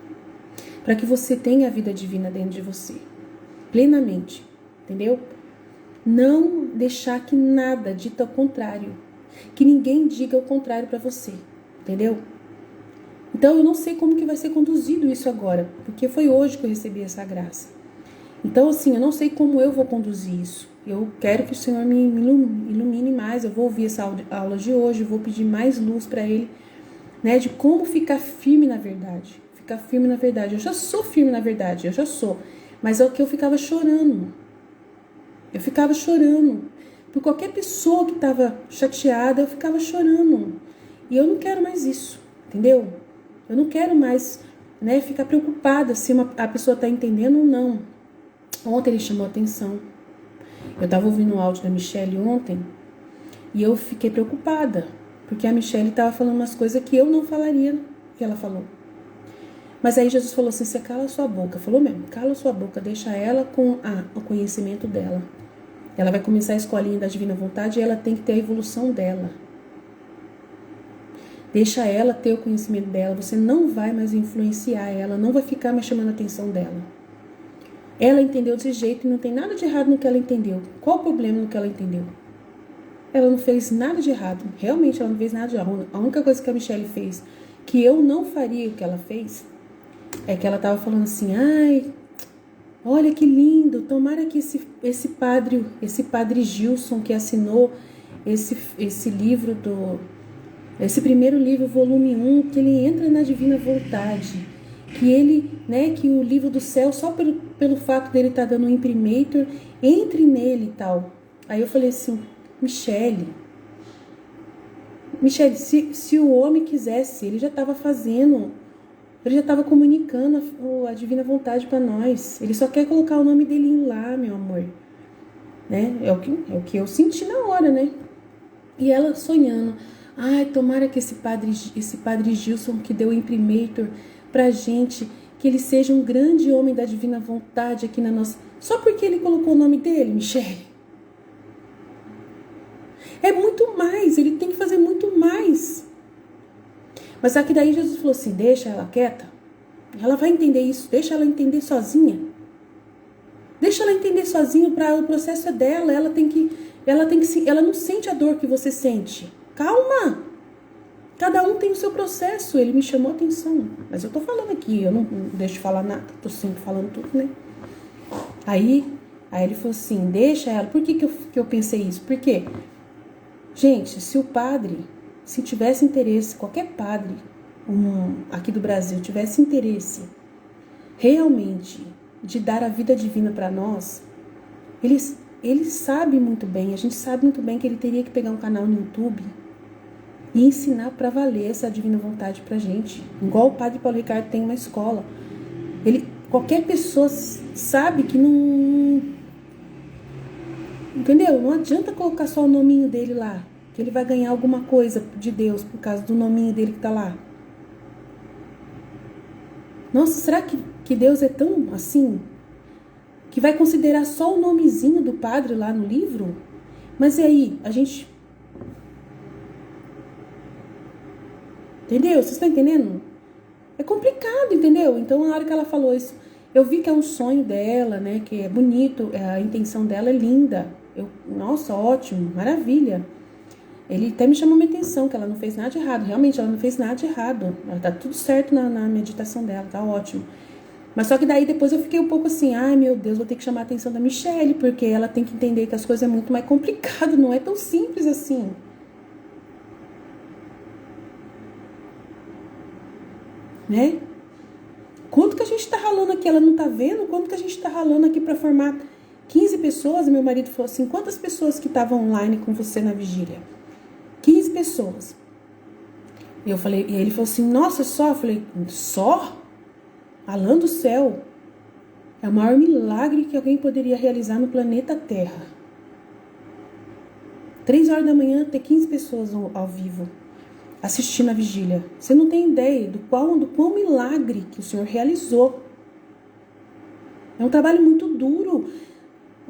Para que você tenha a vida divina dentro de você. plenamente, entendeu? Não deixar que nada dita ao contrário, que ninguém diga o contrário para você, entendeu? Então eu não sei como que vai ser conduzido isso agora, porque foi hoje que eu recebi essa graça. Então assim, eu não sei como eu vou conduzir isso. Eu quero que o Senhor me ilumine mais. Eu vou ouvir essa aula de hoje, vou pedir mais luz para Ele, né, de como ficar firme na verdade. Ficar firme na verdade. Eu já sou firme na verdade, eu já sou. Mas é o que eu ficava chorando. Eu ficava chorando. Por qualquer pessoa que estava chateada, eu ficava chorando. E eu não quero mais isso, entendeu? Eu não quero mais, né, ficar preocupada se a pessoa está entendendo ou não. Ontem ele chamou atenção. Eu estava ouvindo o áudio da Michelle ontem e eu fiquei preocupada, porque a Michelle estava falando umas coisas que eu não falaria que ela falou. Mas aí Jesus falou assim, você cala a sua boca. Falou mesmo, cala a sua boca, deixa ela com o conhecimento dela. Ela vai começar a escolinha da Divina Vontade e ela tem que ter a evolução dela. Deixa ela ter o conhecimento dela, você não vai mais influenciar ela, não vai ficar mais chamando a atenção dela. Ela entendeu desse jeito e não tem nada de errado no que ela entendeu. Qual o problema no que ela entendeu? Ela não fez nada de errado. Realmente ela não fez nada de errado. A única coisa que a Michelle fez, que eu não faria o que ela fez, é que ela estava falando assim, ai, olha que lindo, tomara que esse padre Gilson que assinou esse livro esse primeiro livro, volume 1, que ele entra na Divina Vontade. Que ele, né, que o livro do céu, só pelo fato dele estar dando um imprimatur, entre nele e tal. Aí eu falei assim, Michelle, se o homem quisesse, ele já estava fazendo, ele já estava comunicando a Divina Vontade para nós. Ele só quer colocar o nome dele lá, meu amor. Né? É o que eu senti na hora, né? E ela sonhando, ai, tomara que esse padre Gilson que deu o imprimatur pra gente, que ele seja um grande homem da Divina Vontade aqui na nossa... Só porque ele colocou o nome dele, Michelle. É muito mais, ele tem que fazer muito mais. Mas só que daí Jesus falou assim, deixa ela quieta. Ela vai entender isso, deixa ela entender sozinha. Deixa ela entender sozinha, o processo é dela, ela não sente a dor que você sente. Calma! Cada um tem o seu processo, ele me chamou a atenção. Mas eu tô falando aqui, eu não deixo de falar nada, tô sempre falando tudo, né? Aí ele falou assim, deixa ela. Por que eu pensei isso? Porque, gente, se tivesse interesse, qualquer padre aqui do Brasil tivesse interesse realmente de dar a vida divina para nós, ele sabe muito bem, a gente sabe muito bem que ele teria que pegar um canal no YouTube e ensinar para valer essa Divina Vontade pra gente. Igual o Padre Paulo Ricardo tem uma escola. Qualquer pessoa sabe que não... Entendeu? Não adianta colocar só o nominho dele lá, que ele vai ganhar alguma coisa de Deus por causa do nominho dele que tá lá. Nossa, será que Deus é tão assim? Que vai considerar só o nomezinho do padre lá no livro? Mas e aí? A gente... Entendeu? Vocês estão entendendo? É complicado, entendeu? Então, na hora que ela falou isso, eu vi que é um sonho dela, né? Que é bonito, a intenção dela é linda. Nossa, ótimo, maravilha. Ele até me chamou minha atenção, que ela não fez nada de errado. Realmente, ela não fez nada de errado. Ela tá tudo certo na meditação dela, tá ótimo. Mas só que daí depois eu fiquei um pouco assim, ai meu Deus, vou ter que chamar a atenção da Michelle, porque ela tem que entender que as coisas é muito mais complicado, não é tão simples assim. Né? Quanto que a gente tá ralando aqui? Ela não tá vendo? Quanto que a gente tá ralando aqui para formar 15 pessoas? Meu marido falou assim, quantas pessoas que estavam online com você na vigília? 15 pessoas. E ele falou assim, nossa, só? Eu falei, só? Além do céu. É o maior milagre que alguém poderia realizar no planeta Terra. 3 horas da manhã, ter 15 pessoas ao vivo assistindo a vigília. Você não tem ideia do quão milagre que o Senhor realizou. É um trabalho muito duro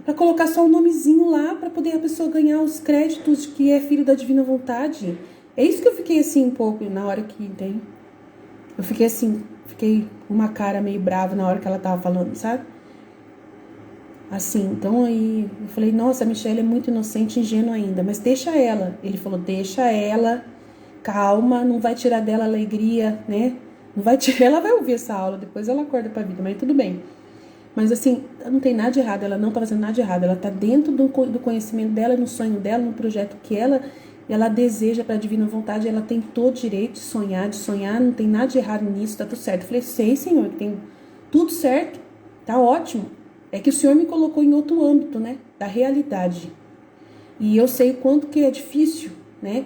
para colocar só o nomezinho lá para poder a pessoa ganhar os créditos de que é filho da Divina Vontade. É isso que eu fiquei assim um pouco na hora que tem. Eu fiquei com uma cara meio brava na hora que ela tava falando, sabe? Assim, então aí eu falei, nossa, a Michelle é muito inocente e ingênua ainda, mas deixa ela. Ele falou, deixa ela, calma, não vai tirar dela a alegria, né? Não vai tirar, ela vai ouvir essa aula, depois ela acorda pra vida, mas tudo bem. Mas assim, não tem nada de errado, ela não tá fazendo nada de errado, ela tá dentro do conhecimento dela, no sonho dela, no projeto que ela deseja para a divina vontade, ela tem todo o direito de sonhar, não tem nada de errado nisso, tá tudo certo. Eu falei, sei, Senhor, que tem tudo certo, tá ótimo. É que o Senhor me colocou em outro âmbito, né, da realidade. E eu sei o quanto que é difícil, né.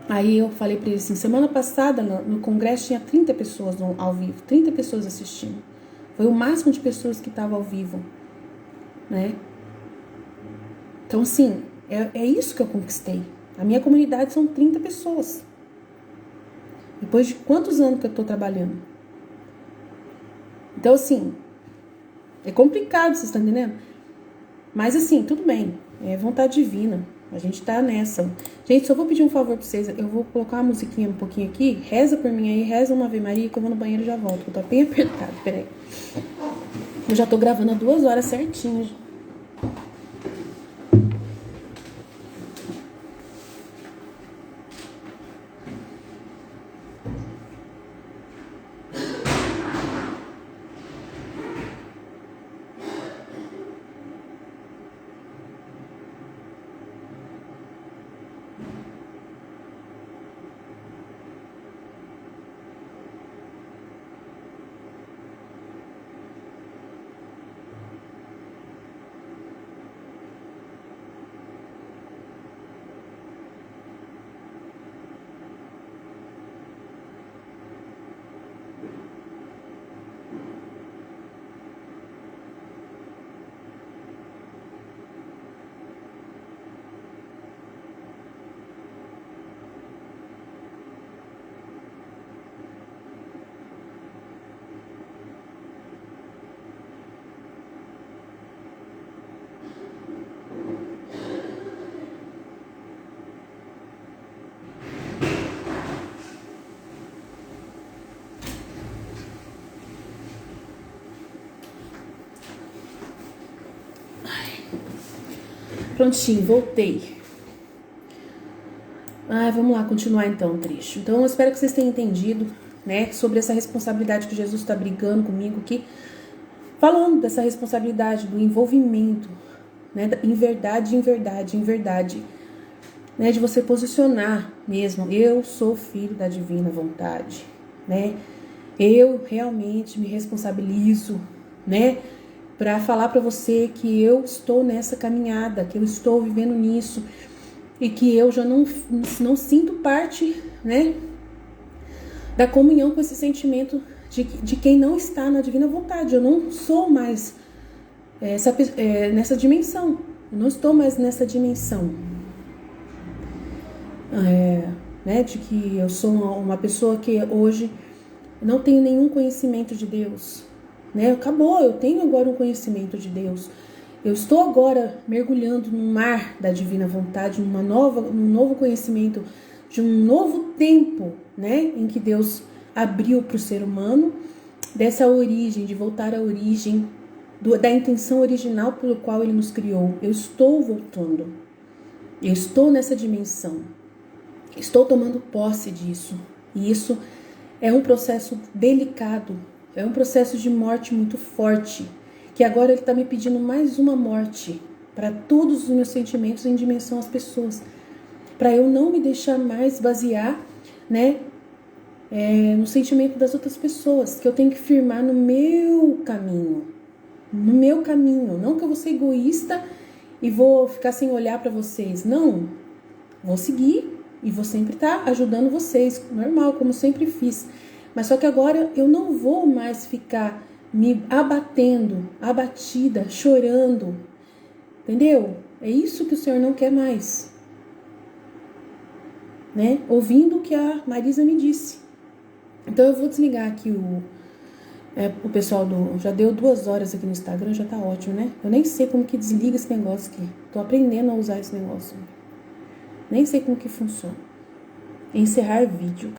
Aí eu falei para ele assim, semana passada no congresso tinha 30 pessoas ao vivo, 30 pessoas assistindo. Foi o máximo de pessoas que estavam ao vivo, né. Então, assim, é isso que eu conquistei. A minha comunidade são 30 pessoas. Depois de quantos anos que eu tô trabalhando? Então, assim, é complicado, vocês estão entendendo? Mas, assim, tudo bem. É vontade divina. A gente tá nessa. Gente, só vou pedir um favor pra vocês. Eu vou colocar uma musiquinha um pouquinho aqui. Reza por mim aí. Reza uma Ave Maria que eu vou no banheiro e já volto. Eu tô bem apertado. Peraí. Eu já tô gravando há 2 horas certinho. Prontinho, voltei. Vamos lá, continuar então o trecho. Então, eu espero que vocês tenham entendido, né, sobre essa responsabilidade que Jesus está brigando comigo aqui. Falando dessa responsabilidade, do envolvimento, né, em verdade, né, de você posicionar mesmo. Eu sou filho da divina vontade, né? Eu realmente me responsabilizo, né, para falar para você que eu estou nessa caminhada, que eu estou vivendo nisso e que eu já não sinto parte, né, da comunhão com esse sentimento de quem não está na divina vontade. Eu não sou mais nessa dimensão. Eu não estou mais nessa dimensão. Né, de que eu sou uma pessoa que hoje não tenho nenhum conhecimento de Deus. Né? Acabou, eu tenho agora um conhecimento de Deus. Eu estou agora mergulhando no mar da divina vontade, num novo conhecimento, de um novo tempo, né, em que Deus abriu para o ser humano, dessa origem, de voltar à origem, da intenção original pelo qual Ele nos criou. Eu estou voltando, eu estou nessa dimensão, estou tomando posse disso, e isso é um processo delicado, é um processo de morte muito forte, que agora Ele está me pedindo mais uma morte para todos os meus sentimentos em dimensão às pessoas, para eu não me deixar mais basear, né, no sentimento das outras pessoas, que eu tenho que firmar no meu caminho, não que eu vou ser egoísta e vou ficar sem olhar para vocês, não, vou seguir e vou sempre estar ajudando vocês, normal, como sempre fiz, mas só que agora eu não vou mais ficar me abatida, chorando, entendeu? É isso que o Senhor não quer mais, né? Ouvindo o que a Marisa me disse. Então eu vou desligar aqui o pessoal já deu 2 horas aqui no Instagram, já tá ótimo, né? Eu nem sei como que desliga esse negócio aqui. Tô aprendendo a usar esse negócio. Nem sei como que funciona. Encerrar vídeo.